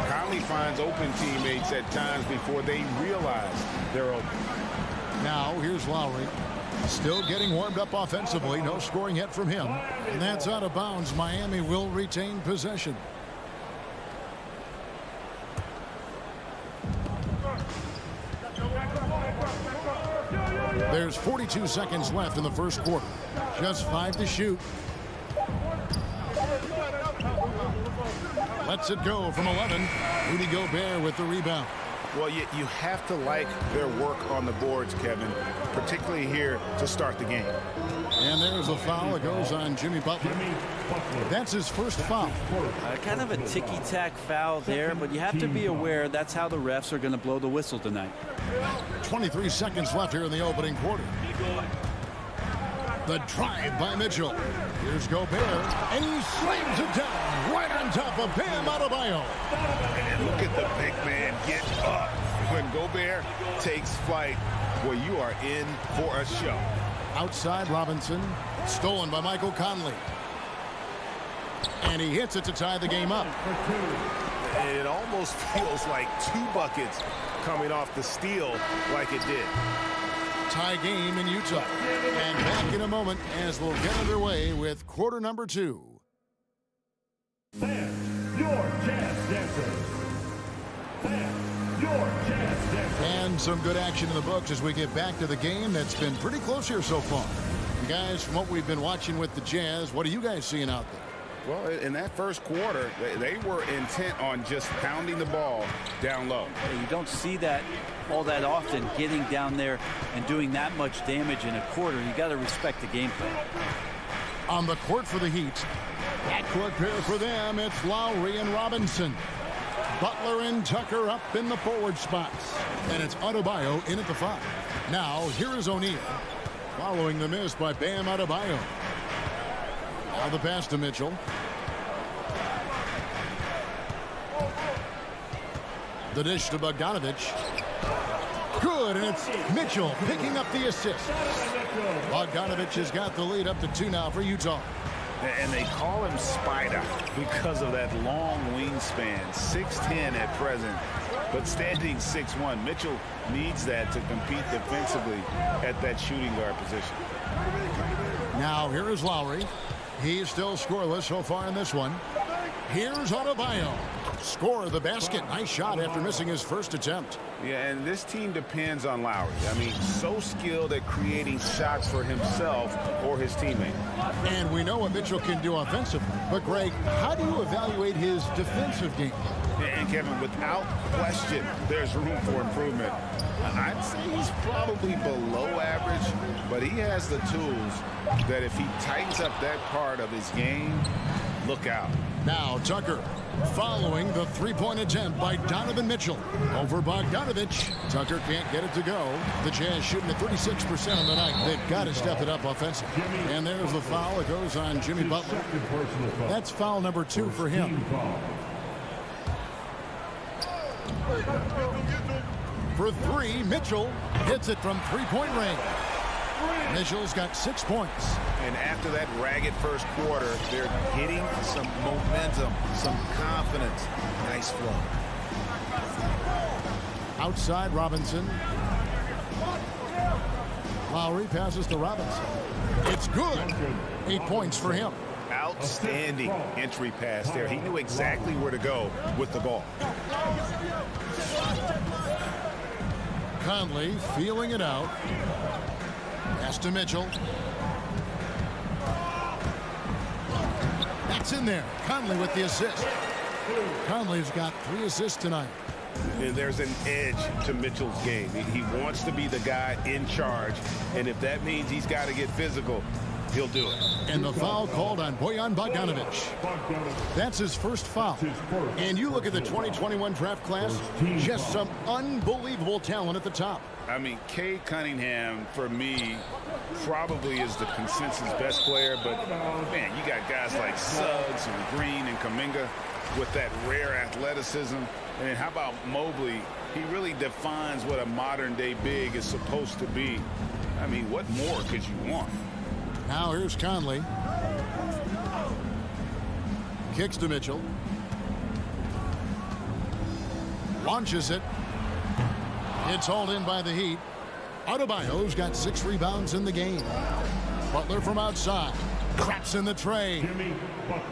Conley finds open teammates at times before they realize they're open. Now, here's Lowry. Still getting warmed up offensively. No scoring yet from him. And that's out of bounds. Miami will retain possession. There's 42 seconds left in the first quarter. Just 5 to shoot. Lets it go from 11. Rudy Gobert with the rebound. Well, you have to like their work on the boards, Kevin, particularly here to start the game. And there's a foul. It goes on Jimmy Butler. That's his first foul. Kind of a ticky-tack foul there, but you have to be aware that's how the refs are going to blow the whistle tonight. 23 seconds left here in the opening quarter. The drive by Mitchell. Here's Gobert, and he slams it down right on top of Bam Adebayo. And look at the big man get up. When Gobert takes flight, well, you are in for a show. Outside Robinson, stolen by Michael Conley. And he hits it to tie the game up. It almost feels like 2 buckets coming off the steal like it did. Tie game in Utah. And back in a moment as we'll get underway with quarter number 2. Fan, your Jazz Dancer. Fan, your Jazz Dancer. And some good action in the books as we get back to the game that's been pretty close here so far. You guys, from what we've been watching with the Jazz, what are you guys seeing out there? Well, in that first quarter, they were intent on just pounding the ball down low. You don't see that all that often, getting down there and doing that much damage in a quarter. You got to respect the game plan. On the court for the Heat, at court pair for them, it's Lowry and Robinson. Butler and Tucker up in the forward spots. And it's Adebayo in at the 5. Now, here is O'Neal, following the miss by Bam Adebayo. Now the pass to Mitchell. The dish to Bogdanovich. Good, and it's Mitchell picking up the assist. Bogdanovich has got the lead up to 2 now for Utah. And they call him Spider because of that long wingspan, 6'10" at present, but standing 6'1". Mitchell needs that to compete defensively at that shooting guard position. Now here is Lowry. He's still scoreless so far in this one. Here's Adebayo. Score the basket. Nice shot after missing his first attempt. Yeah, and this team depends on Lowry. I mean, so skilled at creating shots for himself or his teammate. And we know what Mitchell can do offensively. But, Greg, how do you evaluate his defensive game? And, Kevin, without question, there's room for improvement. I'd say he's probably below average, but he has the tools that if he tightens up that part of his game, look out. Now Tucker following the 3-point attempt by Donovan Mitchell over Bogdanovich. Tucker can't get it to go. The Jazz shooting at 36% on the night. They've got to step it up offensively. And there's the foul. It goes on Jimmy Butler. That's foul number 2 for him. For 3, Mitchell hits it from 3-point range. Mitchell's got 6 points. And after that ragged first quarter, they're hitting some momentum, some confidence. Nice flow. Outside Robinson. Lowry passes to Robinson. It's good. 8 points for him. Outstanding entry pass there. He knew exactly where to go with the ball. Conley feeling it out. Pass to Mitchell. That's in there. Conley with the assist. Conley's got 3 assists tonight. And there's an edge to Mitchell's game. He wants to be the guy in charge, and if that means he's got to get physical, he'll do it. And the foul called on Bojan Bogdanovich. That's his first foul. And you look at the 2021 draft class, just some unbelievable talent at the top. I mean, Cade Cunningham, for me, probably is the consensus best player, but, man, you got guys like Suggs and Green and Kuminga with that rare athleticism. And how about Mobley? He really defines what a modern-day big is supposed to be. I mean, what more could you want? Now here's Conley. Kicks to Mitchell. Launches it. It's hauled in by the Heat. Adebayo's got 6 rebounds in the game. Butler from outside. Craps in the tray.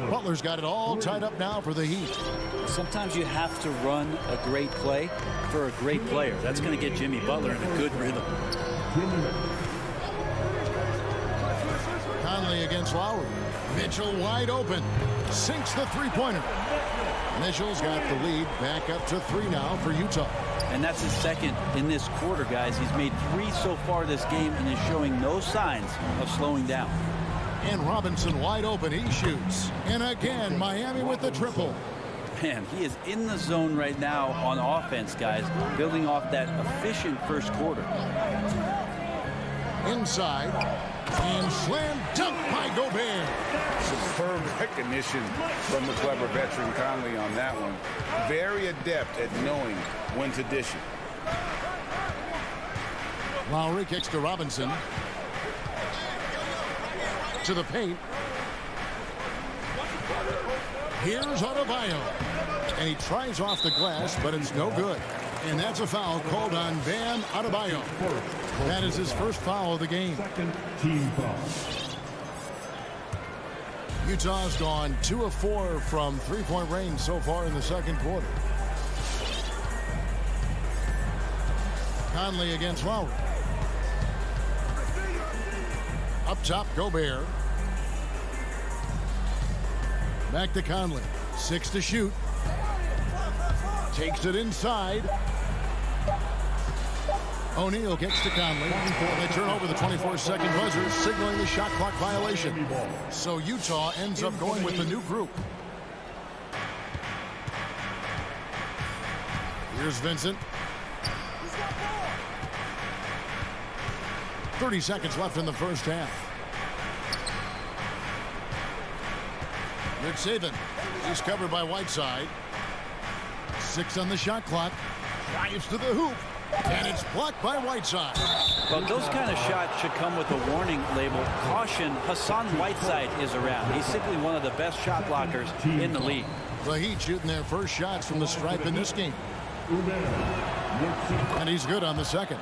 Butler's got it all tied up now for the Heat. Sometimes you have to run a great play for a great player. That's going to get Jimmy Butler in a good rhythm. Conley against Lowry. Mitchell wide open. sinks the three-pointer. Mitchell's got the lead back up to 3 now for Utah. And that's his second in this quarter, guys. He's made 3 so far this game and is showing no signs of slowing down. And Robinson wide open. He shoots. And again, Miami with the triple. Man, he is in the zone right now on offense, guys, building off that efficient first quarter. Inside. And slam dunk by Gobert. Superb recognition from the clever veteran Conley on that one. Very adept at knowing when to dish it. Lowry kicks to Robinson. To the paint. Here's Adebayo. And he tries off the glass, but it's no good. And that's a foul called on Bam Adebayo. That is his first foul of the game. Team foul. Utah's gone 2 of 4 from three-point range so far in the second quarter. Conley against Lowry. Up top, Gobert. Back to Conley. 6 to shoot. Takes it inside. O'Neal gets to Conley. They turn over the 24-second buzzer, signaling the shot clock violation. So Utah ends up going with the new group. Here's Vincent. 30 seconds left in the first half. Good saving. He's covered by Whiteside. 6 on the shot clock. Drives to the hoop. And it's blocked by Whiteside. Well, those kind of shots should come with a warning label. Caution, Hassan Whiteside is around. He's simply one of the best shot blockers in the league. The Heat shooting their first shots from the stripe in this game. And he's good on the second.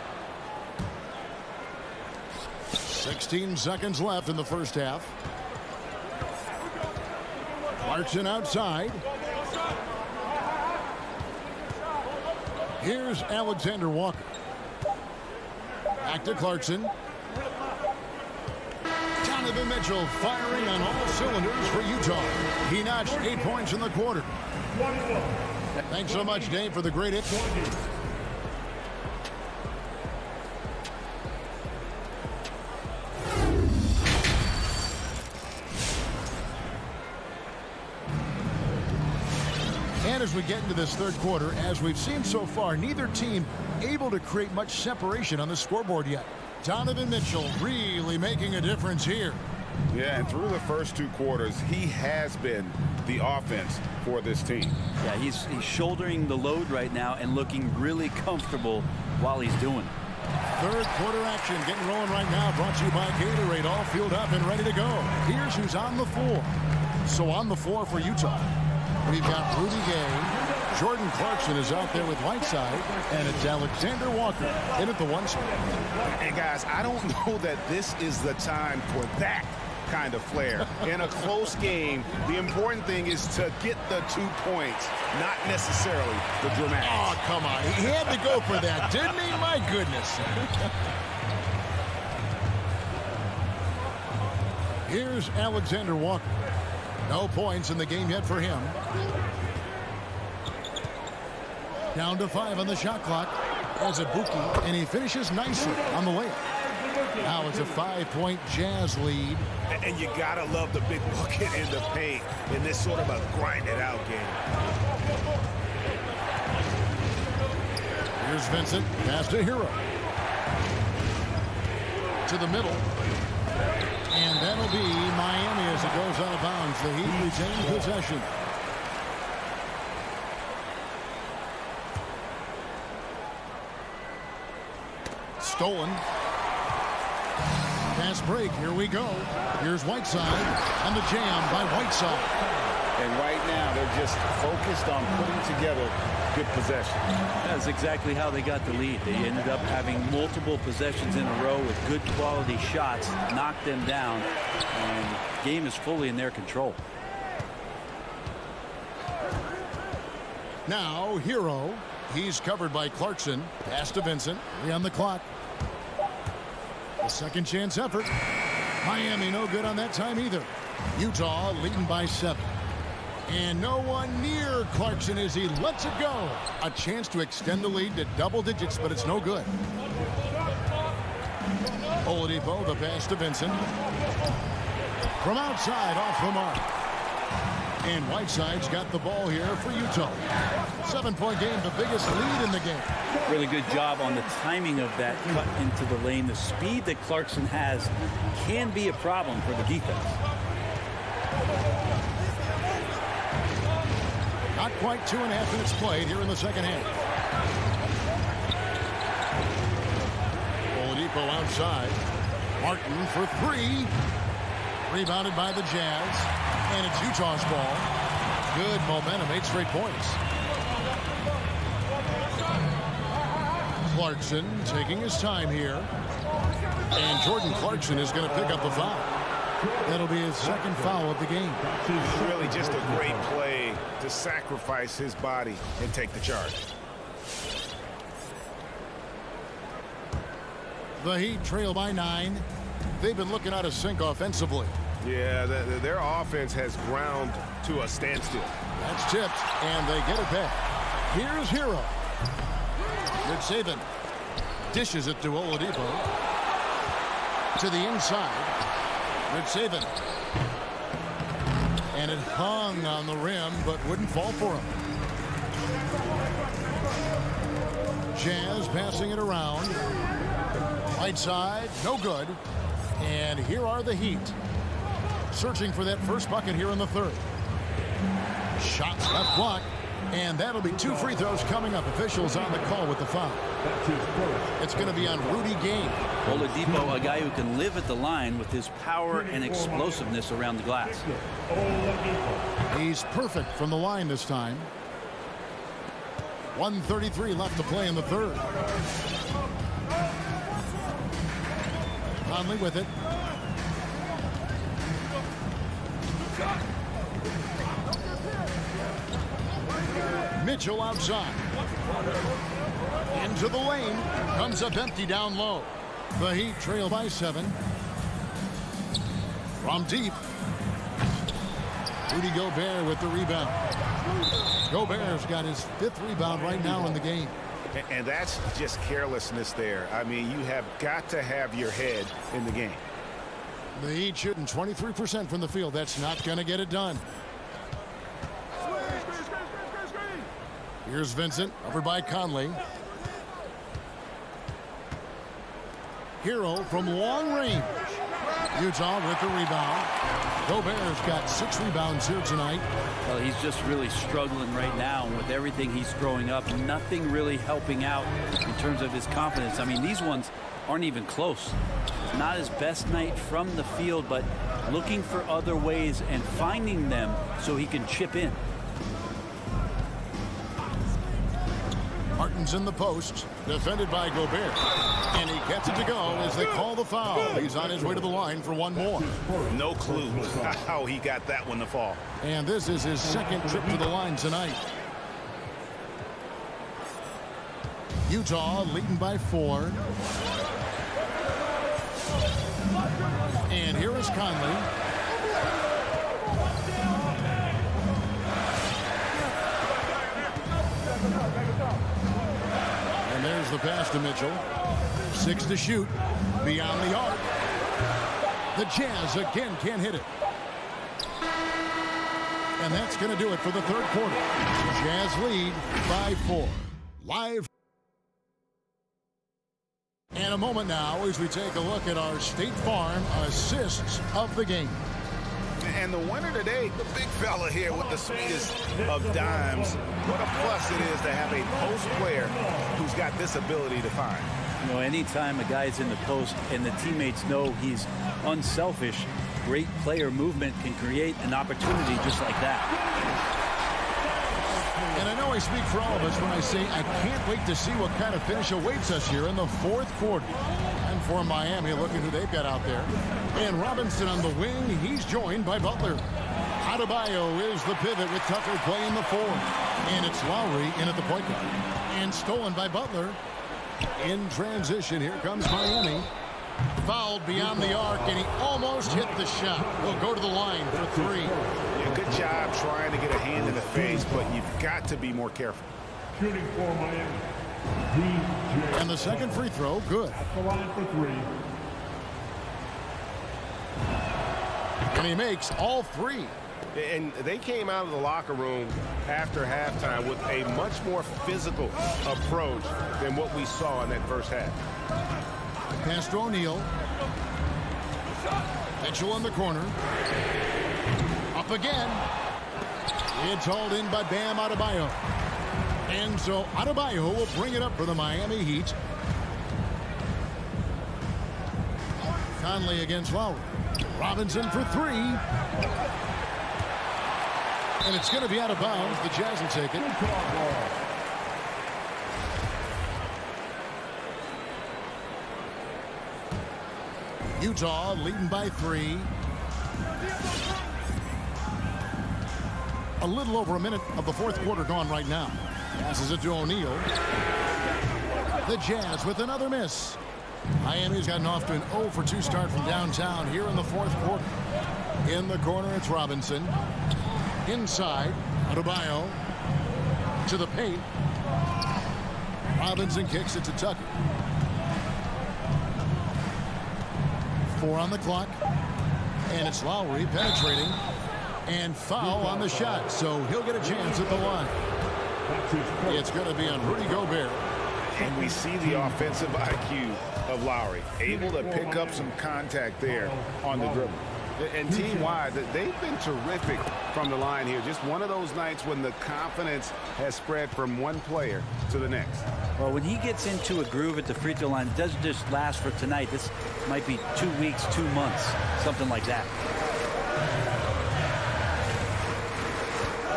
16 seconds left in the first half. Clarkson outside. Here's Alexander Walker. Back to Clarkson. Donovan Mitchell firing on all cylinders for Utah. He notched 8 points in the quarter. Thanks so much, Dave, for the great hit. And as we get into this third quarter, as we've seen so far, neither team able to create much separation on the scoreboard yet. Donovan Mitchell really making a difference here. Yeah, and through the first 2 quarters, he has been the offense for this team. Yeah, he's shouldering the load right now and looking really comfortable while he's doing it. Third quarter action getting rolling right now, brought to you by Gatorade, all fueled up and ready to go. Here's who's on the floor. So on the floor for Utah, we've got Rudy Gay. Jordan Clarkson is out there with Whiteside, and it's Alexander Walker in at the 1 spot. And guys, I don't know that this is the time for that kind of flair. In a close game, the important thing is to get the 2 points, not necessarily the dramatics. Oh, come on. He had to go for that, didn't he? My goodness. Here's Alexander Walker. No points in the game yet for him. Down to 5 on the shot clock as a Buki, and he finishes nicely on the layup. Now it's a 5-point Jazz lead. And you gotta love the big bucket in the paint in this sort of a grind-it-out game. Here's Vincent, pass to Hero. To the middle. And that'll be Miami as it goes out of bounds. The Heat retain possession. Stolen. Pass break. Here we go. Here's Whiteside on the jam by Whiteside. And right now, they're just focused on putting together good possession. That's exactly how they got the lead. They ended up having multiple possessions in a row with good quality shots, knocked them down, and the game is fully in their control. Now, Hero. He's covered by Clarkson. Pass to Vincent. 3 on the clock. A second chance effort. Miami no good on that time either. Utah leading by 7. And no one near Clarkson as he lets it go. A chance to extend the lead to double digits, but it's no good. Oladipo, the pass to Vincent. From outside, off the mark. And Whiteside's got the ball here for Utah. 7-point game, the biggest lead in the game. Really good job on the timing of that cut into the lane. The speed that Clarkson has can be a problem for the defense. Not quite 2.5 minutes played here in the second half. Oladipo outside. Martin for three. Rebounded by the Jazz. And it's Utah's ball. Good momentum, 8 straight points. Clarkson taking his time here. And Jordan Clarkson is going to pick up the foul. That'll be his second foul of the game. Really just a great play to sacrifice his body and take the charge. The Heat trail by 9. They've been looking out of sync offensively. Yeah, their offense has ground to a standstill. That's tipped, and they get it back. Here's Hero. Good saving. Dishes it to Oladipo. To the inside. Good saving. And it hung on the rim, but wouldn't fall for him. Jazz passing it around. Right side, no good. And here are the Heat. Searching for that first bucket here in the third. Shots left block. And that'll be 2 free throws coming up. Officials on the call with the foul. It's going to be on Rudy Gay. Oladipo, a guy who can live at the line with his power and explosiveness around the glass. He's perfect from the line this time. 1:33 left to play in the third. Conley with it. Mitchell outside. Into the lane. Comes up empty down low. The Heat trail by 7. From deep. Rudy Gobert with the rebound. Gobert's got his 5th rebound right now in the game. And that's just carelessness there. I mean, you have got to have your head in the game. The Heat shooting 23% from the field. That's not going to get it done. Here's Vincent over by Conley. Hero from long range. Utah with the rebound. Gobert's got 6 rebounds here tonight. Well, he's just really struggling right now with everything he's throwing up. Nothing really helping out in terms of his confidence. I mean, these ones aren't even close. Not his best night from the field, but looking for other ways and finding them so he can chip in. Martin's in the post, defended by Gobert. And he gets it to go as they call the foul. He's on his way to the line for one more. No clue how he got that one to fall. And this is his 2nd trip to the line tonight. Utah leading by 4. And here is Conley. And there's the pass to Mitchell. 6 to shoot. Beyond the arc. The Jazz again can't hit it. And that's going to do it for the third quarter. Jazz lead by 4. Live. And a moment now as we take a look at our State Farm assists of the game. And the winner today, the big fella here with the sweetest of dimes. What a plus it is to have a post player who's got this ability to find. You know, anytime a guy's in the post and the teammates know he's unselfish, great player movement can create an opportunity just like that. And I know I speak for all of us when I say I can't wait to see what kind of finish awaits us here in the fourth quarter. And for Miami, look at who they've got out there. And Robinson on the wing, he's joined by Butler. Adebayo is the pivot with Tucker playing the 4. And it's Lowry in at the point guard. And stolen by Butler. In transition, here comes Miami. Fouled beyond the arc, and he almost hit the shot. He'll go to the line for 3. Yeah, good job trying to get a hand in the face, but you've got to be more careful. Shooting for Miami, DJ. And the second free throw, good. At the line for 3. And he makes all 3. And they came out of the locker room after halftime with a much more physical approach than what we saw in that first half. Pass to O'Neal. Mitchell in the corner. Up again. It's hauled in by Bam Adebayo. And so Adebayo will bring it up for the Miami Heat. Conley against Lowry. Robinson for 3. And it's going to be out of bounds. The Jazz will take it. Utah leading by 3. A little over a minute of the fourth quarter gone right now. Passes it to O'Neal. The Jazz with another miss. Miami's gotten off to an 0 for 2 start from downtown here in the fourth quarter. In the corner, it's Robinson. Inside, Adebayo to the paint. Robinson kicks it to Tucker. 4 on the clock. And it's Lowry penetrating. And foul on the shot, so he'll get a chance at the line. It's going to be on Rudy Gobert. And we see the offensive IQ of Lowry, able to pick up some contact there on the dribble. And team-wide, they've been terrific from the line here. Just one of those nights when the confidence has spread from one player to the next. Well, when he gets into a groove at the free throw line, it doesn't just last for tonight. This might be 2 weeks, 2 months, something like that.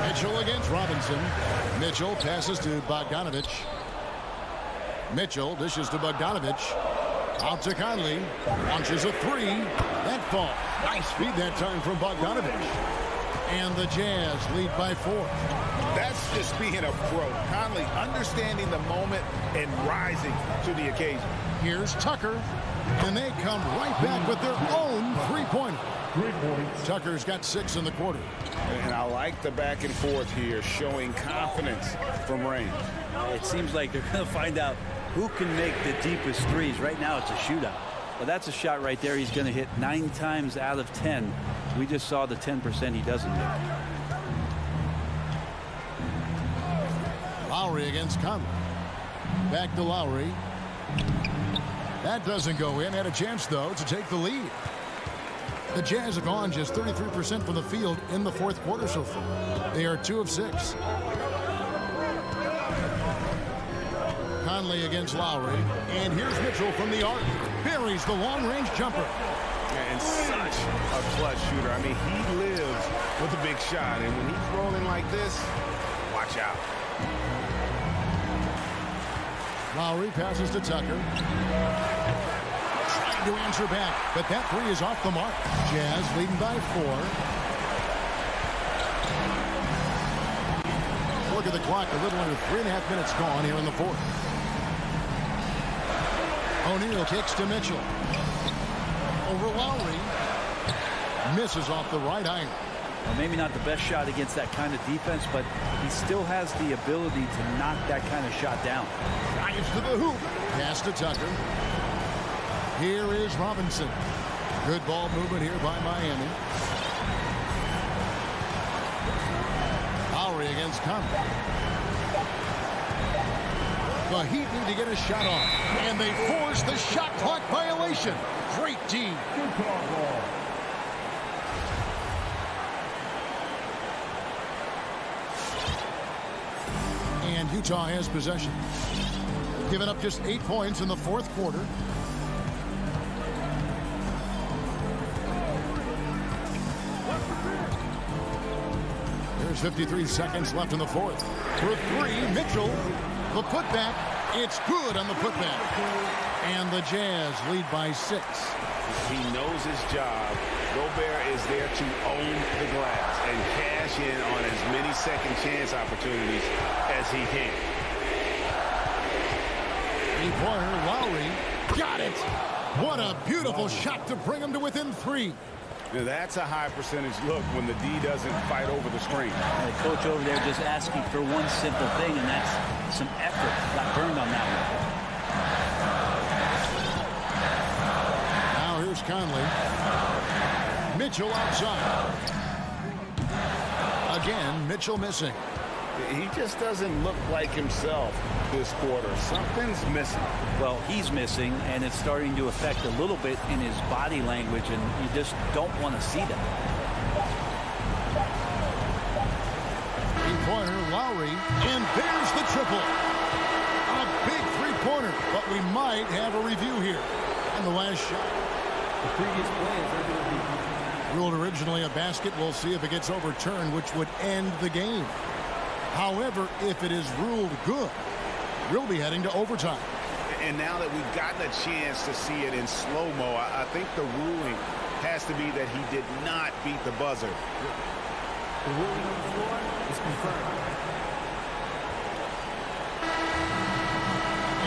Mitchell against Robinson. Mitchell passes to Bogdanovich. Mitchell dishes to Bogdanovich. Out to Conley. Launches a 3. That fall. Nice feed that time from Bogdanovich. And the Jazz lead by 4. That's just being a pro. Conley understanding the moment and rising to the occasion. Here's Tucker. And they come right back with their own three-pointer. 3 points. Tucker's got 6 in the quarter. And I like the back and forth here, showing confidence from range. It seems like they're going to find out who can make the deepest threes. Right now it's a shootout. Well, that's a shot right there he's going to hit 9 times out of 10. We just saw the 10% he doesn't hit. Lowry against Conley. Back to Lowry. That doesn't go in. Had a chance, though, to take the lead. The Jazz have gone just 33% from the field in the fourth quarter so far. They are 2 of 6. Conley against Lowry. And here's Mitchell from the arc. Buries the long-range jumper. And such a clutch shooter. I mean, he lives with a big shot. And when he's rolling like this, watch out. Lowry passes to Tucker. Trying to answer back, but that 3 is off the mark. Jazz leading by 4. Look at the clock, a little under 3.5 minutes gone here in the fourth. O'Neal kicks to Mitchell. Over Lowry. Misses off the right iron. Well, maybe not the best shot against that kind of defense, but he still has the ability to knock that kind of shot down. Drives to the hoop. Pass to Tucker. Here is Robinson. Good ball movement here by Miami. Lowry against Conley. The Heat need to get a shot off. And they force the shot clock violation. Great team. Good call. And Utah has possession. Giving up just 8 points in the fourth quarter. There's 53 seconds left in the fourth. For 3, Mitchell. The putback. It's good on the putback. And the Jazz lead by 6. He knows his job. Gobert is there to own the glass and cash in on as many second chance opportunities as he can. 3-pointer, Lowry. Got it. What a beautiful shot to bring him to within 3. Now, that's a high percentage look when the D doesn't fight over the screen. The coach over there just asking for one simple thing, and that's some effort. Got burned on that one. Now here's Conley. Mitchell outside. Again, Mitchell missing. He just doesn't look like himself this quarter. Something's missing. Well, he's missing, and it's starting to affect a little bit in his body language, and you just don't want to see that. Three-pointer, Lowry, and there's the triple. A big three-pointer, but we might have a review here. And the last shot. The previous play is going to be Ruled originally a basket. We'll see if it gets overturned, which would end the game. However, if it is ruled good, we'll be heading to overtime. And now that we've gotten a chance to see it in slow-mo, I think the ruling has to be that he did not beat the buzzer. the ruling on the floor is confirmed.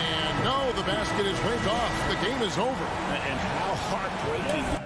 And no, the basket is waved off. The game is over. And how heartbreaking.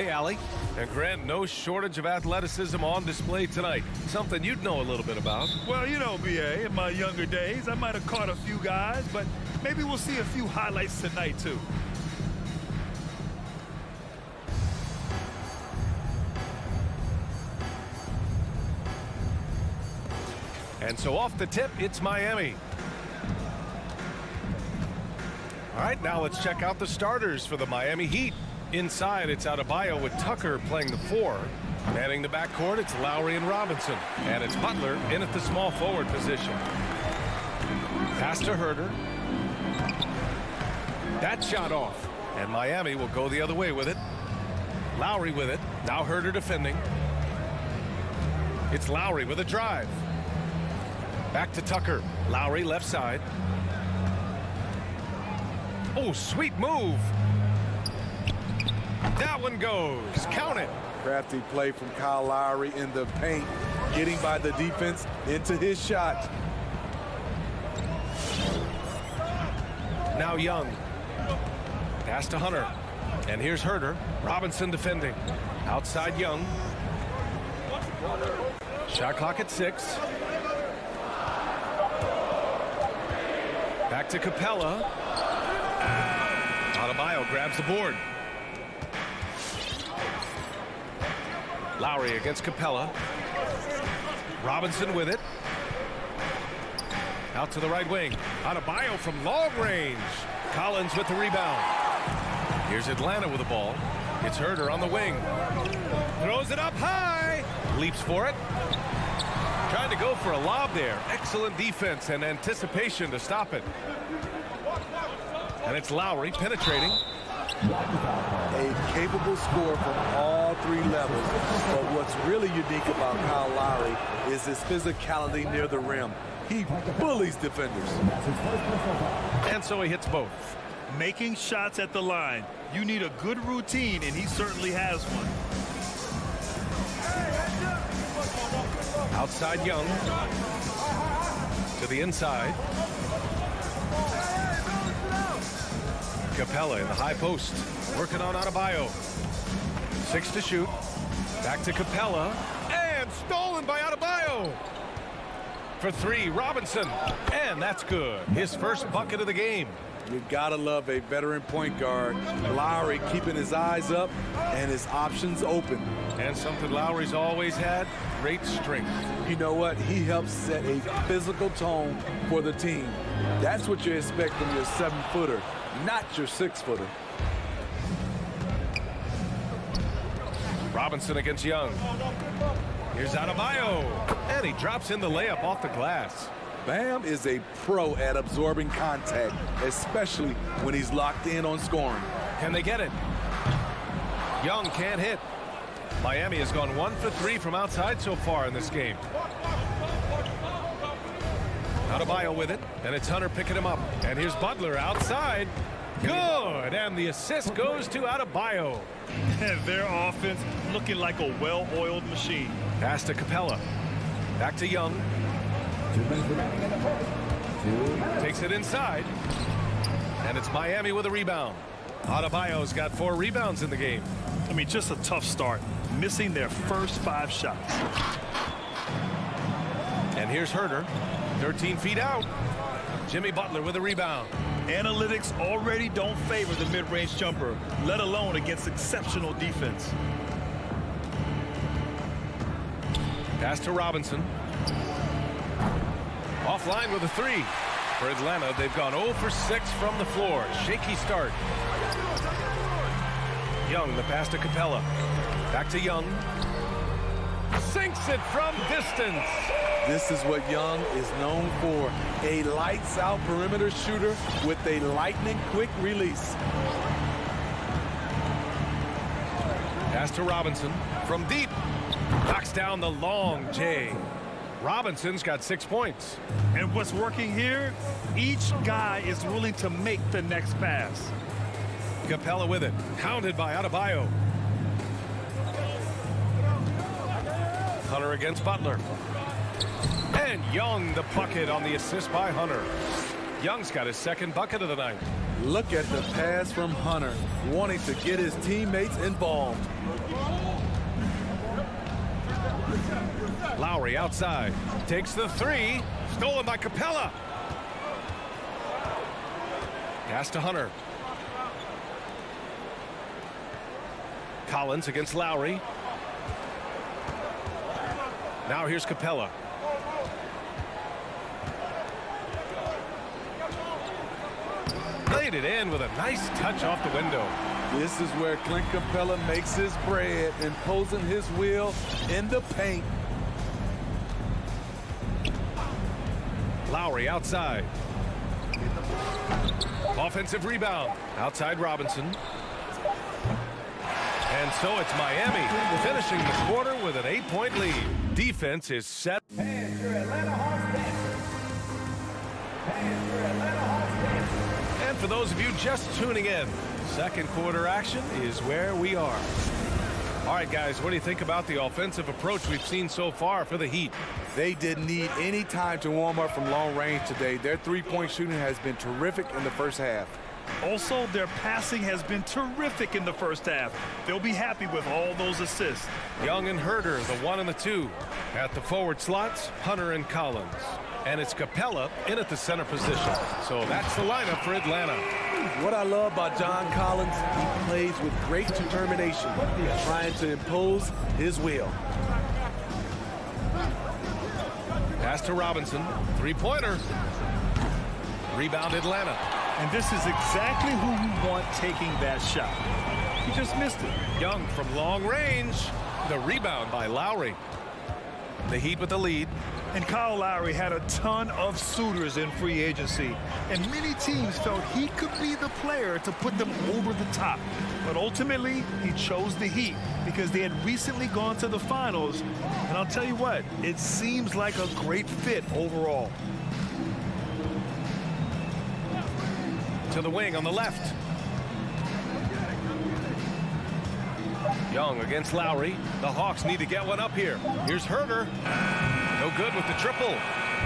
Hey, Allie. And Grant, no shortage of athleticism on display tonight. Something you'd know a little bit about. Well, you know, BA, in my younger days, I might have caught a few guys, but maybe we'll see a few highlights tonight, too. And so off the tip, it's Miami. All right, now let's check out the starters for the Miami Heat. Inside, it's Adebayo with Tucker playing the 4. Manning the backcourt, it's Lowry and Robinson. And it's Butler in at the small forward position. Pass to Herter. That shot off. And Miami will go the other way with it. Lowry with it. Now Herter defending. It's Lowry with a drive. Back to Tucker. Lowry left side. Oh, sweet move. That one goes. Count it. Crafty play from Kyle Lowry in the paint, getting by the defense into his shot. Now Young. Pass to Hunter. And here's Herter. Robinson defending. Outside Young. Shot clock at 6. Back to Capella. Adebayo grabs the board. Lowry against Capella. Robinson with it. Out to the right wing. Adebayo from long range. Collins with the rebound. Here's Atlanta with the ball. It's Herter on the wing. Throws it up high. Leaps for it. Trying to go for a lob there. Excellent defense and anticipation to stop it. And it's Lowry penetrating. A capable scorer from all 3 levels. But what's really unique about Kyle Lowry is his physicality near the rim. He bullies defenders. And so he hits both. Making shots at the line. You need a good routine, and he certainly has one. Outside Young. To the inside. Capella in the high post. Working on Adebayo. 6 to shoot. Back to Capella. And stolen by Adebayo. For 3, Robinson. And that's good. His first bucket of the game. You gotta love a veteran point guard. Lowry keeping his eyes up and his options open. And something Lowry's always had, great strength. You know what? He helps set a physical tone for the team. That's what you expect from your 7-footer, not your 6-footer. Robinson against Young. Here's Adebayo. And he drops in the layup off the glass. Bam is a pro at absorbing contact, especially when he's locked in on scoring. Can they get it? Young can't hit. Miami has gone 1 for 3 from outside so far in this game. Adebayo with it, and it's Hunter picking him up. And here's Butler outside. Good, and the assist goes to Adebayo. Their offense looking like a well-oiled machine. Pass to Capella. Back to Young. Takes it inside. And it's Miami with a rebound. Adebayo's got 4 rebounds in the game. I mean, just a tough start. Missing their first 5 shots. And here's Herter. 13 feet out. Jimmy Butler with a rebound. Analytics already don't favor the mid-range jumper, let alone against exceptional defense. Pass to Robinson. Offline with a 3. For Atlanta, they've gone 0 for 6 from the floor. Shaky start. Young, the pass to Capella. Back to Young. Sinks it from distance. This is what Young is known for. A lights-out perimeter shooter with a lightning-quick release. Pass to Robinson. From deep. Knocks down the long J. Robinson's got 6 points. And what's working here, each guy is willing to make the next pass. Capella with it. Hounded by Adebayo. Hunter against Butler. And Young the bucket on the assist by Hunter. Young's got his 2nd bucket of the night. Look at the pass from Hunter, wanting to get his teammates involved. Lowry outside. Takes the three. Stolen by Capella. Pass to Hunter. Collins against Lowry. Now here's Capella. Laid it in with a nice touch off the window. This is where Clint Capella makes his bread, imposing his will in the paint. Lowry outside. Offensive rebound. Outside Robinson. And so it's Miami finishing the quarter with an 8-point lead. Defense is set. And your Atlanta Hawks dancers. And your Atlanta Hawks dancers. And for those of you just tuning in, second quarter action is where we are. All right, guys, what do you think about the offensive approach we've seen so far for the Heat? They didn't need any time to warm up from long range today. Their three-point shooting has been terrific in the first half. Also, their passing has been terrific in the first half. They'll be happy with all those assists. Young and Herder, the 1 and the 2. At the forward slots, Hunter and Collins. And it's Capella in at the center position. So that's the lineup for Atlanta. What I love about John Collins, he plays with great determination, trying to impose his will. Pass to Robinson. Three-pointer. Rebound Atlanta. And this is exactly who you want taking that shot. He just missed it. Young from long range. The rebound by Lowry. The Heat with the lead. And Kyle Lowry had a ton of suitors in free agency, and many teams felt he could be the player to put them over the top. But ultimately, he chose the Heat because they had recently gone to the finals. And I'll tell you what, it seems like a great fit overall. To the wing on the left. Young against Lowry. The Hawks need to get one up here. Here's Herder. No good with the triple.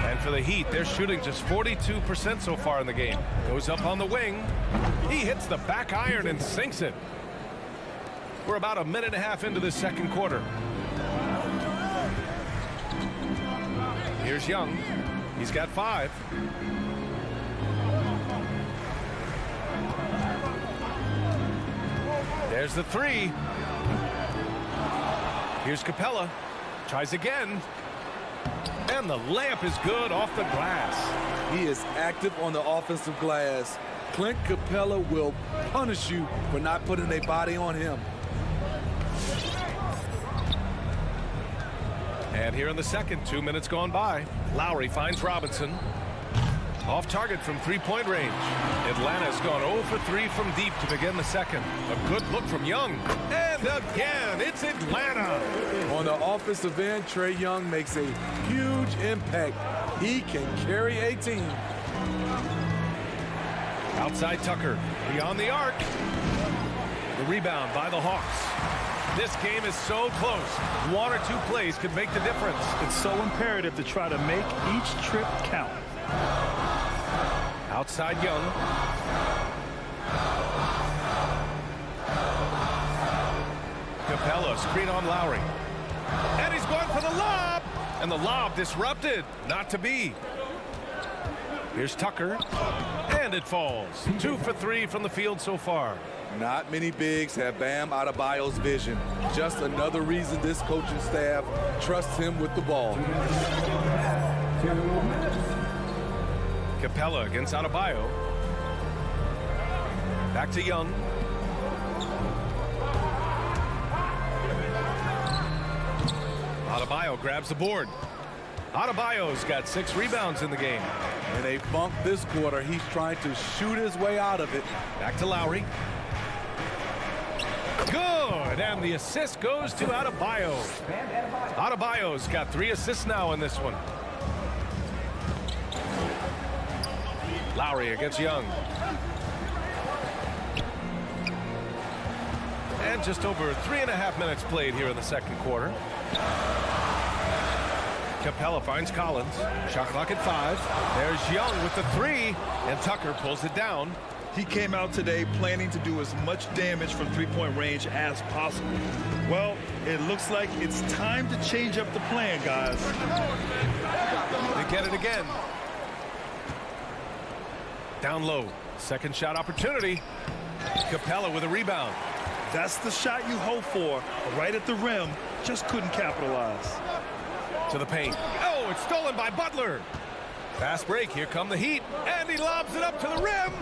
And for the Heat, they're shooting just 42% so far in the game. Goes up on the wing. He hits the back iron and sinks it. We're about a minute and a half into this second quarter. Here's Young. He's got 5. There's the 3. Here's Capella. Tries again. And the layup is good off the glass. He is active on the offensive glass. Clint Capella will punish you for not putting a body on him. And here in the second, 2 minutes gone by. Lowry finds Robinson. Off target from three-point range. Atlanta's gone 0 for 3 from deep to begin the second. A good look from Young. And again, it's Atlanta. On the offensive end, Trae Young makes a huge impact. He can carry a team. Outside Tucker. Beyond the arc. The rebound by the Hawks. This game is so close. 1 or 2 plays could make the difference. It's so imperative to try to make each trip count. Outside Young. Capella, screen on Lowry. And he's going for the lob. And the lob disrupted. Not to be. Here's Tucker. And it falls. 2 for 3 from the field so far. Not many bigs have Bam Adebayo's vision. Just another reason this coaching staff trusts him with the ball. Capella against Adebayo. Back to Young. Adebayo grabs the board. Adebayo's got 6 rebounds in the game. In a funk this quarter, he's trying to shoot his way out of it. Back to Lowry. Good, and the assist goes to Adebayo. Adebayo's got 3 assists now in this one. Lowry against Young. And just over 3.5 minutes played here in the second quarter. Capella finds Collins. Shot clock at 5. There's Young with the 3, and Tucker pulls it down. He came out today planning to do as much damage from three-point range as possible. Well, it looks like it's time to change up the plan, guys. They get it again. Down low. Second shot opportunity. Capella with a rebound. That's the shot you hope for. Right at the rim. Just couldn't capitalize. To the paint. Oh, it's stolen by Butler. Fast break. Here come the Heat. And he lobs it up to the rim.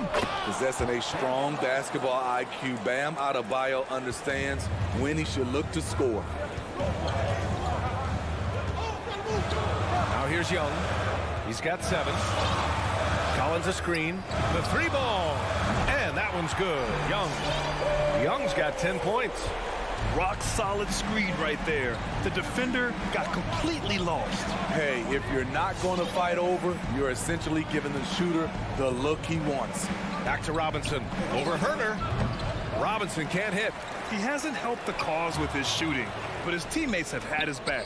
Possessing a strong basketball IQ, Bam Adebayo understands when he should look to score. Now here's Young. He's got 7. Collins a screen. The 3 ball. And that one's good. Young's got 10 points. Rock solid screen right there. The defender got completely lost. Hey, if you're not going to fight over, you're essentially giving the shooter the look he wants. Back to Robinson. Over Herter. Robinson can't hit. He hasn't helped the cause with his shooting, but his teammates have had his back.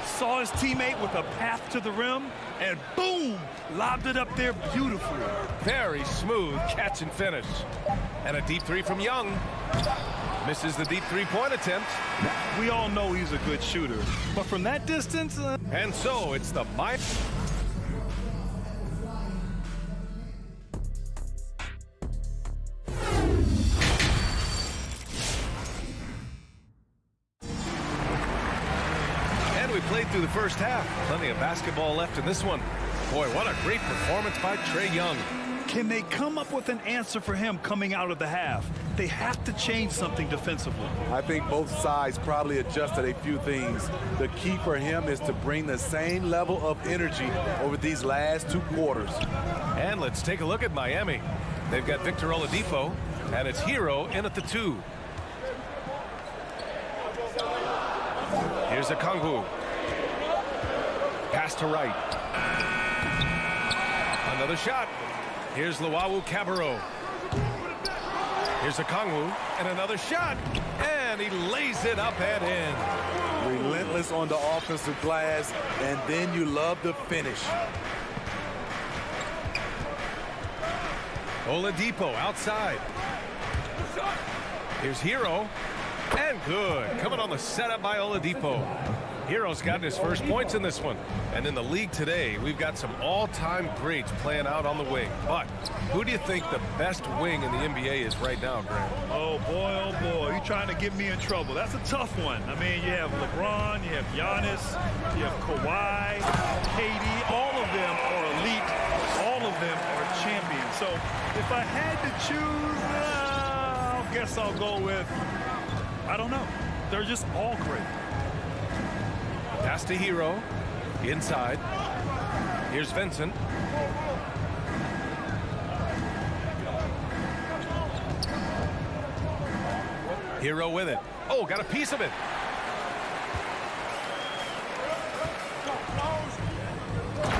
Saw his teammate with a path to the rim, and boom, lobbed it up there beautifully. Very smooth catch and finish. And a deep 3 from Young. Misses the deep 3-point attempt. We all know he's a good shooter, but from that distance... And so it's the Miami. And we played through the first half. Plenty of basketball left in this one. Boy, what a great performance by Trae Young. Can they come up with an answer for him coming out of the half? They have to change something defensively. I think both sides probably adjusted a few things. The key for him is to bring the same level of energy over these last 2 quarters. And let's take a look at Miami. They've got Victor Oladipo, and it's Hero in at the 2. Here's Okongwu. Pass to right. Another shot. Here's Luwawu Cabarrot. Here's Okongwu, and another shot. And he lays it up and in. Relentless on the offensive glass, and then you love the finish. Oladipo outside. Here's Hero. And good. Coming on the setup by Oladipo. Hero's gotten his first points in this one. And in the league today, we've got some all-time greats playing out on the wing. But who do you think the best wing in the NBA is right now, Grant? Oh, boy, you're trying to get me in trouble. That's a tough one. I mean, you have LeBron, you have Giannis, you have Kawhi, KD. All of them are elite. All of them are champions. So if I had to choose, I guess I'll go with, I don't know. They're just all great. Pass to Hero. Inside. Here's Vincent. Hero with it. Oh, got a piece of it.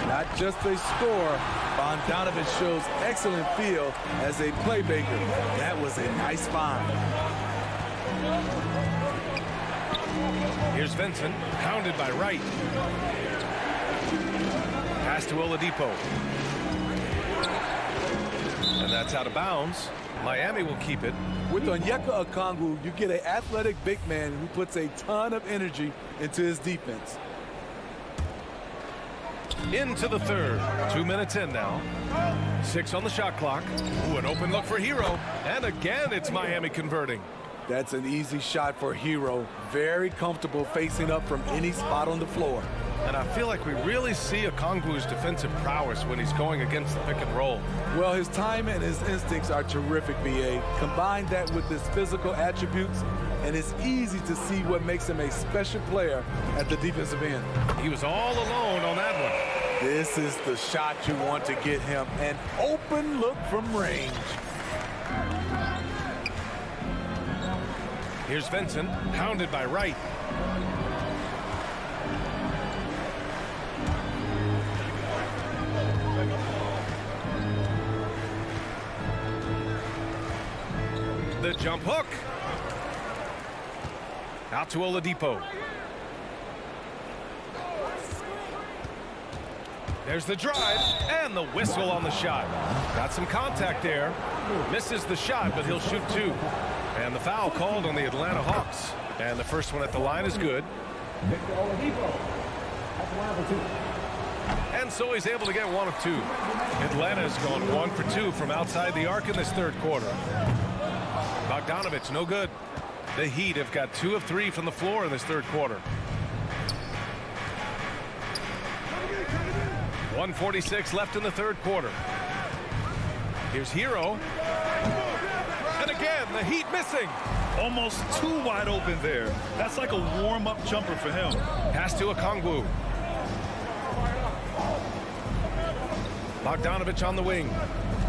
Not just a scorer, Bogdanovich shows excellent feel as a playmaker. That was a nice find. Here's Vincent, pounded by Wright. Pass to Oladipo. And that's out of bounds. Miami will keep it. With Onyeka Okongwu, you get an athletic big man who puts a ton of energy into his defense. Into the third. 2 minutes in now. 6 on the shot clock. Ooh, an open look for Hero. And again, it's Miami converting. That's an easy shot for Hero. Very comfortable facing up from any spot on the floor. And I feel like we really see Okongwu's defensive prowess when he's going against the pick and roll. Well, his time and his instincts are terrific, VA. Combine that with his physical attributes, and it's easy to see what makes him a special player at the defensive end. He was all alone on that one. This is the shot you want to get him. An open look from range. Here's Vincent, hounded by Wright. The jump hook. Out to Oladipo. There's the drive and the whistle on the shot. Got some contact there. Misses the shot, but he'll shoot 2. And the foul called on the Atlanta Hawks. And the first one at the line is good. And so he's able to get 1 of 2. Atlanta's gone 1 for 2 from outside the arc in this third quarter. Bogdanovich, no good. The Heat have got 2 of 3 from the floor in this third quarter. 1:46 left in the third quarter. Here's Hero. And again, the Heat missing. Almost too wide open there. That's like a warm-up jumper for him. Pass to Okongwu. Bogdanovich on the wing.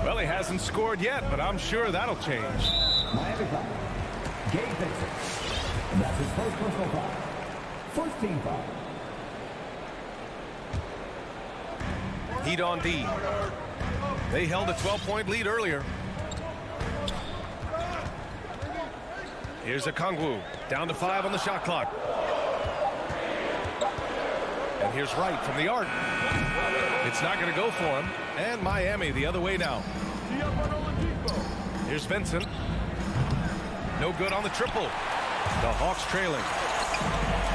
Well, he hasn't scored yet, but I'm sure that'll change. That's his first personal foul. First team foul. Heat on D. They held a 12-point lead earlier. Here's Okongwu. Down to 5 on the shot clock. And here's Wright from the arc. It's not going to go for him. And Miami the other way now. Here's Vincent. No good on the triple. The Hawks trailing.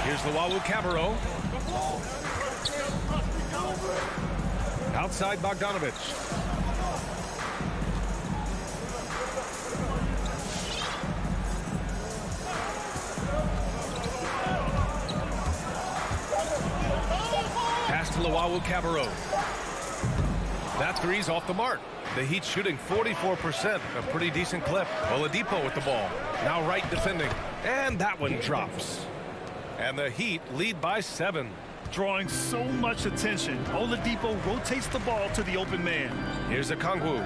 Here's Luwawu-Cabarrot. Outside Bogdanovich. Pass to Luwawu-Cabarrot. That three's off the mark. The Heat shooting 44%, a pretty decent clip. Oladipo with the ball. Now Wright defending. And that one drops. And the Heat lead by 7. Drawing so much attention. Oladipo rotates the ball to the open man. Here's Okongwu.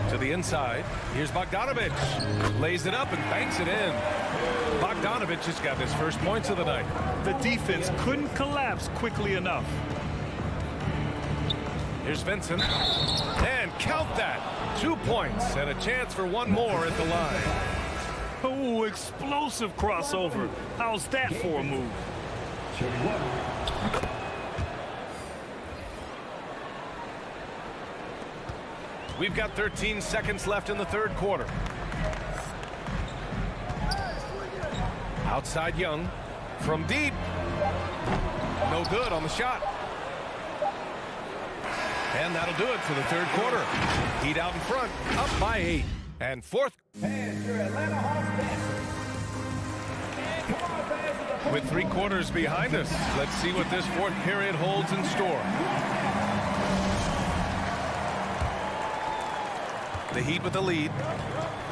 To the inside. Here's Bogdanovich. Lays it up and banks it in. Bogdanovich has got his first points of the night. The defense couldn't collapse quickly enough. Here's Vincent. And count that. 2 points and a chance for one more at the line. Oh, explosive crossover. How's that for a move? We've got 13 seconds left in the third quarter. Outside Young. From deep. No good on the shot. And that'll do it for the third quarter. Heat out in front, up by 8. And fourth. With 3 quarters behind us, let's see what this fourth period holds in store. The Heat with the lead.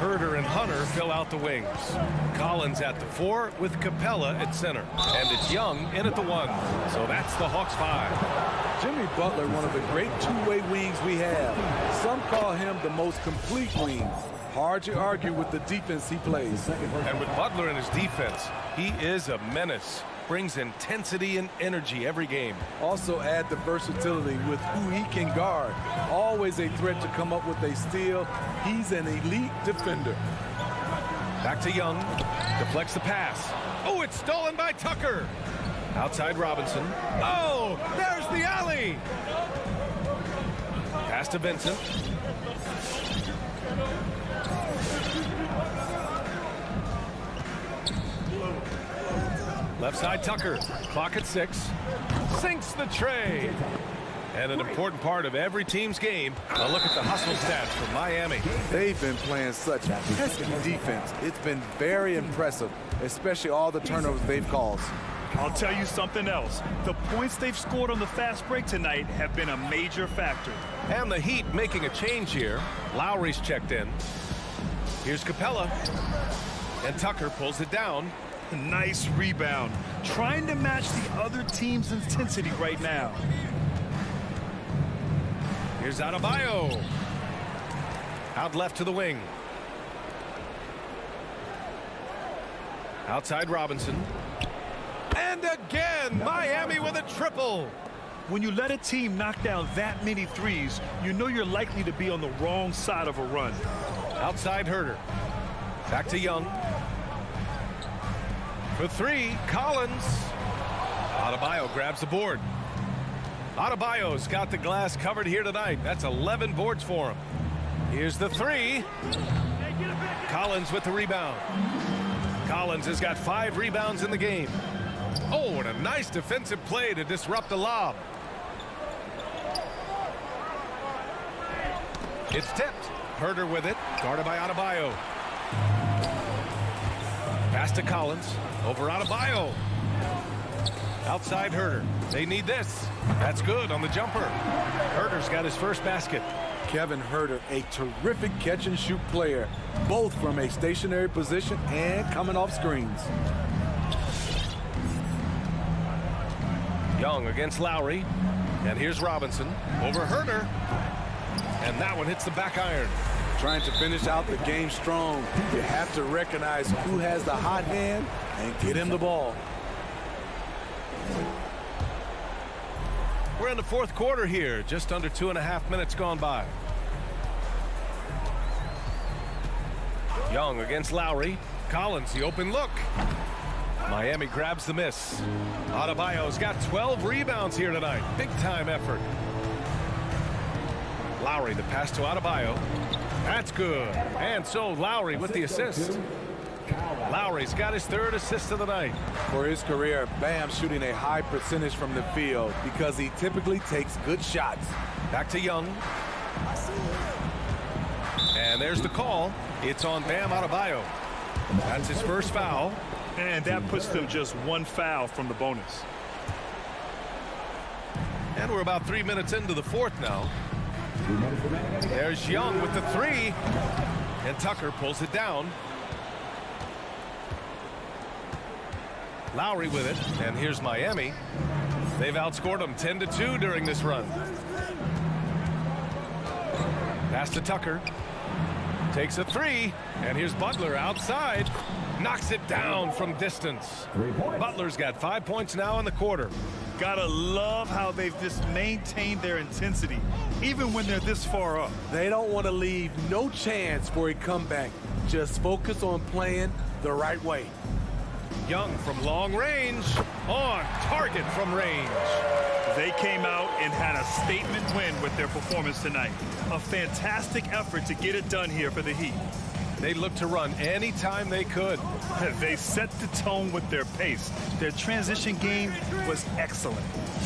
Herter and Hunter fill out the wings. Collins at the 4 with Capella at center. And it's Young in at the 1. So that's the Hawks 5. Jimmy Butler, one of the great two-way wings we have. Some call him the most complete wing. Hard to argue with the defense he plays. And with Butler in his defense, he is a menace. Brings intensity and energy every game. Also add the versatility with who he can guard. Always a threat to come up with a steal. He's an elite defender. Back to Young. Deflects the pass. Oh, it's stolen by Tucker. Outside Robinson. Oh, there's the alley. Pass to Vincent. Left side Tucker. Clock at 6. Sinks the tray. And an important part of every team's game. A look at the hustle stats from Miami. They've been playing such pesky defense. It's been very impressive, especially all the turnovers they've caused. I'll tell you something else. The points they've scored on the fast break tonight have been a major factor. And the Heat making a change here. Lowry's checked in. Here's Capella. And Tucker pulls it down. Nice rebound. Trying to match the other team's intensity right now. Here's Adebayo. Out left to the wing. Outside Robinson. And again, Miami with a triple. When you let a team knock down that many threes, you know you're likely to be on the wrong side of a run. Outside Herter. Back to Young. For 3, Collins. Adebayo grabs the board. Adebayo's got the glass covered here tonight. That's 11 boards for him. Here's the three. Collins with the rebound. Collins has got 5 rebounds in the game. Oh, and a nice defensive play to disrupt the lob. It's tipped. Herter with it, guarded by Adebayo. Pass to Collins, over Adebayo. Outside Herter. They need this. That's good on the jumper. Herter's got his first basket. Kevin Herter, a terrific catch-and-shoot player, both from a stationary position and coming off screens. Young against Lowry. And here's Robinson over Herter. And that one hits the back iron. Trying to finish out the game strong. You have to recognize who has the hot hand and get him the ball. We're in the fourth quarter here. Just under 2.5 minutes gone by. Young against Lowry. Collins, the open look. Miami grabs the miss. Adebayo's got 12 rebounds here tonight. Big time effort. Lowry, the pass to Adebayo. That's good. And so Lowry with the assist. Lowry's got his 3rd assist of the night. For his career, Bam shooting a high percentage from the field because he typically takes good shots. Back to Young. And there's the call. It's on Bam Adebayo. That's his first foul. And that puts them just 1 foul from the bonus. And we're about 3 minutes into the fourth now. There's Young with the 3. And Tucker pulls it down. Lowry with it. And here's Miami. They've outscored them 10-2 during this run. Pass to Tucker. Takes a 3. And here's Butler outside. Knocks it down from distance. Butler's got 5 points now in the quarter. Gotta love how they've just maintained their intensity, even when they're this far up. They don't want to leave no chance for a comeback. Just focus on playing the right way. Young from long range. On target from range. They came out and had a statement win with their performance tonight. A fantastic effort to get it done here for the Heat. They looked to run anytime they could. They set the tone with their pace. Their transition game was excellent.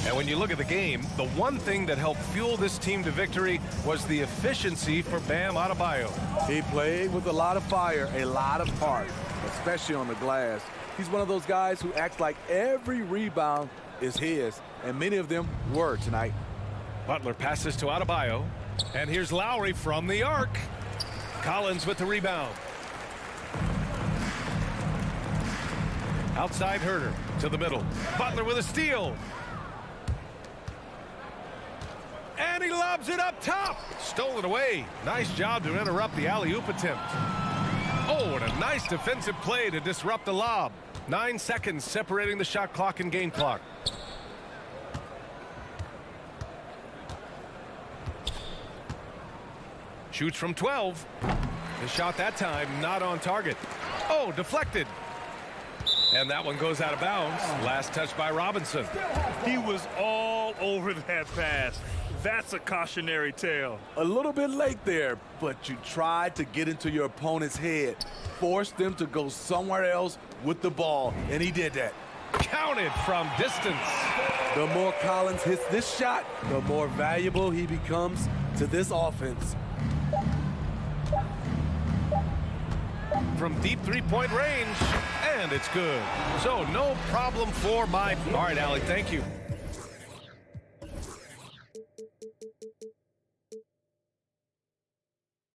And when you look at the game, the one thing that helped fuel this team to victory was the efficiency for Bam Adebayo. He played with a lot of fire, a lot of heart, especially on the glass. He's one of those guys who acts like every rebound is his, and many of them were tonight. Butler passes to Adebayo, and here's Lowry from the arc. Collins with the rebound. Outside Herter to the middle. Butler with a steal. And he lobs it up top. Stolen away. Nice job to interrupt the alley-oop attempt. Oh, and a nice defensive play to disrupt the lob. 9 seconds separating the shot clock and game clock. Shoots from 12. The shot that time not on target. Oh, deflected. And that one goes out of bounds. Last touch by Robinson. He was all over that pass. That's a cautionary tale. A little bit late there, but you tried to get into your opponent's head. Force them to go somewhere else with the ball, and he did that. Counted from distance. The more Collins hits this shot, the more valuable he becomes to this offense. From deep three-point range, and it's good. So no problem for my... All right, Allie, thank you.